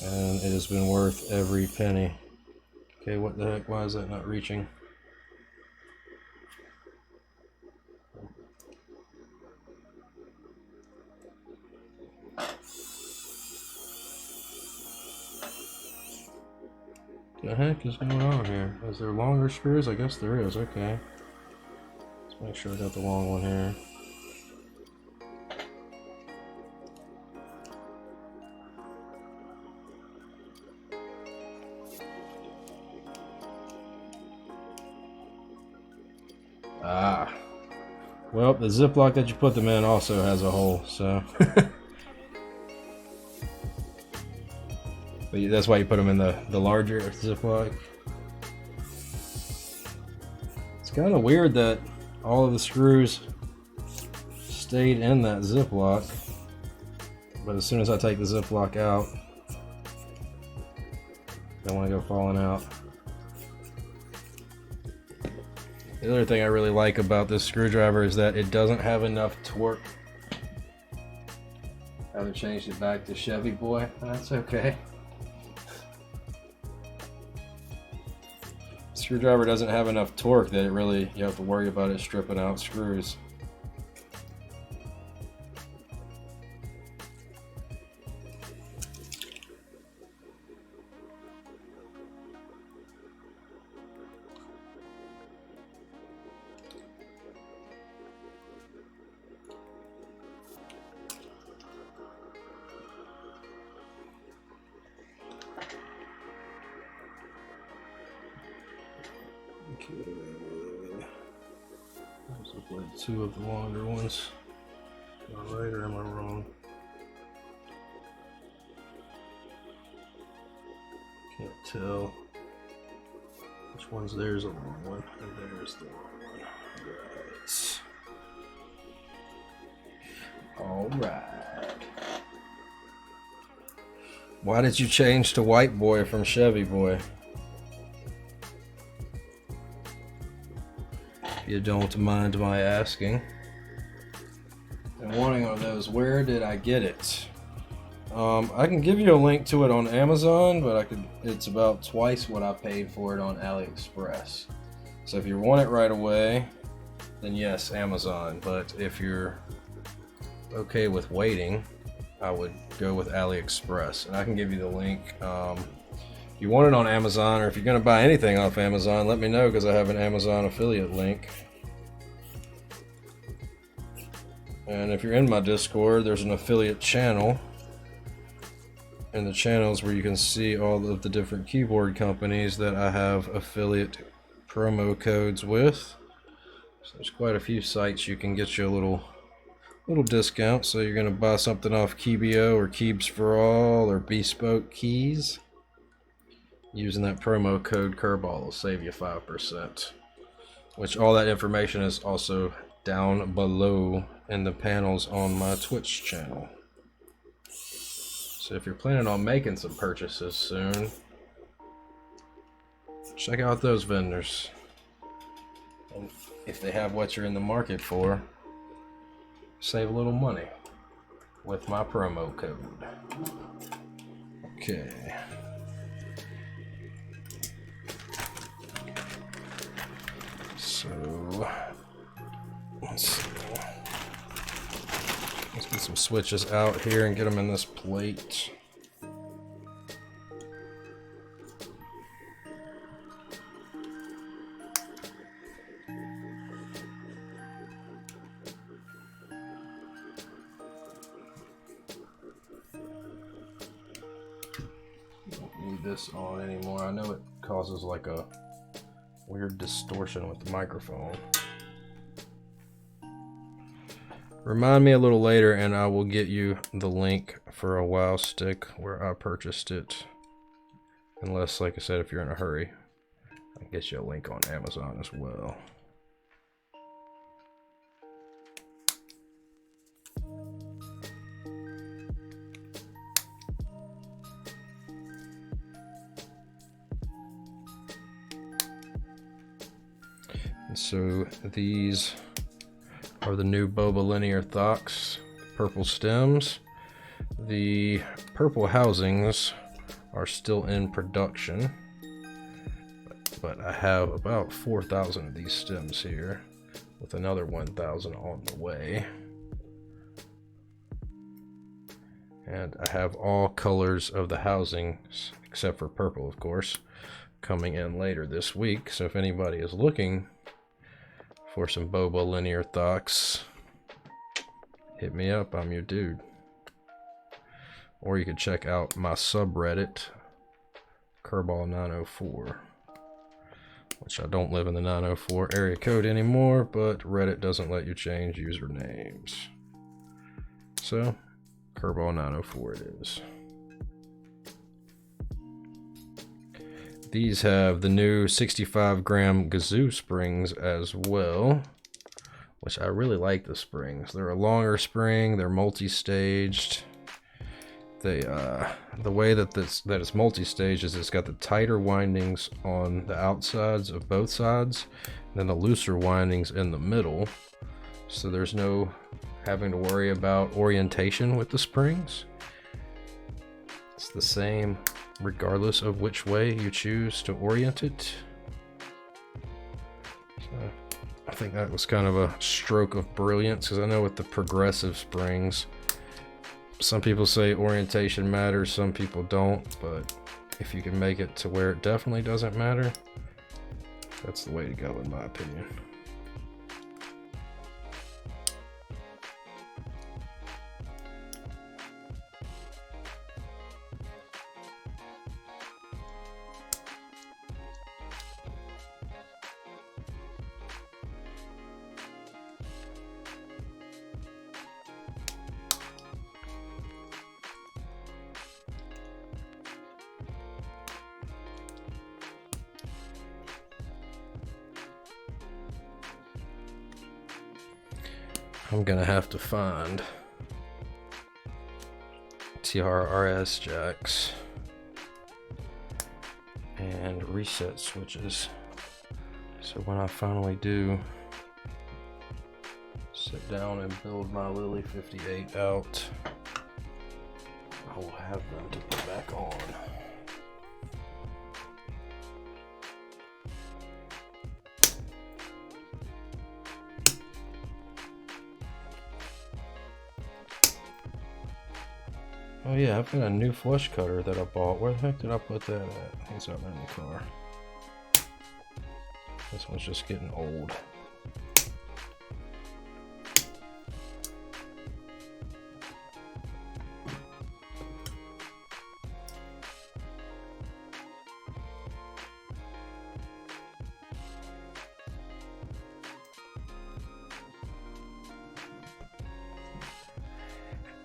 and it has been worth every penny. Okay, what the heck? Why is that not reaching? The heck is going on here? Is there longer screws? I guess there is. Okay. Let's make sure I got the long one here. Ah. Well, the Ziploc that you put them in also has a hole, so. But that's why you put them in the larger Ziploc. It's kind of weird that all of the screws stayed in that Ziploc, but as soon as I take the Ziploc out, they want to go falling out. The other thing I really like about this screwdriver is that it doesn't have enough torque. I haven't changed it back to Chevy boy. That's okay. Screwdriver doesn't have enough torque that it really, you have to worry about it stripping out screws. Okay. Those look like two of the longer ones. Am I right or am I wrong? Can't tell. Which one's there's a long one and there's the long one. Alright. Why did you change to white boy from Chevy boy? You don't mind my asking. And wanting one of those, where did I get it? I can give you a link to it on Amazon, but it's about twice what I paid for it on AliExpress. So if you want it right away, then yes, Amazon. But if you're okay with waiting, I would go with AliExpress. And I can give you the link. If you want it on Amazon, or if you're going to buy anything off Amazon, let me know, because I have an Amazon affiliate link. And if you're in my Discord, there's an affiliate channel. And the channel is where you can see all of the different keyboard companies that I have affiliate promo codes with. So there's quite a few sites you can get you a little discount. So you're going to buy something off Keybio or Keybs for All or Bespoke Keys, using that promo code Kirball will save you 5%. Which all that information is also down below in the panels on my Twitch channel. So if you're planning on making some purchases soon, check out those vendors. And if they have what you're in the market for, save a little money with my promo code. Okay. So let's get some switches out here and get them in this plate. Don't need this on anymore. I know it causes like a weird distortion with the microphone. Remind me a little later and I will get you the link for a WoW stick where I purchased it. Unless, like I said, if you're in a hurry, I can get you a link on Amazon as well. And so these are the new Boba linear Thocks, purple stems. The purple housings are still in production, but I have about 4,000 of these stems here with another 1,000 on the way. And I have all colors of the housings, except for purple, of course, coming in later this week. So if anybody is looking for some Boba linear Thocks, hit me up, I'm your dude. Or you can check out my subreddit, Kirball 904, which I don't live in the 904 area code anymore, but Reddit doesn't let you change usernames. So, Kirball 904 it is. These have the new 65-gram Gazzew Springs as well, which I really like the springs. They're a longer spring, they're multi-staged. The way that it's multi-staged is it's got the tighter windings on the outsides of both sides, and then the looser windings in the middle. So there's no having to worry about orientation with the springs. It's the same regardless of which way you choose to orient it. So I think that was kind of a stroke of brilliance, because I know with the progressive springs, some people say orientation matters, some people don't, but if you can make it to where it definitely doesn't matter, that's the way to go in my opinion. I'm gonna have to find TRRS jacks and reset switches, so when I finally do sit down and build my Lily58 out, I will have them to put back on. Oh yeah, I've got a new flush cutter that I bought. Where the heck did I put that at? It's out in the car. This one's just getting old.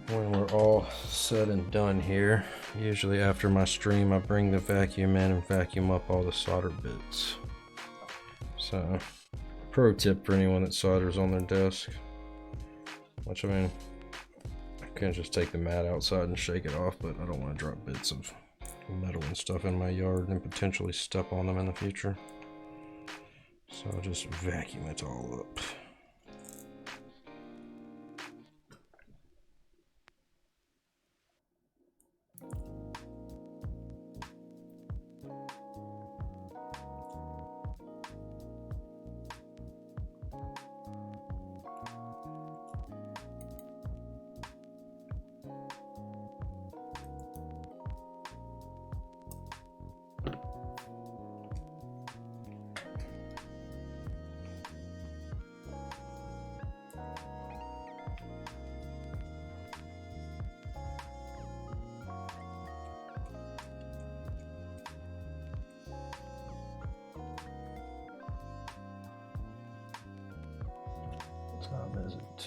When we're all said and done here, usually after my stream I bring the vacuum in and vacuum up all the solder bits. So, pro tip for anyone that solders on their desk, which I mean, I can just take the mat outside and shake it off, but I don't want to drop bits of metal and stuff in my yard and potentially step on them in the future. So I'll just vacuum it all up.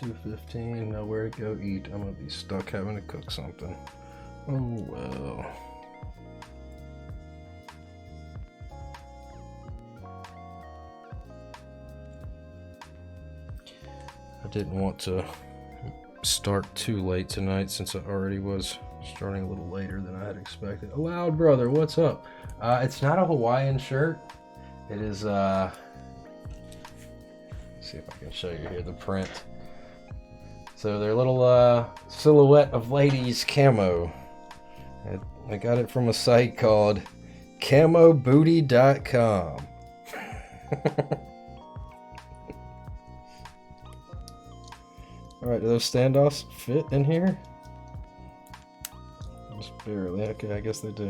2:15, nowhere to go eat. I'm gonna be stuck having to cook something. Oh well. I didn't want to start too late tonight since I already was starting a little later than I had expected. Loud brother, what's up? It's not a Hawaiian shirt. It is, let's see if I can show you here the print. So they're little silhouette of ladies camo. I got it from a site called camobooty.com. Alright, do those standoffs fit in here? Just barely. Okay, I guess they do.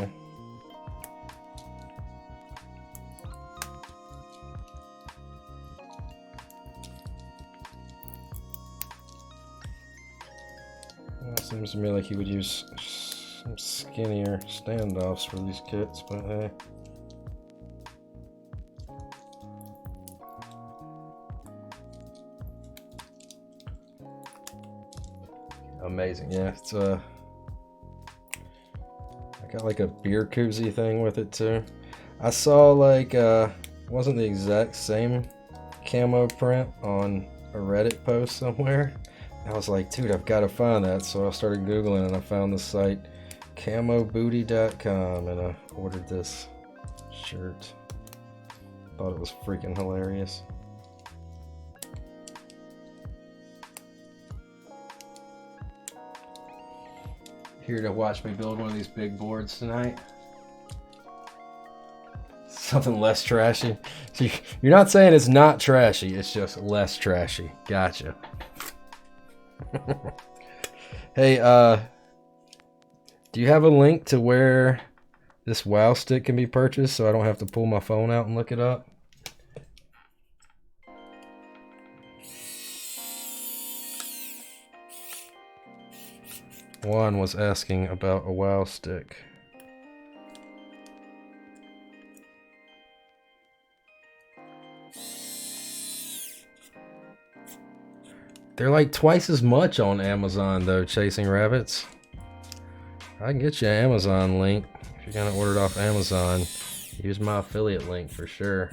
Well, it seems to me like he would use some skinnier standoffs for these kits, but hey. Amazing, yeah. It's I got like a beer koozie thing with it too. I saw like wasn't the exact same camo print on a Reddit post somewhere. I was like, dude, I've got to find that. So I started Googling and I found the site camobooty.com and I ordered this shirt. Thought it was freaking hilarious. Here to watch me build one of these big boards tonight. Something less trashy. So you're not saying it's not trashy, it's just less trashy. Gotcha. Hey, do you have a link to where this WoW stick can be purchased so I don't have to pull my phone out and look it up? Juan was asking about a WoW stick. They're like twice as much on Amazon though, Chasing Rabbits. I can get you an Amazon link. If you're gonna order it off Amazon, use my affiliate link for sure.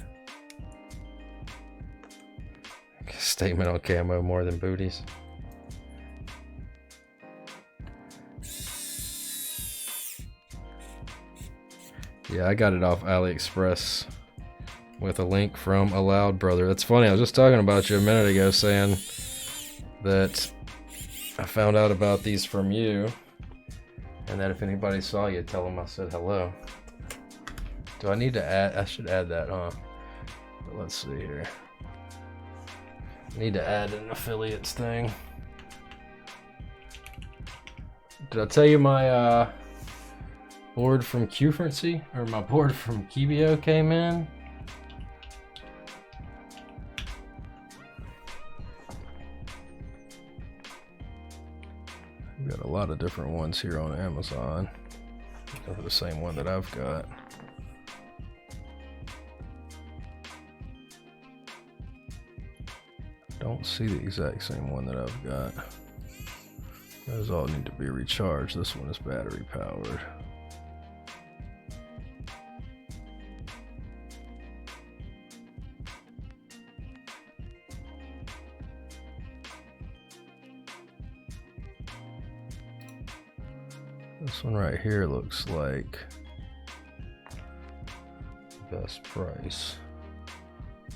Statement on camo more than booties. Yeah, I got it off AliExpress with a link from a loud brother. That's funny, I was just talking about you a minute ago saying that I found out about these from you and that if anybody saw you, tell them I said hello. Do I need to add? I should add that, huh? But let's see here. I need to add an affiliates thing. Did I tell you my board from Qfrenzy, or my board from Kirball came in? We've got a lot of different ones here on Amazon. They're the same one that I've got. Don't see the exact same one that I've got. Those all need to be recharged. This one is battery powered. This one right here looks like best price. It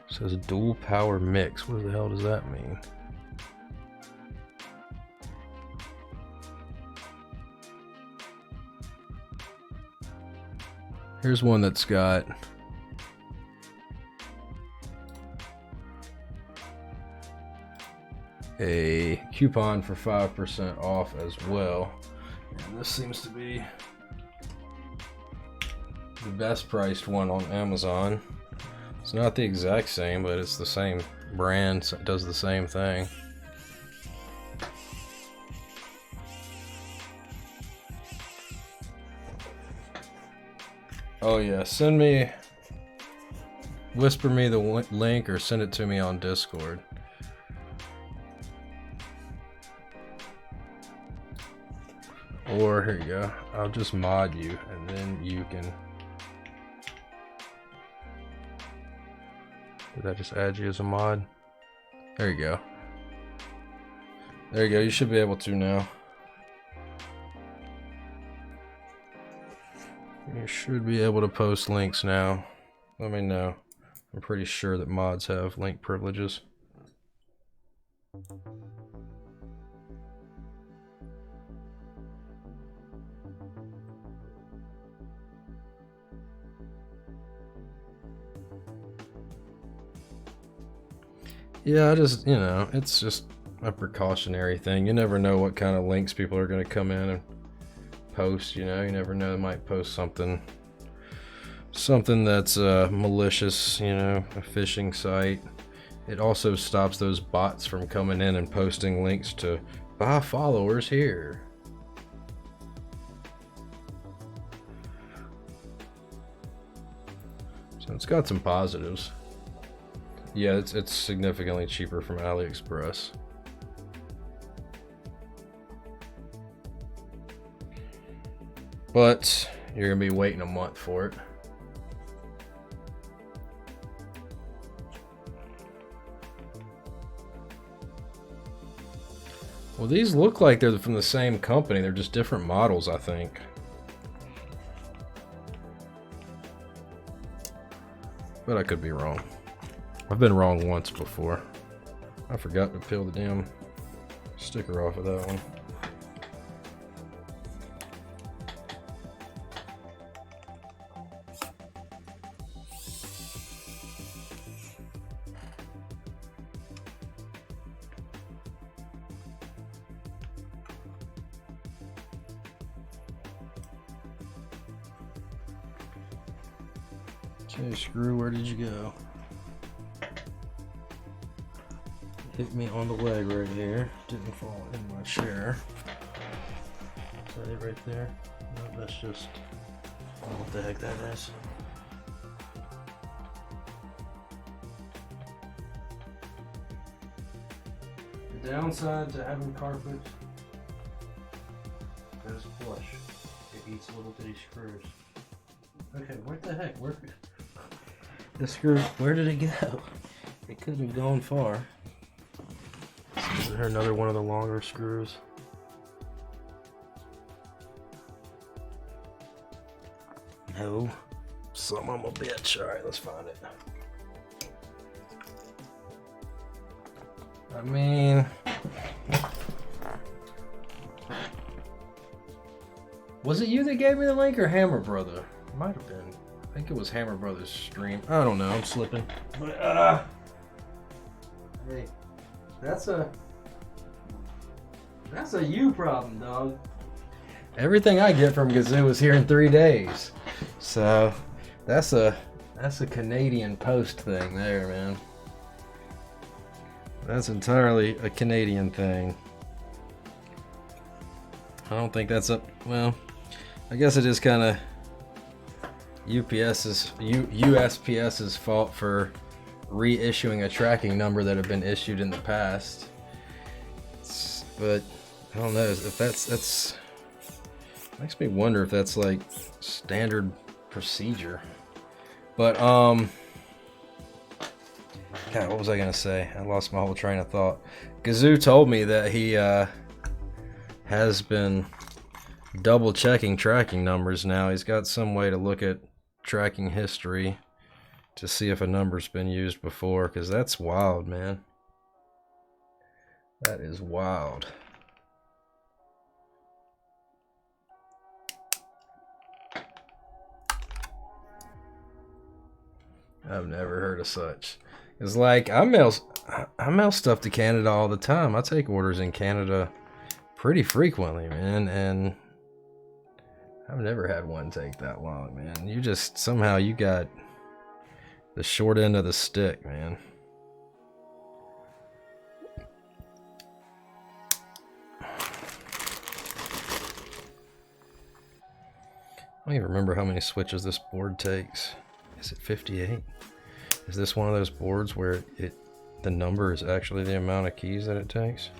says dual power mix. What the hell does that mean? Here's one that's got a coupon for 5% off as well. And this seems to be the best priced one on Amazon. It's not the exact same, but it's the same brand, so it does the same thing. Oh yeah, whisper me the link or send it to me on Discord. Or here you go, I'll just mod you and then you can. Did I just add you as a mod? There you go. There you go, you should be able to now. You should be able to post links now. Let me know. I'm pretty sure that mods have link privileges. Yeah, I just, you know, it's just a precautionary thing. You never know what kind of links people are going to come in and post, you know. You never know, they might post something that's malicious, you know, a phishing site. It also stops those bots from coming in and posting links to buy followers here. So it's got some positives. Yeah, it's significantly cheaper from AliExpress. But you're gonna be waiting a month for it. Well, these look like they're from the same company. They're just different models, I think. But I could be wrong. I've been wrong once before. I forgot to peel the damn sticker off of that one. Okay, screw, where did you go? Hit me on the leg right here. Didn't fall in my chair. Is that it right there? No, that's just, I don't know what the heck that is. The downside to having carpet is flush. It eats little bitty screws. Okay, what the heck? Where the screw? Where did it go? It couldn't have gone far. Is there another one of the longer screws? No. Some of them a bitch. Alright, let's find it. I mean, was it you that gave me the link or Hammer Brother? Might have been. I think it was Hammer Brothers stream. I don't know, I'm slipping. But hey, that's a you problem, dog. Everything I get from Gazzew is here in 3 days. So that's a Canadian Post thing there, man. That's entirely a Canadian thing. I don't think that's up, well, I guess it is kind of USPS's fault for reissuing a tracking number that had been issued in the past. But I don't know if that's makes me wonder if that's like standard procedure. But God, what was I gonna say? I lost my whole train of thought. Gazzew told me that he has been double checking tracking numbers now. He's got some way to look at tracking history to see if a number's been used before, because that's wild, man. That is wild. I've never heard of such. It's like I mail stuff to Canada all the time. I take orders in Canada pretty frequently, man, and I've never had one take that long, man. You just somehow you got the short end of the stick, man. I don't even remember how many switches this board takes. Is it 58? Is this one of those boards where the number is actually the amount of keys that it takes?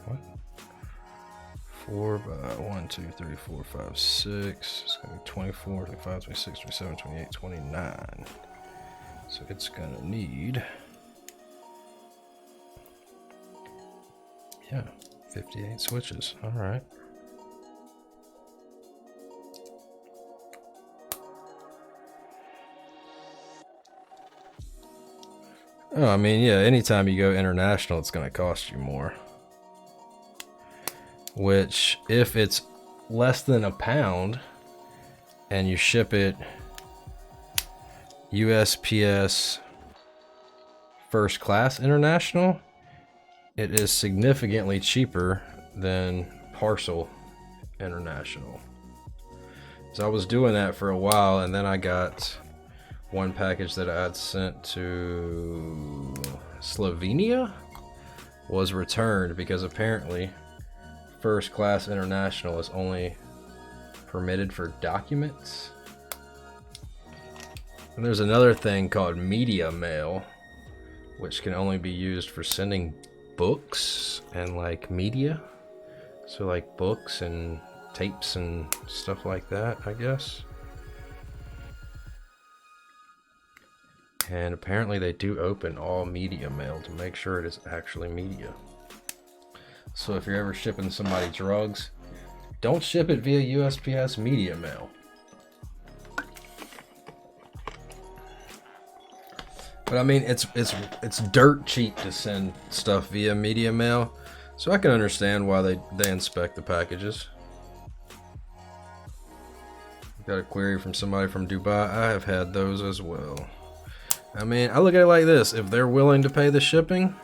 What? 4 by 1, 2, 3, 4, 5, 6. It's gonna be 24, 25, 26, 27, 28, 29. So it's gonna need, yeah, 58 switches. All right. Oh, I mean, yeah, anytime you go international, it's gonna cost you more. Which, if it's less than a pound and you ship it USPS first class international, it is significantly cheaper than parcel international. So I was doing that for a while, and then I got one package that I had sent to Slovenia was returned because apparently first class international is only permitted for documents. And there's another thing called media mail, which can only be used for sending books and like media. So like books and tapes and stuff like that, I guess. And apparently they do open all media mail to make sure it is actually media. So if you're ever shipping somebody drugs, don't ship it via USPS media mail. But I mean, it's dirt cheap to send stuff via media mail, so I can understand why they inspect the packages. Got a query from somebody from Dubai. I have had those as well. I mean, I look at it like this: if they're willing to pay the shipping,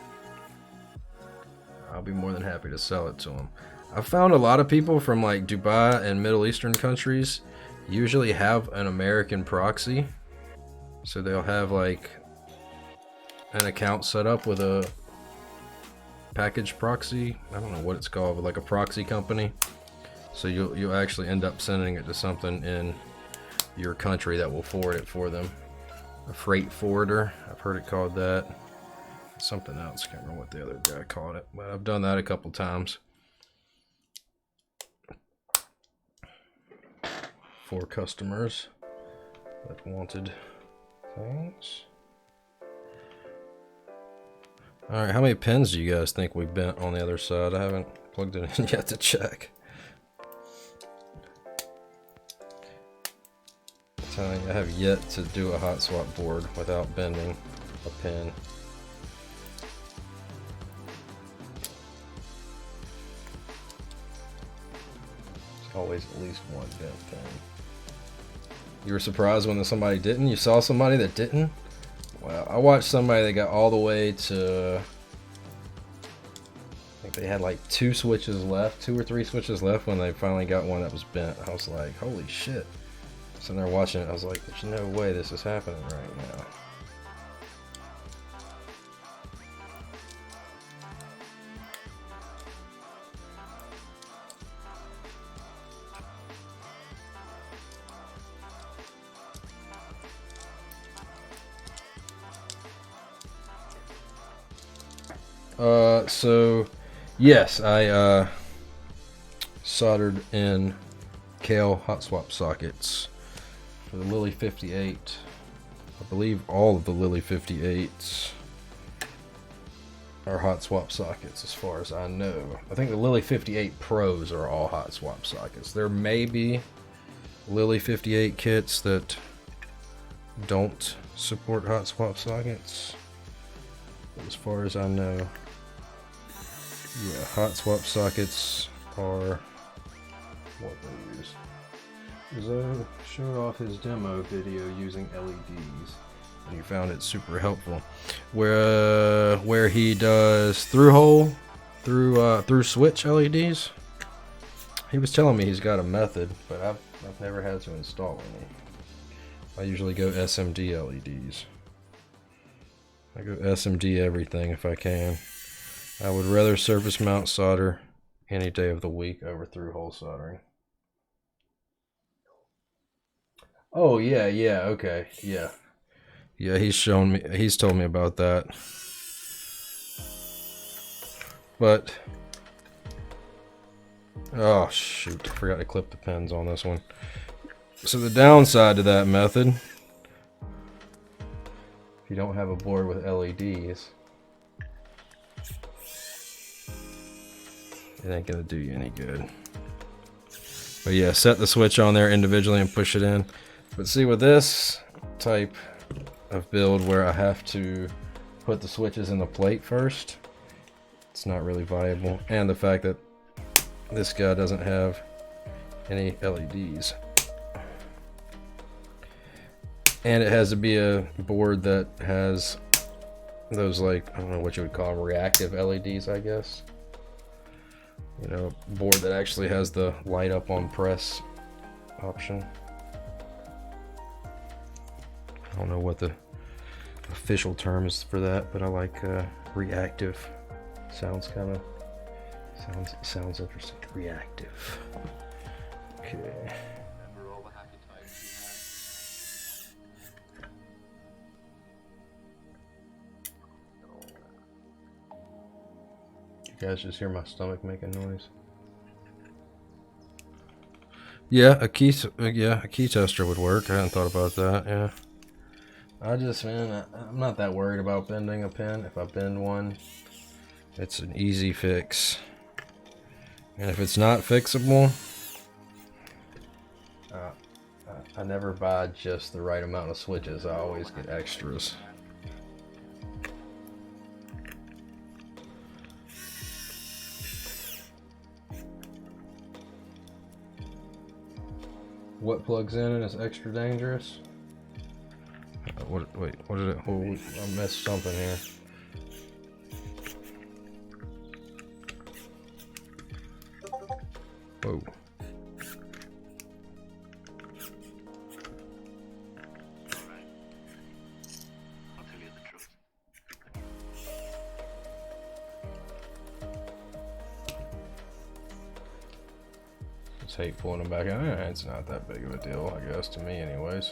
I'll be more than happy to sell it to them. I've found a lot of people from like Dubai and Middle Eastern countries usually have an American proxy. So they'll have like an account set up with a package proxy. I don't know what it's called, but like a proxy company. So you'll actually end up sending it to something in your country that will forward it for them. A freight forwarder, I've heard it called that. Something else, can't remember what the other guy called it, but I've done that a couple times for customers that wanted things. Alright, how many pins do you guys think we bent on the other side? I haven't plugged it in yet to check. I'm telling you, I have yet to do a hot swap board without bending a pin. There's always at least one bent pin. You were surprised when somebody didn't? You saw somebody that didn't? Well, I watched somebody that got all the way to, I think they had like 2 switches left, 2 or 3 switches left when they finally got one that was bent. I was like, holy shit. Sitting there watching it, I was like, there's no way this is happening right now. So yes, I soldered in Kale hot swap sockets for the Lily58. I believe all of the Lily58s are hot swap sockets as far as I know. I think the Lily58 Pros are all hot swap sockets. There may be Lily58 kits that don't support hot swap sockets, but as far as I know, yeah, hot swap sockets are what they use. Gazzew showed off his demo video using LEDs, and he found it super helpful. Where he does through switch LEDs. He was telling me he's got a method, but I've never had to install any. I usually go SMD LEDs. I go SMD everything if I can. I would rather surface mount solder any day of the week over through hole soldering. Oh yeah, okay, yeah. He's told me about that. But Oh shoot, I forgot to clip the pins on this one. So the downside to that method, if you don't have a board with LEDs, it ain't gonna do you any good. But yeah, set the switch on there individually and push it in. But see, with this type of build where I have to put the switches in the plate first, it's not really viable. And the fact that this guy doesn't have any LEDs. And it has to be a board that has those, like, I don't know what you would call them, reactive LEDs, I guess. You know, board that actually has the light up on press option. I don't know what the official term is for that, but I like reactive. Sounds kind of sounds interesting. Reactive. Okay. You guys just hear my stomach making noise? Yeah, a key tester would work. I hadn't thought about that. Yeah. I'm not that worried about bending a pin. If I bend one, it's an easy fix. And if it's not fixable, I never buy just the right amount of switches. I always get extras. What plugs in and is extra dangerous? What did it? Oh, I missed something here. Whoa. I'll tell you the truth. Just hate pulling them back in. It's not that big of a deal, I guess, to me anyways.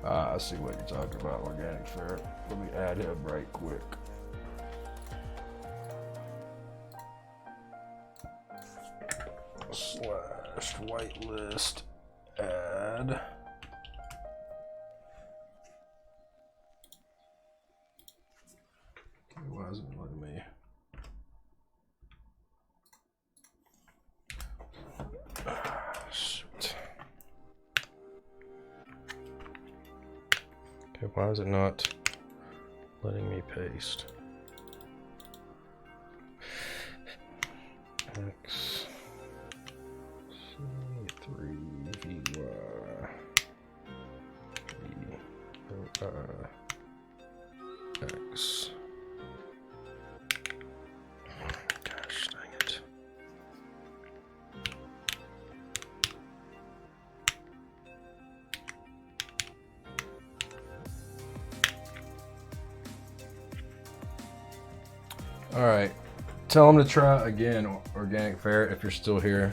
I see what you're talking about, organic ferret. Let me add him right quick. Slash whitelist add. Why isn't it letting me? Shoot. Okay, why is it not letting me paste? X C3 VY X. Gosh dang it. All right, tell them to try again, Organic Ferret, if you're still here.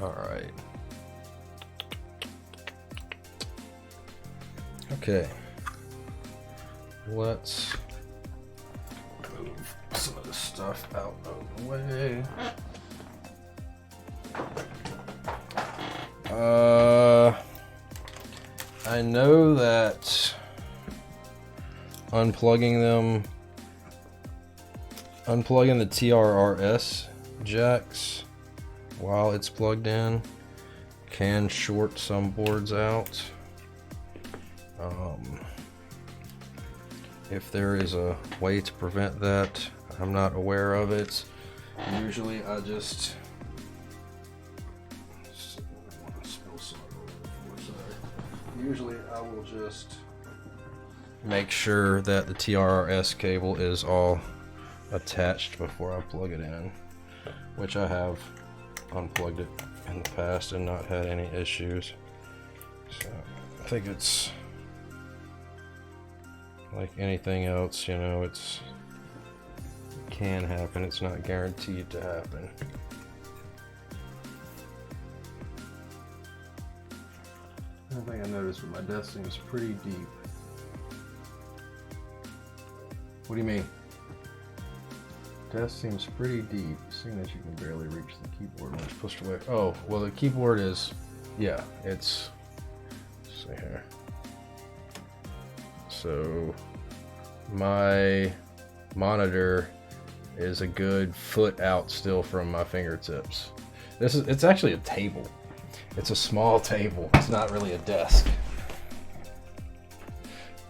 All right. Okay. Let's move some of this stuff out of the way. I know that unplugging the TRRS jacks while it's plugged in can short some boards out. If there is a way to prevent that, I'm not aware of it. Usually I just Usually I will just make sure that the TRRS cable is all attached before I plug it in, which I have unplugged it in the past and not had any issues. So I think it's like anything else, you know, it can happen. It's not guaranteed to happen. One thing I noticed with my desk seems pretty deep. What do you mean? Desk seems pretty deep, seeing that you can barely reach the keyboard when it's pushed away. Oh, well, the keyboard is, yeah, it's, let's see here. So my monitor is a good foot out still from my fingertips. It's actually a table. It's a small table. It's not really a desk.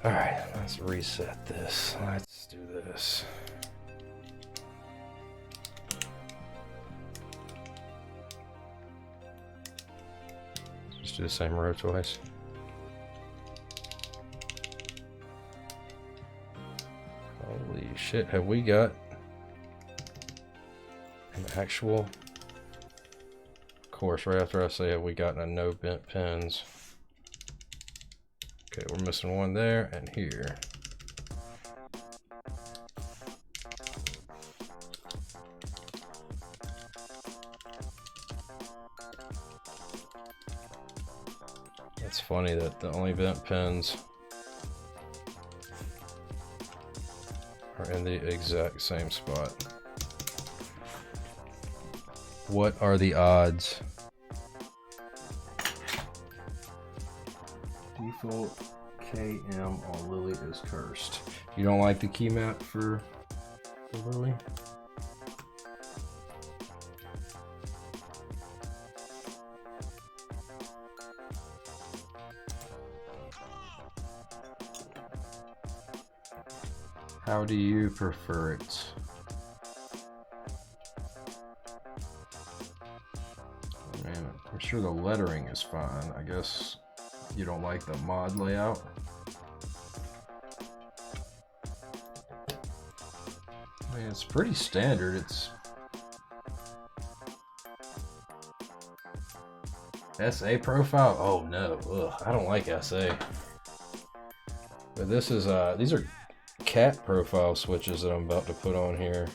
All right, let's reset this. Let's do this. Just do the same row twice. Holy shit, have we got an actual... Of course, right after I say have we gotten a no bent pins. Okay, we're missing one there and here. It's funny that the only bent pins are in the exact same spot. What are the odds? Default KM on Lily is cursed. You don't like the key map for Lily? How do you prefer it? Man, I'm sure the lettering is fine. I guess you don't like the mod layout. I mean, it's pretty standard. It's SA profile. Oh no, ugh, I don't like SA. But this is these are cat profile switches that I'm about to put on here.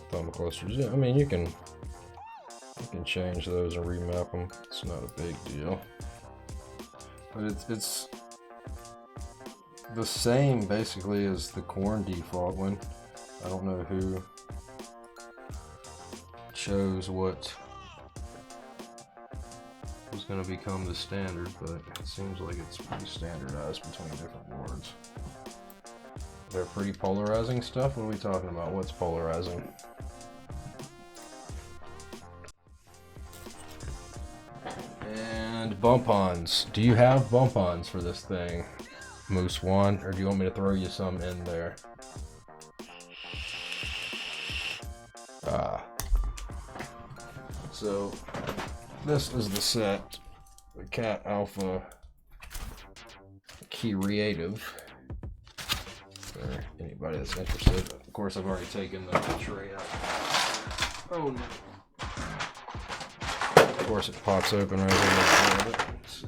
Thumb clusters. Yeah, I mean you can change those and remap them. It's not a big deal. But it's the same basically as the corn default one. I don't know who chose what was going to become the standard, but it seems like it's pretty standardized between different boards. They're pretty polarizing stuff. What are we talking about? What's polarizing? And bump-ons. Do you have bump-ons for this thing, Moose One, or do you want me to throw you some in there? So this is the set, the Cat Alpha Keyreative, for anybody that's interested. Of course, I've already taken the tray out. Oh no. Of course, it pops open right here. Let's see.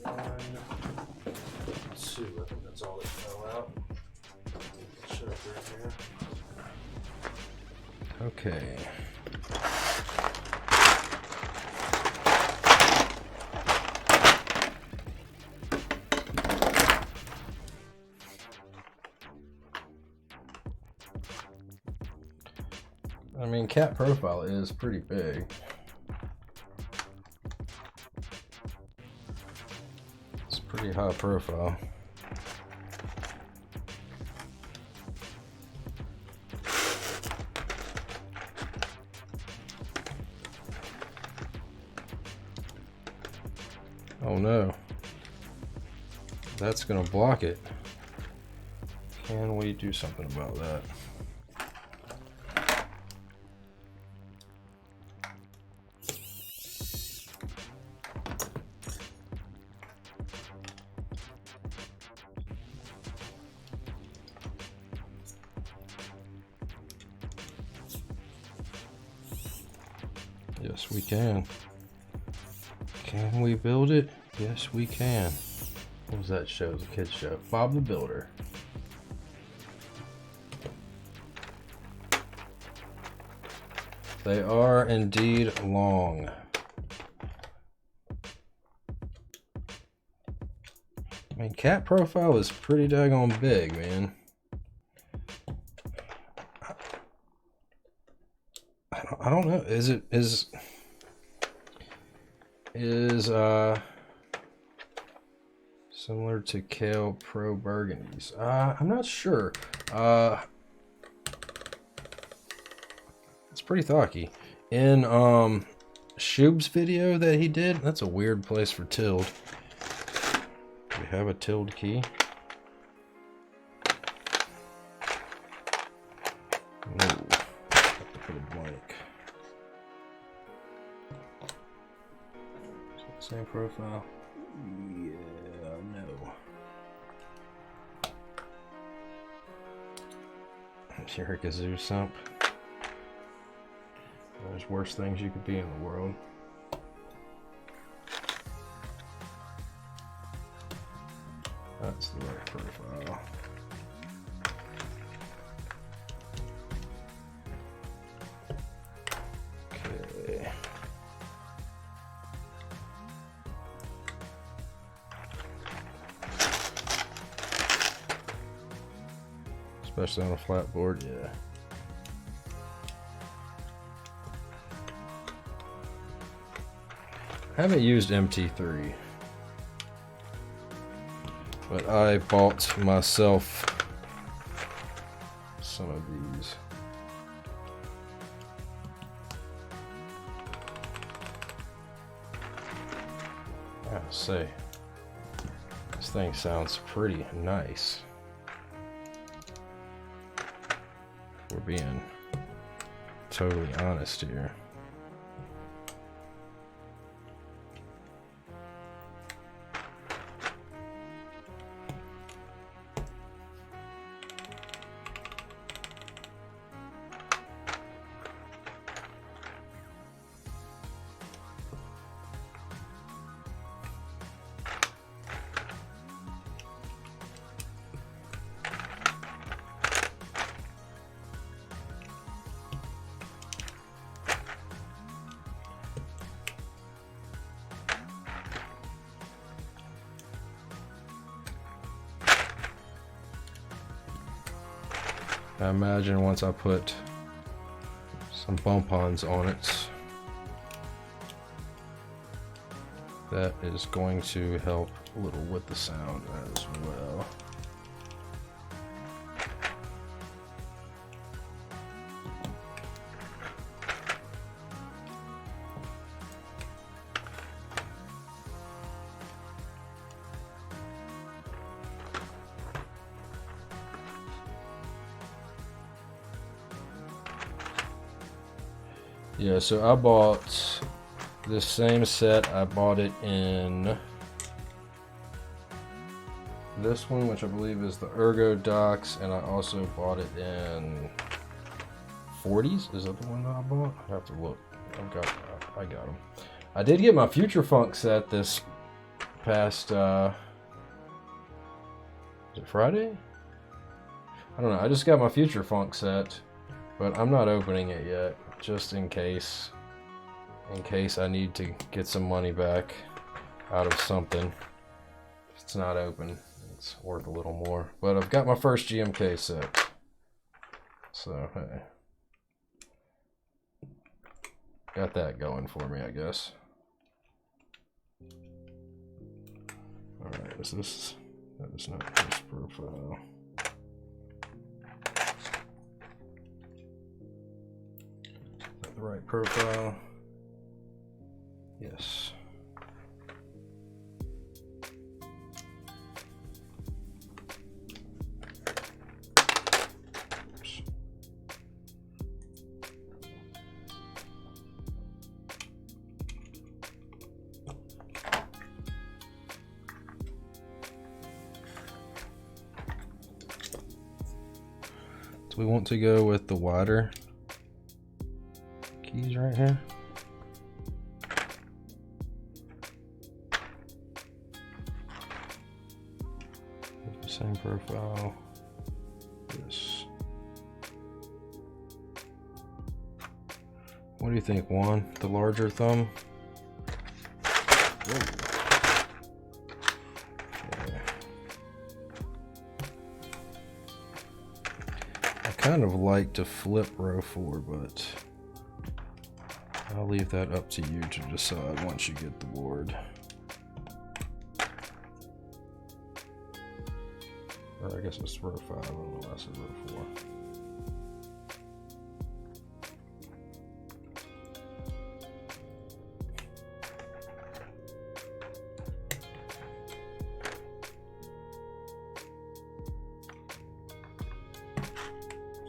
1, 2, I think that's all that fell out. Shut up right here. Okay. I mean, cat profile is pretty big. It's pretty high profile. Oh no. That's gonna block it. Can we do something about that? Yes, we can. Can we build it? Yes, we can. What was that show? The kids show. Bob the Builder. They are indeed long. I mean, cat profile is pretty daggone big, man. I don't know. Is similar to Kale Pro Burgundies? I'm not sure. It's pretty thocky. In Shub's video that he did, that's a weird place for tilled. Do we have a tilled key? No, have to put a blank. Is that the same profile? Yeah, no. You're a Gazzew sump. There's worse things you could be in the world. That's the right profile. Okay. Especially on a flat board, yeah. I haven't used MT3, but I bought myself some of these. I gotta say, this thing sounds pretty nice. We're being totally honest here. I imagine once I put some bump-ons on it, that is going to help a little with the sound as well. Yeah, so I bought this same set. I bought it in this one, which I believe is the Ergo Docks, and I also bought it in 40s. Is that the one that I bought? I have to look. I got them. I did get my Future Funk set this past, is it Friday? I don't know. I just got my Future Funk set, but I'm not opening it yet, just in case I need to get some money back out of something. If it's not open, it's worth a little more. But I've got my first GMK set, so hey, got that going for me, I guess. All right, is this? That is not this profile. Is that the right profile? Yes. Do we want to go with the wider keys right here? Same profile. This. What do you think, Juan? The larger thumb? Whoa. Okay. I kind of like to flip row 4, but I'll leave that up to you to decide once you get the board. Or I guess it's row 5, I don't know, I said row 4.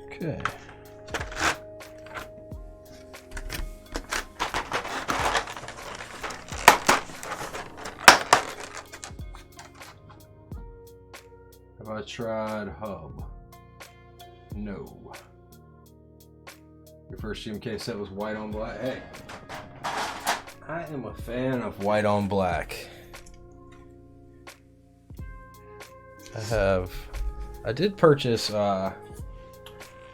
Okay. Have I tried hub? No. Your first GMK set was white on black. Hey, I am a fan of white on black. I did purchase,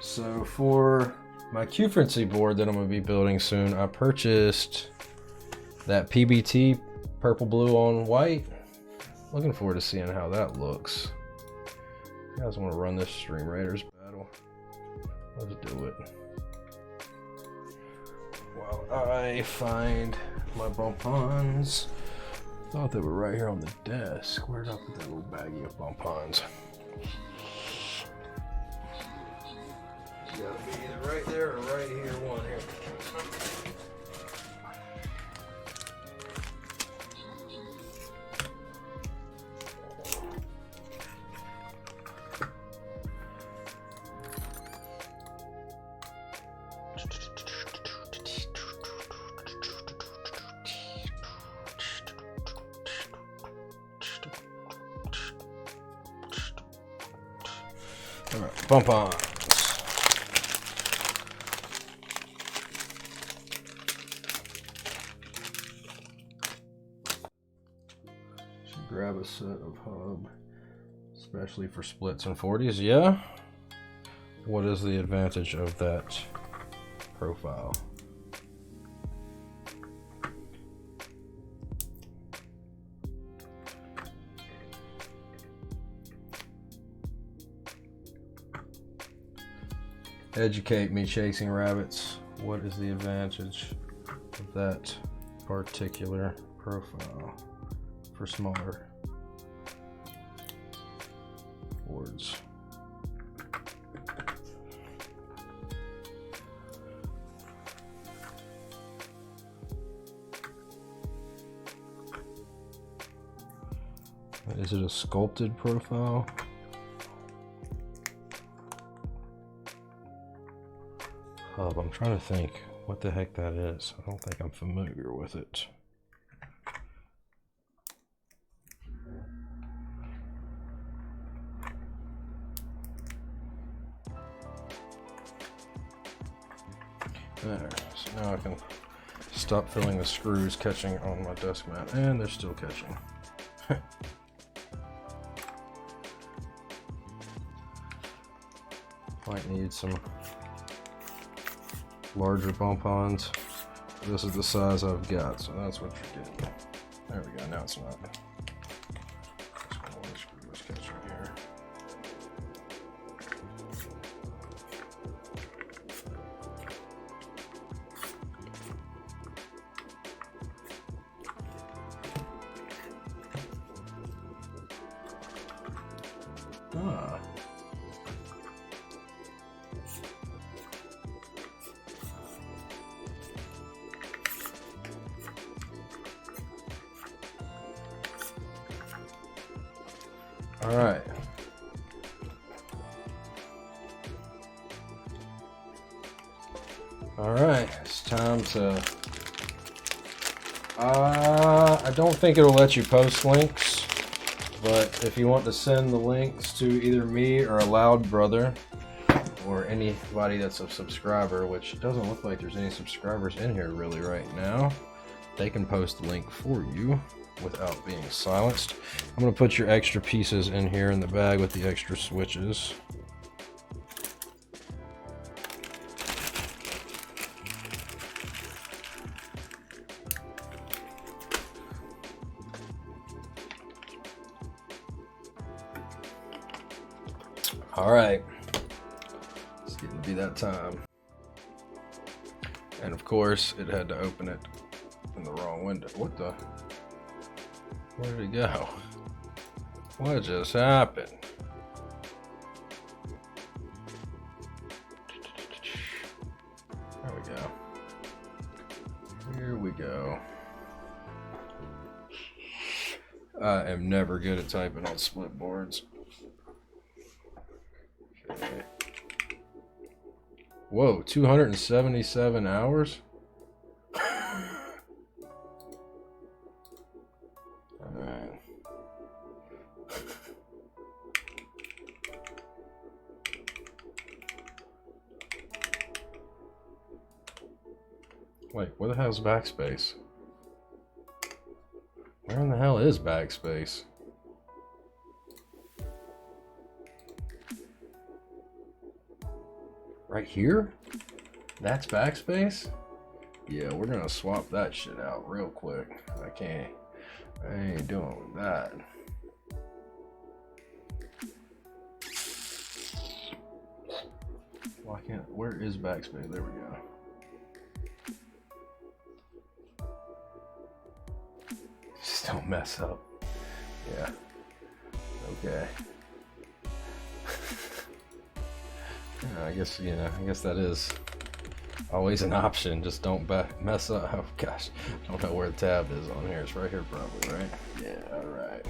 so for my Q-Frequency board that I'm going to be building soon, I purchased that PBT purple, blue on white. Looking forward to seeing how that looks. You guys want to run this Stream Raiders battle? Let's do it. While I find my bump-ons. Thought they were right here on the desk. Where did I put that little baggie of bump-ons? Gotta be either right there or right here, one here. All right, bump-ons. Grab a set of hub, especially for splits and 40s. Yeah. What is the advantage of that profile? Educate me, chasing rabbits. What is the advantage of that particular profile for smaller boards? Is it a sculpted profile? Hub, I'm trying to think what the heck that is. I don't think I'm familiar with it. There, so now I can stop feeling the screws catching on my desk mat, and they're still catching. Might need some larger bump-ons. This is the size I've got, so that's what you're getting. There we go, now it's not. Just one screw was catching here. Ah. All right. All right, it's time to, I don't think it'll let you post links, but if you want to send the links to either me or a loud brother or anybody that's a subscriber, which it doesn't look like there's any subscribers in here really right now, they can post the link for you. without being silenced. I'm going to put your extra pieces in here in the bag with the extra switches. All right, it's getting to be that time. And of course, it had to open it in the wrong window. What the? Where did it go? What just happened? There we go. Here we go. I am never good at typing on split boards. Okay. Whoa, 277 hours? Alright. Wait, where the hell is backspace? Where in the hell is backspace? Right here? That's backspace? Yeah, we're gonna swap that shit out real quick. I ain't doing with that. Why can't, where is backspace? There we go. Just don't mess up. Yeah. Okay. I guess, you know, I guess that is always an option. Just don't mess up. Oh gosh, I don't know where the tab is on here. It's right here probably, right? Yeah, alright.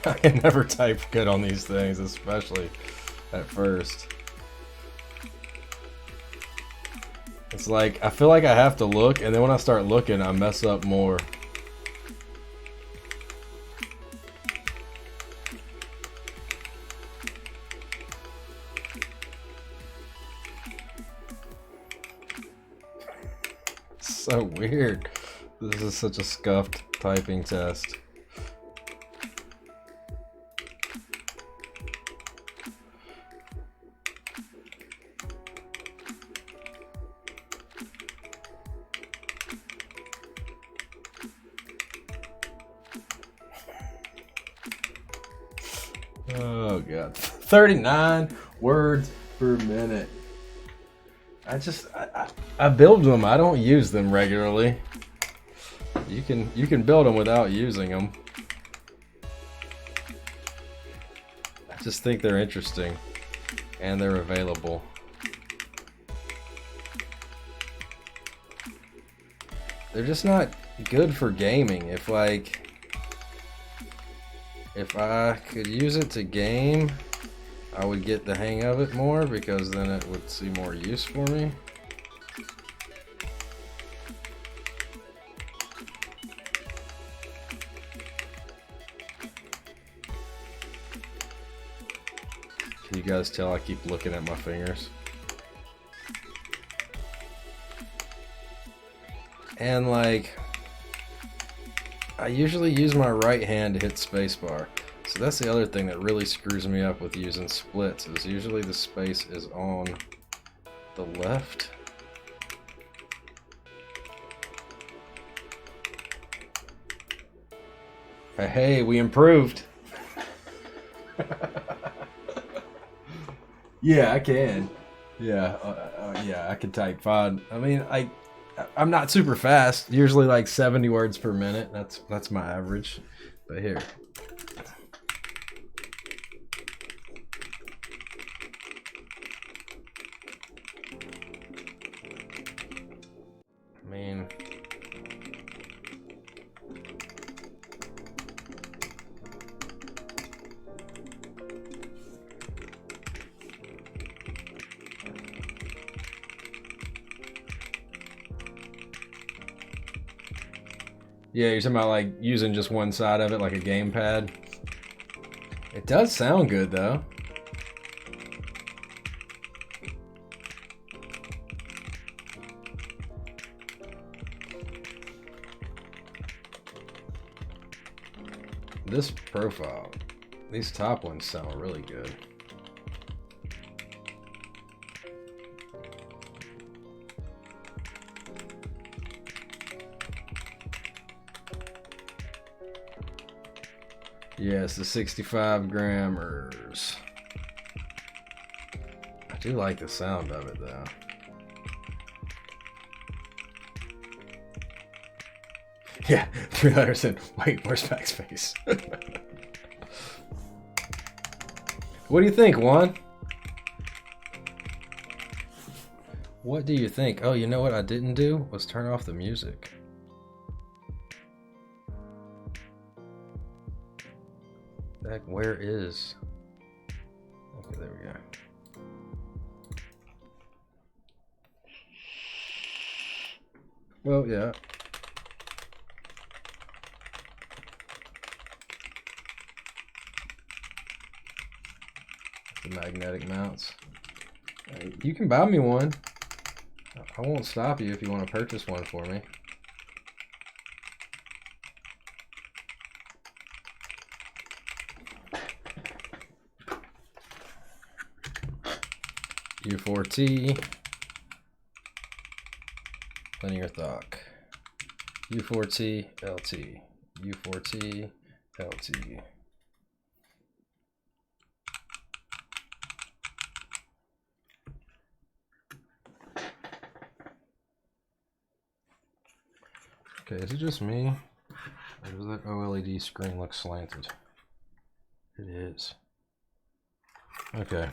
I can never type good on these things, especially at first. It's like, I feel like I have to look, and then when I start looking, I mess up more. It's so weird. This is such a scuffed typing test. Oh god, 39 words per minute. I build them. I don't use them regularly. You can build them without using them. I just think they're interesting and they're available. They're just not good for gaming. If I could use it to game, I would get the hang of it more, because then it would see more use for me. Can you guys tell I keep looking at my fingers? And like, I usually use my right hand to hit spacebar. So that's the other thing that really screws me up with using splits, is usually the space is on the left. Hey, we improved. Yeah, I can. Yeah, yeah, I can type fine. I mean, I'm not super fast. Usually like 70 words per minute. That's my average. But here. I mean, Yeah, you're talking about like using just one side of it like a gamepad. It does sound good though. This profile, these top ones sound really good. Yes, the 65 grammers. I do like the sound of it though. Yeah, 3 letters in. Wait, where's backspace? What do you think, Juan? What do you think? Oh, you know what I didn't do? Was turn off the music. Heck, where is? Okay, there we go. Well, yeah. The magnetic mounts. You can buy me one. I won't stop you if you want to purchase one for me. U4T, linear Thock, U4T, LT, U4T, LT. Okay, is it just me? Or does that OLED screen look slanted? It is. Okay.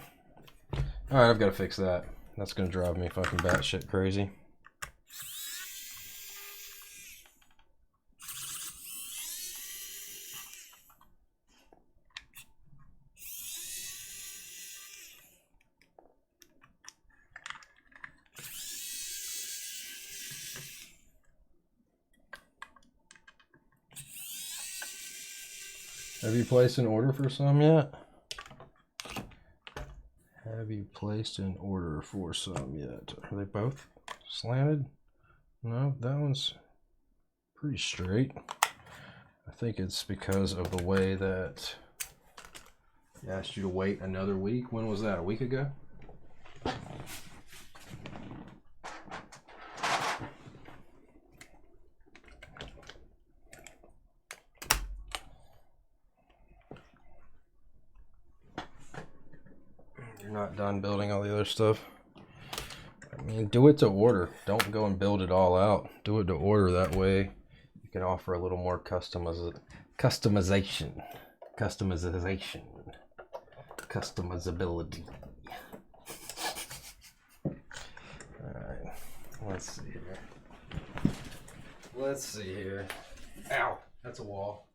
Alright, I've got to fix that. That's going to drive me fucking batshit crazy. Have you placed an order for some yet? Have you placed an order for some yet? Are they both slanted? No, that one's pretty straight. I think it's because of the way that I asked you to wait another week. When was that? A week ago? Not done building all the other stuff. I mean, do it to order. Don't go and build it all out. Do it to order. That way you can offer a little more customization, customizability. Alright, let's see here. Let's see here. Ow, that's a wall.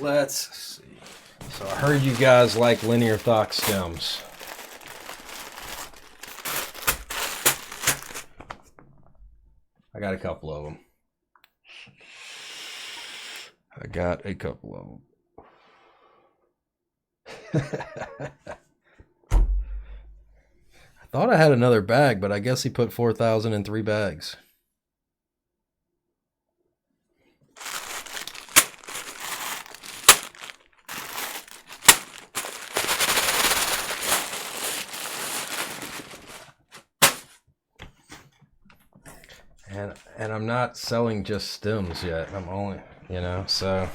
Let's see. So I heard you guys like linear Thocks stems. I got a couple of them. I thought I had another bag, but I guess he put 4,000 in 3 bags. And I'm not selling just stems yet. I'm only, you know, so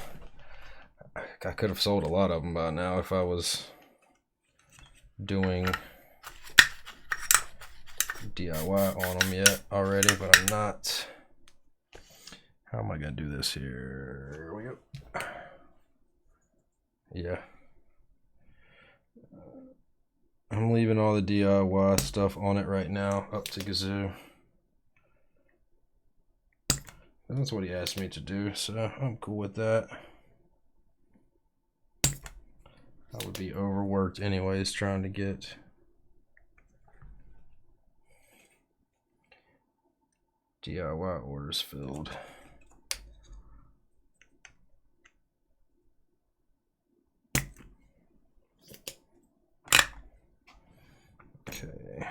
I could have sold a lot of them by now if I was doing DIY on them yet already, but I'm not. How am I gonna do this here? Here we go. Yeah. I'm leaving all the DIY stuff on it right now, up to Gazzew. And that's what he asked me to do, so I'm cool with that. I would be overworked anyways trying to get DIY orders filled. Okay.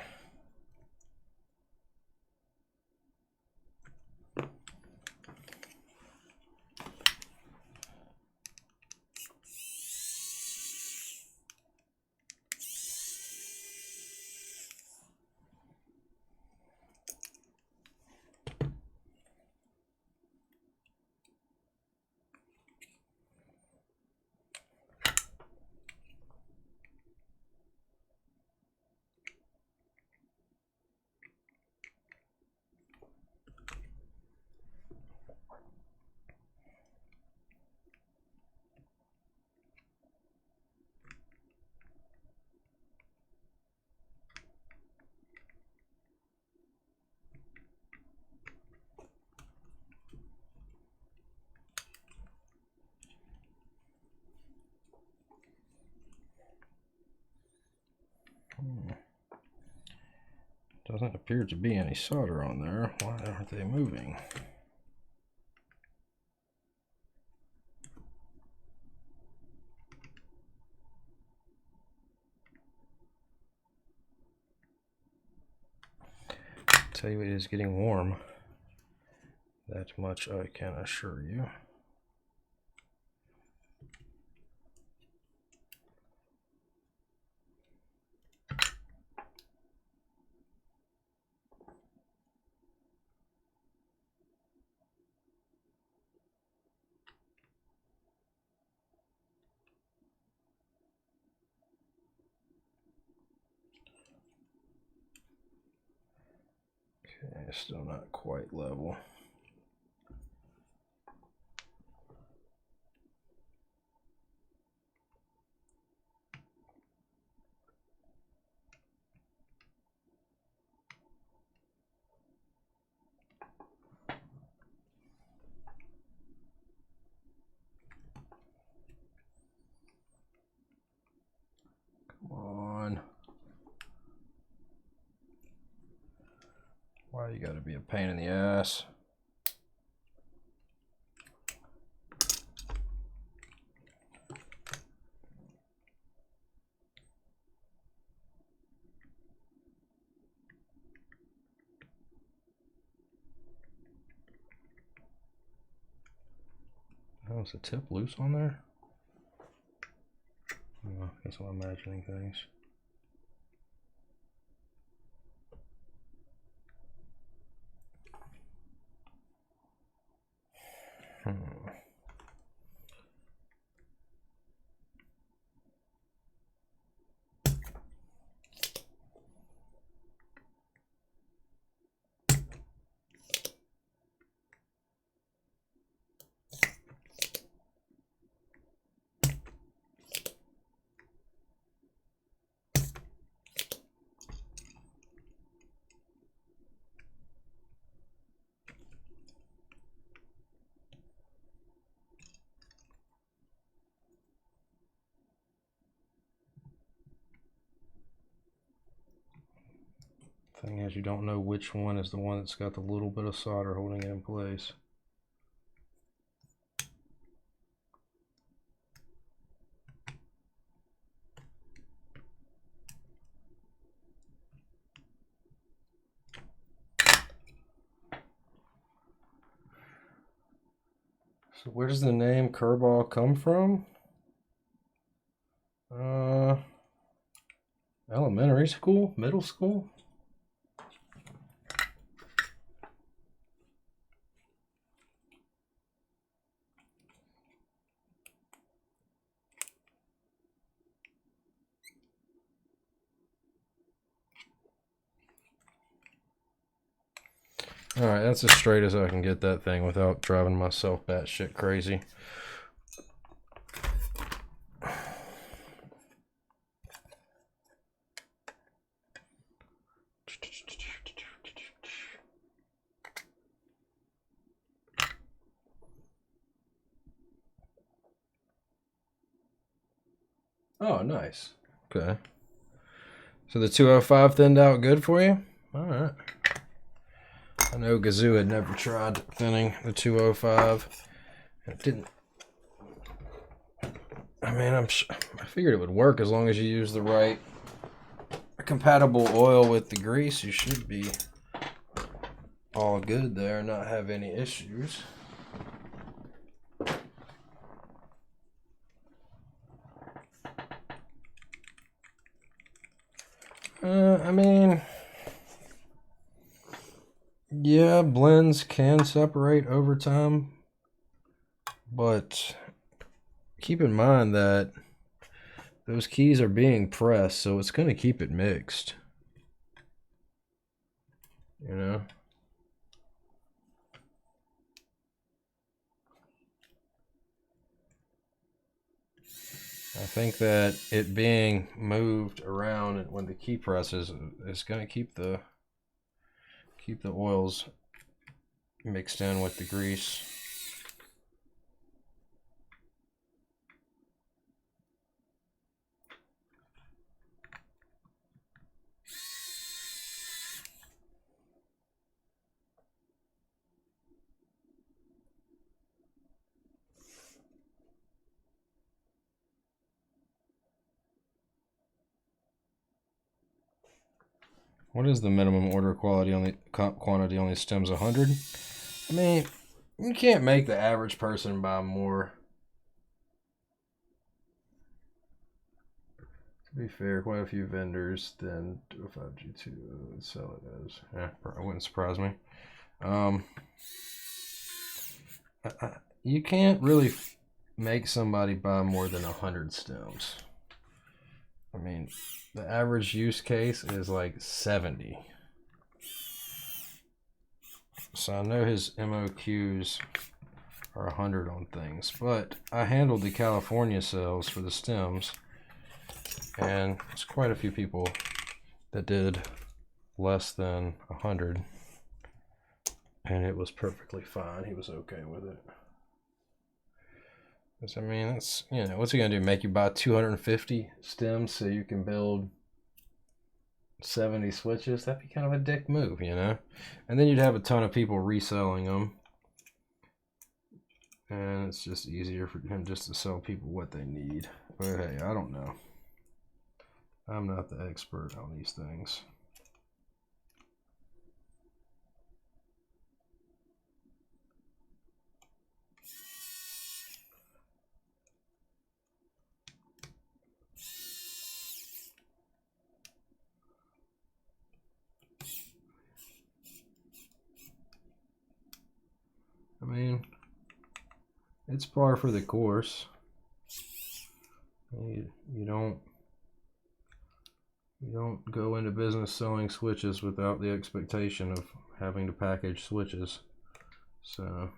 Doesn't appear to be any solder on there. Why aren't they moving? Tell you it is getting warm. That much I can assure you. Okay, still not quite level. Come on. Why you gotta be a pain in the ass? Oh, is the tip loose on there? Oh, I guess I'm imagining things. Thing is, you don't know which one is the one that's got the little bit of solder holding it in place. So where does the name Kirball come from? Elementary school? Middle school? Alright, that's as straight as I can get that thing without driving myself batshit crazy. Oh, nice. Okay. So the 205 thinned out good for you? Alright. I know Gazzew had never tried thinning the 205. It didn't. I mean, I figured it would work as long as you use the right compatible oil with the grease. You should be all good there, not have any issues. I mean, yeah, blends can separate over time, but keep in mind that those keys are being pressed, so it's going to keep it mixed. You know? I think that it being moved around when the key presses is going to keep the oils mixed in with the grease. What is the minimum order quantity on the stems? 100? I mean, you can't make the average person buy more. To be fair, quite a few vendors then 205G2 sell it as. Yeah, it wouldn't surprise me. You can't really make somebody buy more than 100 stems. I mean, the average use case is like 70. So I know his MOQs are 100 on things, but I handled the California sales for the stems, and there's quite a few people that did less than 100, and it was perfectly fine. He was okay with it. I mean, that's, you know, what's he gonna do? Make you buy 250 stems so you can build 70 switches? That'd be kind of a dick move, you know? And then you'd have a ton of people reselling them. And it's just easier for him just to sell people what they need. But hey, I don't know. I'm not the expert on these things. I mean, it's par for the course. You don't go into business selling switches without the expectation of having to package switches. So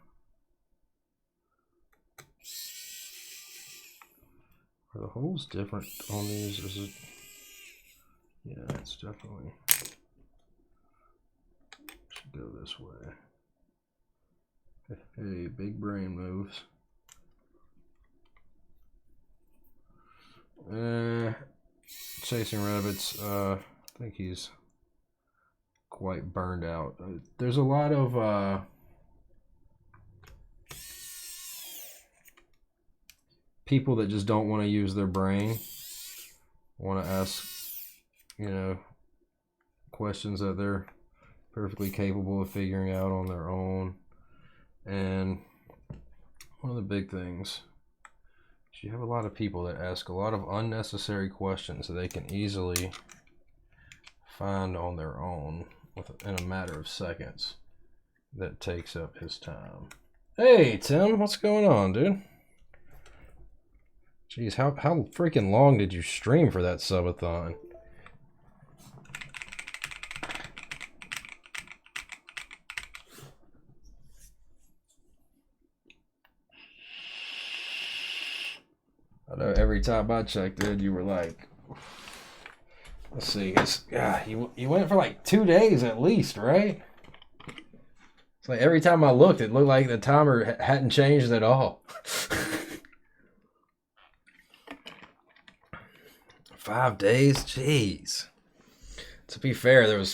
are the holes different on these? Is it? Yeah, it's definitely should go this way. Hey, big brain moves. Chasing rabbits. I think he's quite burned out. There's a lot of people that just don't want to use their brain, want to ask, you know, questions that they're perfectly capable of figuring out on their own. And one of the big things is you have a lot of people that ask a lot of unnecessary questions that they can easily find on their own in a matter of seconds. That takes up his time. Hey Tim, what's going on, dude? Jeez, how freaking long did you stream for that subathon? I know every time I checked in, you were like, let's see, you went for like 2 days at least, right? It's like every time I looked, it looked like the timer hadn't changed at all. 5 days? Jeez. To be fair, I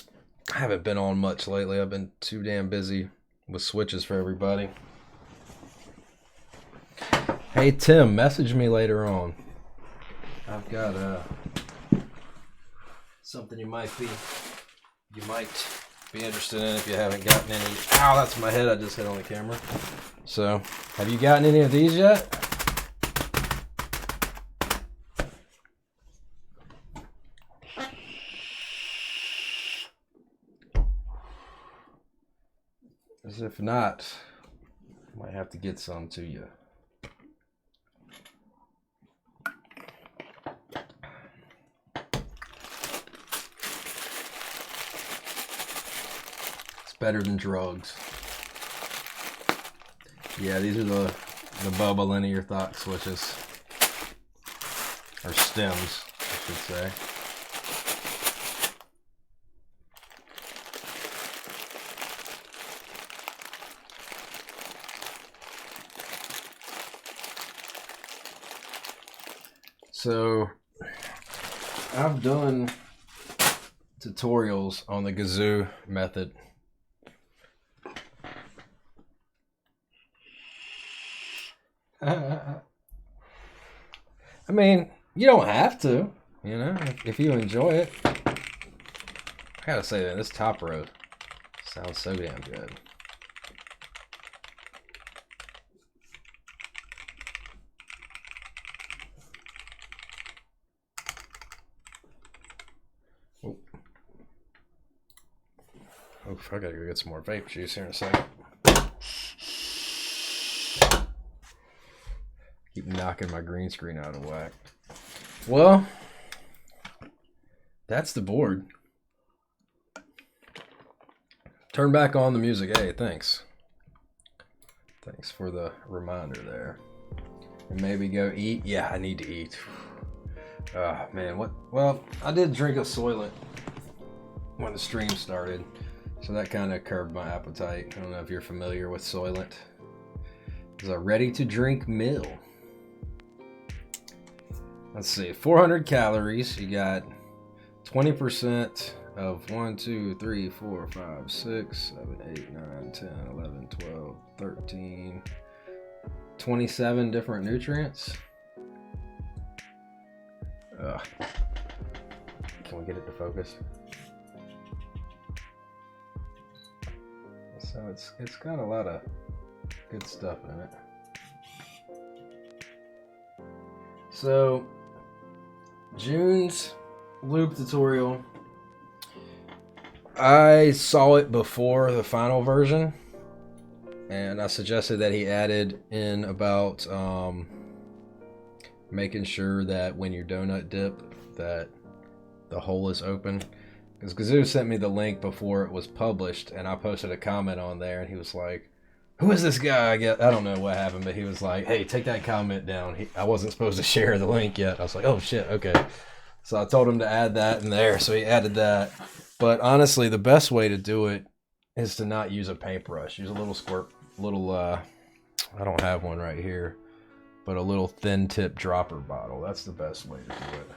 haven't been on much lately. I've been too damn busy with switches for everybody. Hey Tim, message me later on. I've got something you might be interested in if you haven't gotten any. Ow, that's my head I just hit on the camera. So, have you gotten any of these yet? As if not, I might have to get some to you. Better than drugs. Yeah, these are the Boba linear Thocks switches. Or stems, I should say. So, I've done tutorials on the Gazzew method. I mean, you don't have to, you know, if you enjoy it. I gotta say that this top row sounds so damn good. Oh, I gotta go get some more vape juice here in a second. Keep knocking my green screen out of whack. Well, that's the board. Turn back on the music. Hey, thanks. Thanks for the reminder there. And maybe go eat. Yeah, I need to eat. Ah, man, what? Well, I did drink a Soylent when the stream started, so that kind of curbed my appetite. I don't know if you're familiar with Soylent. It's a ready-to-drink meal. Let's see, 400 calories. You got 20% of 1, 2, 3, 4, 5, 6, 7, 8, 9, 10, 11, 12, 13, 27 different nutrients. Can we get it to focus? So it's got a lot of good stuff in it. So June's lube tutorial, I saw it before the final version, and I suggested that he added in about making sure that when you donut dip that the hole is open, because Gazzew sent me the link before it was published, and I posted a comment on there, and he was like, who is this guy? I don't know what happened, but he was like, hey, take that comment down. I wasn't supposed to share the link yet. I was like, oh shit, okay. So I told him to add that in there, so he added that. But honestly, the best way to do it is to not use a paintbrush. Use a little I don't have one right here, but a little thin tip dropper bottle. That's the best way to do it.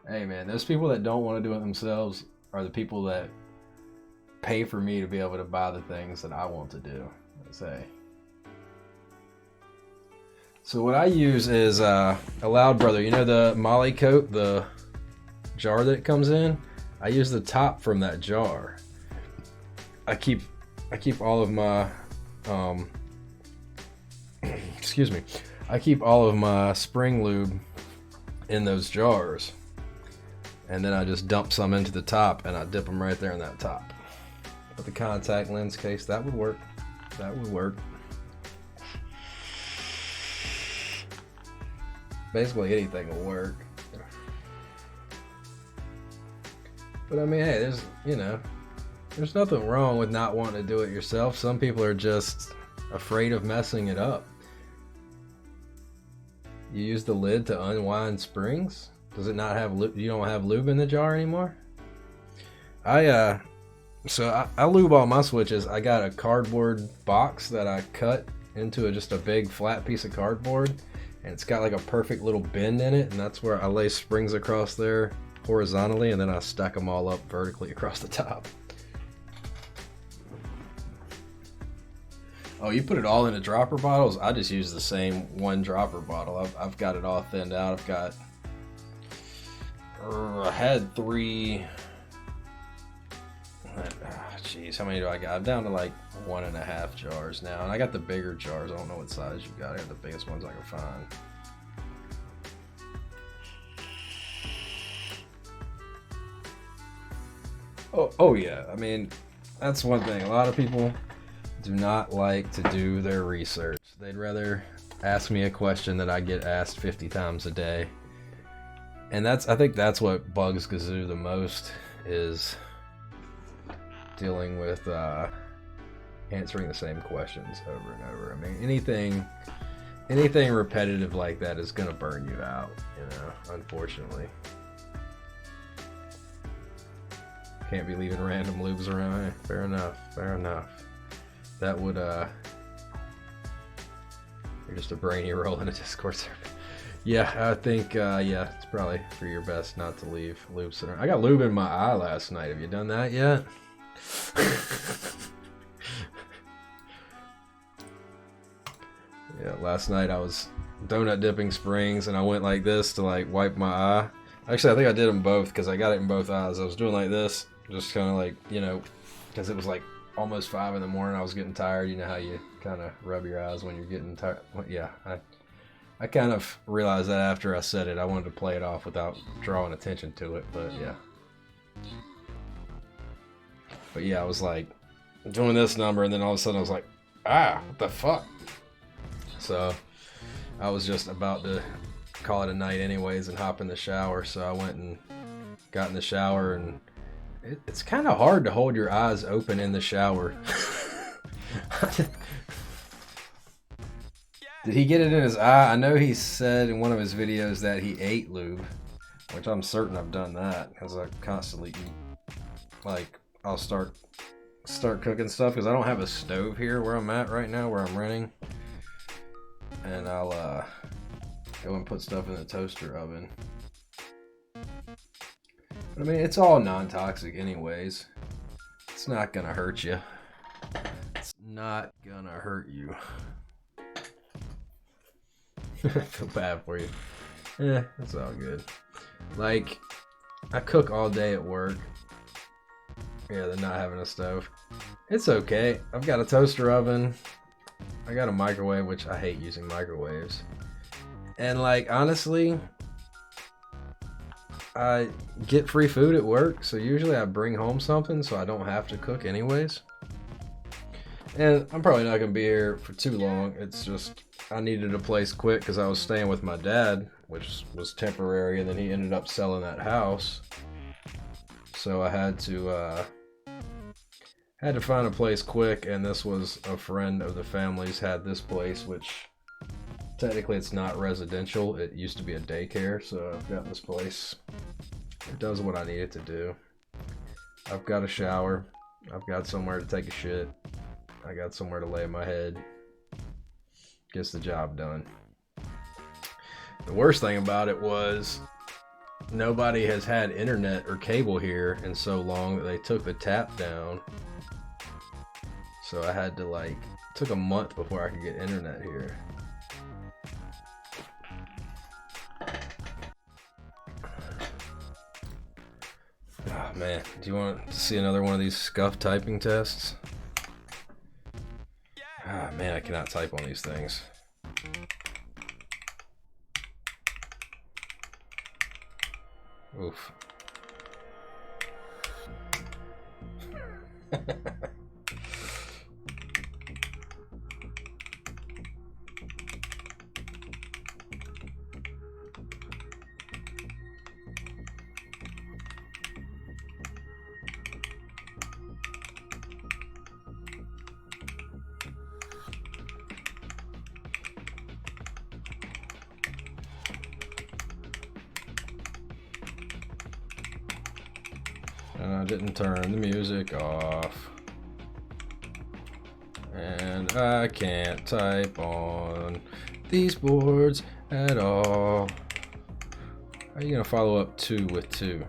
Hey man, those people that don't want to do it themselves are the people that pay for me to be able to buy the things that I want to do. Say. So what I use is a Loud Brother. You know the Molly coat, the jar that it comes in? I use the top from that jar. I keep all of my excuse me. I keep all of my spring lube in those jars. And then I just dump some into the top and I dip them right there in that top. With the contact lens case, that would work. That would work. Basically anything will work. But I mean, hey, there's nothing wrong with not wanting to do it yourself. Some people are just afraid of messing it up. You use the lid to unwind springs? Does it not have lube? You don't have lube in the jar anymore? I lube all my switches. I got a cardboard box that I cut into just a big flat piece of cardboard, and it's got like a perfect little bend in it, and that's where I lay springs across there horizontally, and then I stack them all up vertically across the top. Oh, you put it all into dropper bottles? I just use the same one dropper bottle. I've got it all thinned out. I've got, I had 3. Jeez, how many do I got? I'm down to like 1.5 jars now, and I got the bigger jars. I don't know what size you got. I got the biggest ones I can find. Oh yeah. I mean, that's one thing. A lot of people do not like to do their research. They'd rather ask me a question that I get asked 50 times a day. And I think that's what bugs Gazzew the most, is dealing with answering the same questions over and over. I mean, anything repetitive like that is gonna burn you out, you know, unfortunately. Can't be leaving random lubes around. Fair enough. That would you're just a brainy roll in a Discord server. Yeah, I think yeah, it's probably for your best not to leave lubes around. I got lube in my eye last night. Have you done that yet? Yeah, last night I was donut dipping springs, and I went like this to like wipe my eye. Actually, I think I did them both because I got it in both eyes. I was doing like this, just kind of like, you know, because it was like almost 5 in the morning. I was getting tired. You know how you kind of rub your eyes when you're getting tired. Well, yeah, I kind of realized that after I said it. I wanted to play it off without drawing attention to it, but yeah. But yeah, I was like doing this number, and then all of a sudden I was like, ah, what the fuck? So I was just about to call it a night anyways and hop in the shower. So I went and got in the shower, and it's kind of hard to hold your eyes open in the shower. Did he get it in his eye? I know he said in one of his videos that he ate lube, which I'm certain I've done that, because I constantly eat. Like, I'll start cooking stuff because I don't have a stove here where I'm at right now, where I'm renting, and I'll go and put stuff in the toaster oven. But I mean, it's all non-toxic anyways. It's not gonna hurt you. It's not gonna hurt you. I feel bad for you. Yeah, it's all good. Like, I cook all day at work. Yeah, they're not having a stove. It's okay. I've got a toaster oven. I got a microwave, which I hate using microwaves. And like, honestly, I get free food at work, so usually I bring home something so I don't have to cook anyways. And I'm probably not gonna be here for too long. It's just, I needed a place quick because I was staying with my dad, which was temporary, and then he ended up selling that house. So I had to find a place quick, and this was a friend of the family's had this place, which technically it's not residential. It used to be a daycare, so I've got this place. It does what I need it to do. I've got a shower. I've got somewhere to take a shit. I got somewhere to lay my head. Gets the job done. The worst thing about it was nobody has had internet or cable here in so long that they took the tap down. So I had to like, it took a month before I could get internet here. Oh man, do you want to see another one of these scuff typing tests? Ah man, I cannot type on these things. Oof. didn't turn the music off. And I can't type on these boards at all. How are you gonna follow up 2 with 2?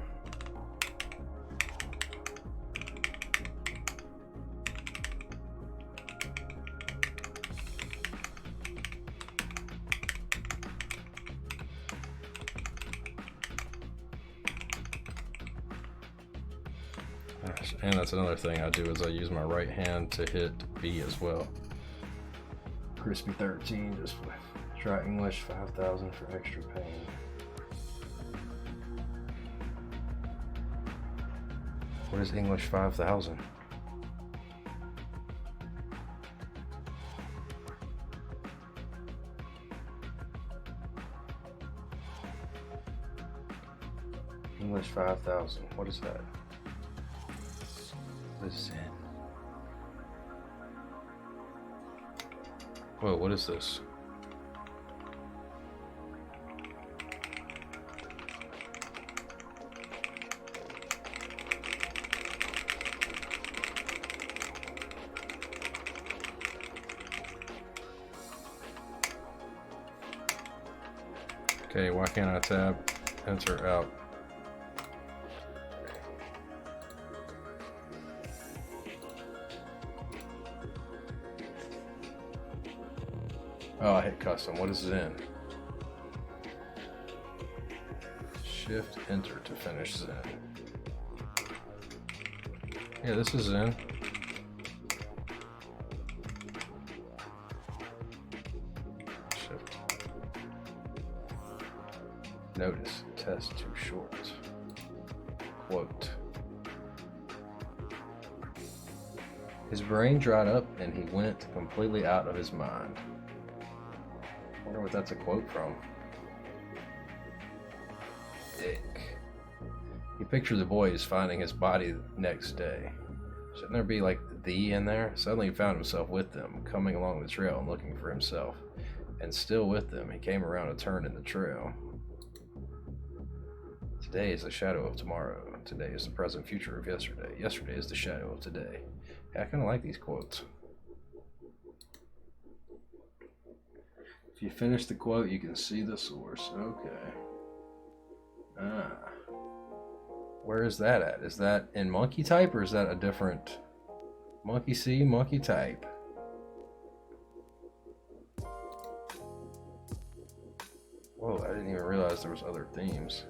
And that's another thing I do is I use my right hand to hit B as well. Crispy13, just try English 5000 for extra pain. What is English 5000? English 5000, what is that? Listen. Whoa, what is this? Okay, why can't I tab, enter, out? Oh, I hit custom. What is Zen? Shift enter to finish Zen. Yeah, this is Zen. Shift. Notice, test too short. Quote. His brain dried up and he went completely out of his mind. I wonder what that's a quote from. Dick. He pictured the boys finding his body next day. Shouldn't there be like the in there? Suddenly he found himself with them, coming along the trail and looking for himself. And still with them, he came around a turn in the trail. Today is the shadow of tomorrow. Today is the present future of yesterday. Yesterday is the shadow of today. Yeah, I kind of like these quotes. If you finish the quote, you can see the source. Okay. Ah. Where is that at? Is that in monkey type or is that a different monkey C, monkey type? Whoa, I didn't even realize there was other themes.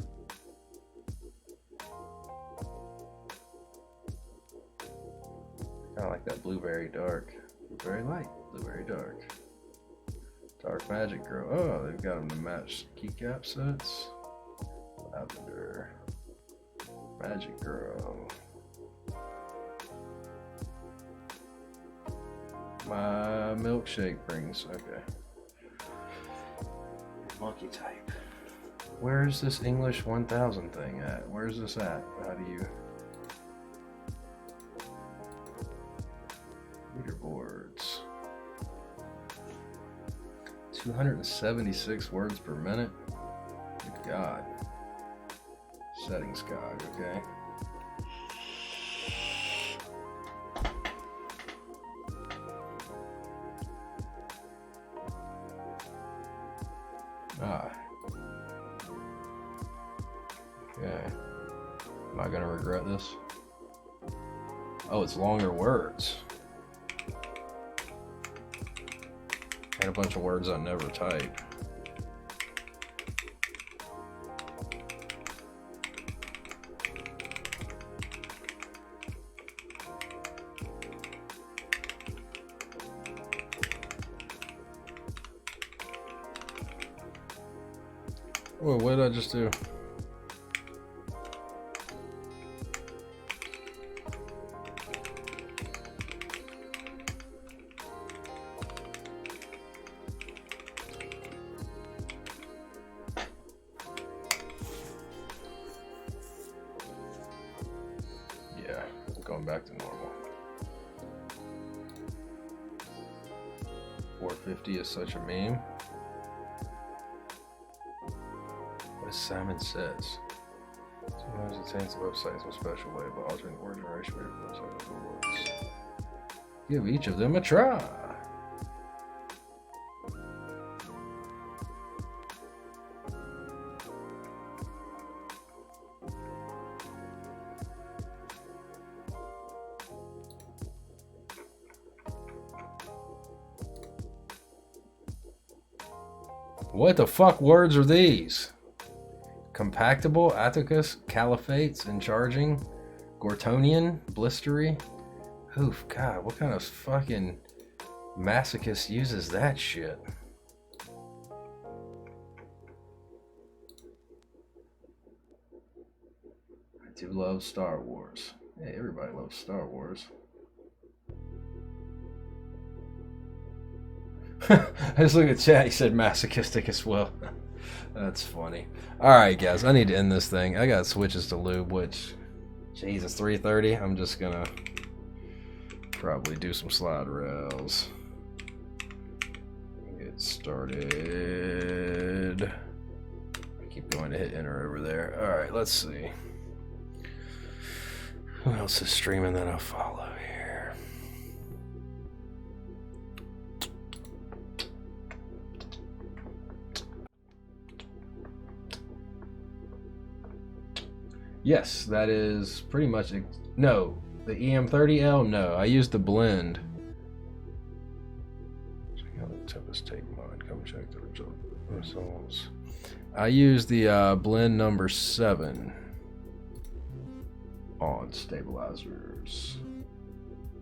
Kind of like that blueberry dark. Blueberry light, blueberry dark. Dark Magic Girl. Oh, they've got them to match keycap sets. Lavender. Magic Girl. My milkshake brings. Okay. Monkey type. Where's this English 1000 thing at? Where's this at? How do you. Leaderboards. 276 words per minute. Good God. Settings guide, okay. Ah. Okay. Am I gonna regret this? Oh, it's longer words. And a bunch of words I never type. Whoa, what did I just do? Yeah, going back to normal. 450 is such a meme. What is Simon Says? There's a chance the website some special way, but altering the word generation rate of the website works. Give each of them a try. What the fuck words are these? Compactable, Atticus, Caliphates, and charging, Gortonian, Blistery. Oof, God, what kind of fucking masochist uses that shit? I do love Star Wars. Hey, everybody loves Star Wars. I just look at chat, he said masochistic as well. That's funny. Alright guys, I need to end this thing. I got switches to lube, which, Jesus, 3:30. I'm just gonna probably do some slide rails. Get started. I keep going to hit enter over there. Alright, let's see. Who else is streaming that I'll follow here? Yes, that is pretty much, no, the EM30L, no, I used the blend. Check out the Tempest Take Mod, come check the results. I used the blend number 7 on stabilizers.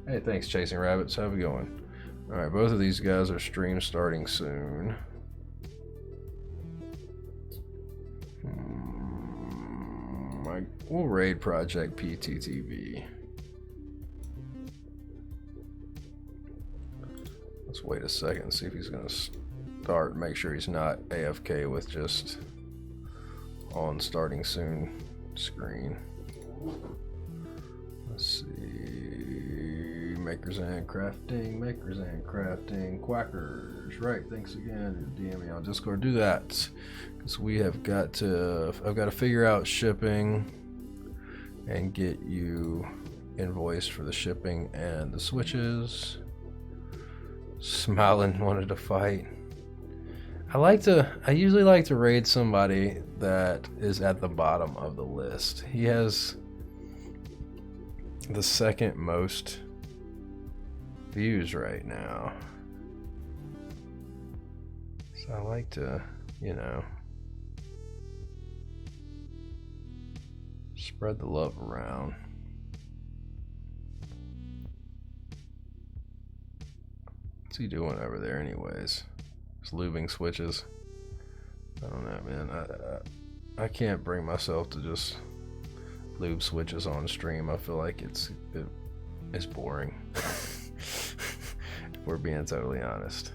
Hey, thanks Chasing Rabbits, how's it going? Alright, both of these guys are stream starting soon. We'll raid Project PTTV. Let's wait a second and see if he's gonna start. Make sure he's not AFK with just on starting soon screen. Let's see. Makers and crafting, quackers. Right, thanks again. DM me on Discord. Do that. Because we have got to, I've got to figure out shipping and get you invoiced for the shipping and the switches. Smiling wanted to fight. I usually like to raid somebody that is at the bottom of the list. He has the second most views right now. So I like to, you know, spread the love around. What's he doing over there anyways? Just lubing switches. I don't know, man. I can't bring myself to just lube switches on stream. I feel like it's boring. If we're being totally honest.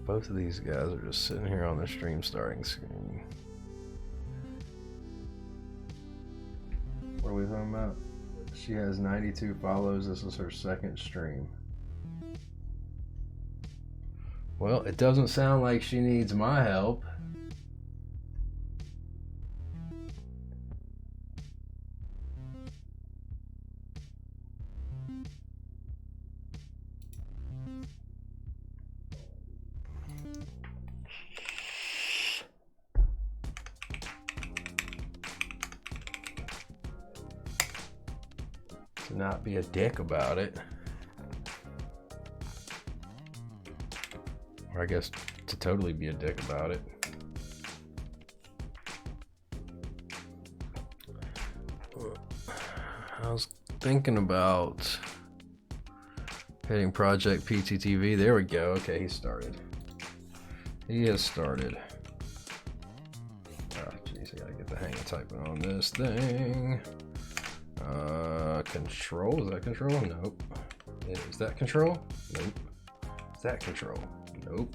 Both of these guys are just sitting here on the stream starting screen. What are we talking about? She has 92 follows. This is her second stream. Well, it doesn't sound like she needs my help. To not be a dick about it. Or I guess to totally be a dick about it. I was thinking about hitting Project PTTV. There we go. Okay, he started. He has started. Oh, jeez, I gotta get the hang of typing on this thing. Control? Is that control? Nope. Is that control? Nope. Is that control? Nope.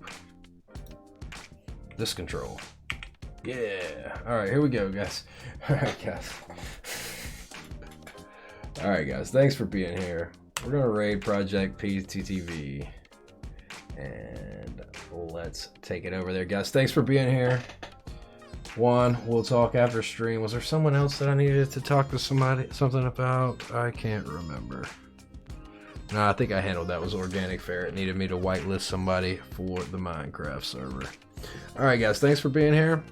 This control. Yeah. Alright, here we go, guys. Alright, guys. Alright, guys. Thanks for being here. We're going to raid Project PTTV. And let's take it over there, guys. Thanks for being here. Juan, we'll talk after stream. Was there someone else that I needed to talk to something about? I can't remember. No, I think I handled that. Was Organic Ferret needed me to whitelist somebody for the Minecraft server. All right, guys, thanks for being here.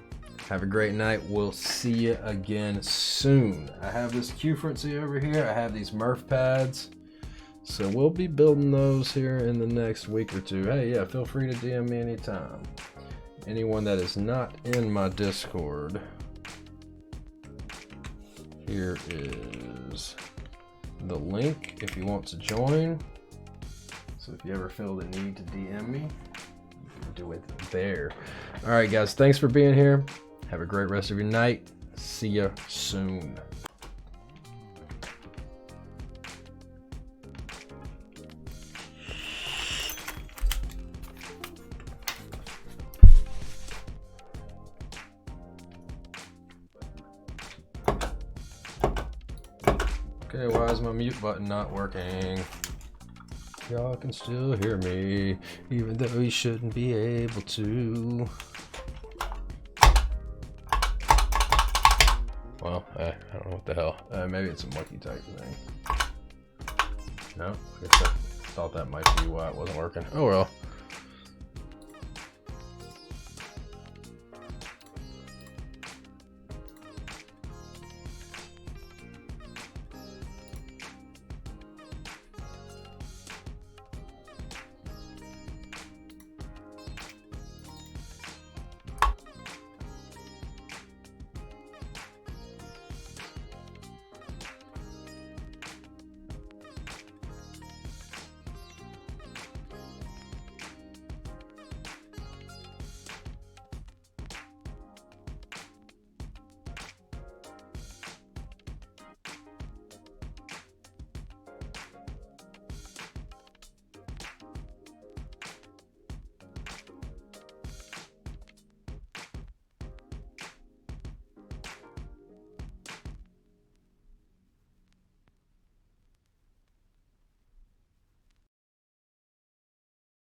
Have a great night. We'll see you again soon. I have this Q-Frenzy over here. I have these Murph pads. So we'll be building those here in the next week or two. Hey, yeah, feel free to DM me anytime. Anyone that is not in my Discord, here is the link if you want to join. So if you ever feel the need to DM me, you can do it there. All right, guys, thanks for being here. Have a great rest of your night. See ya soon. Okay, why is my mute button not working? Y'all can still hear me, even though you shouldn't be able to. Well, I don't know what the hell. Maybe it's a monkey type thing. No? I guess I thought that might be why it wasn't working. Oh well.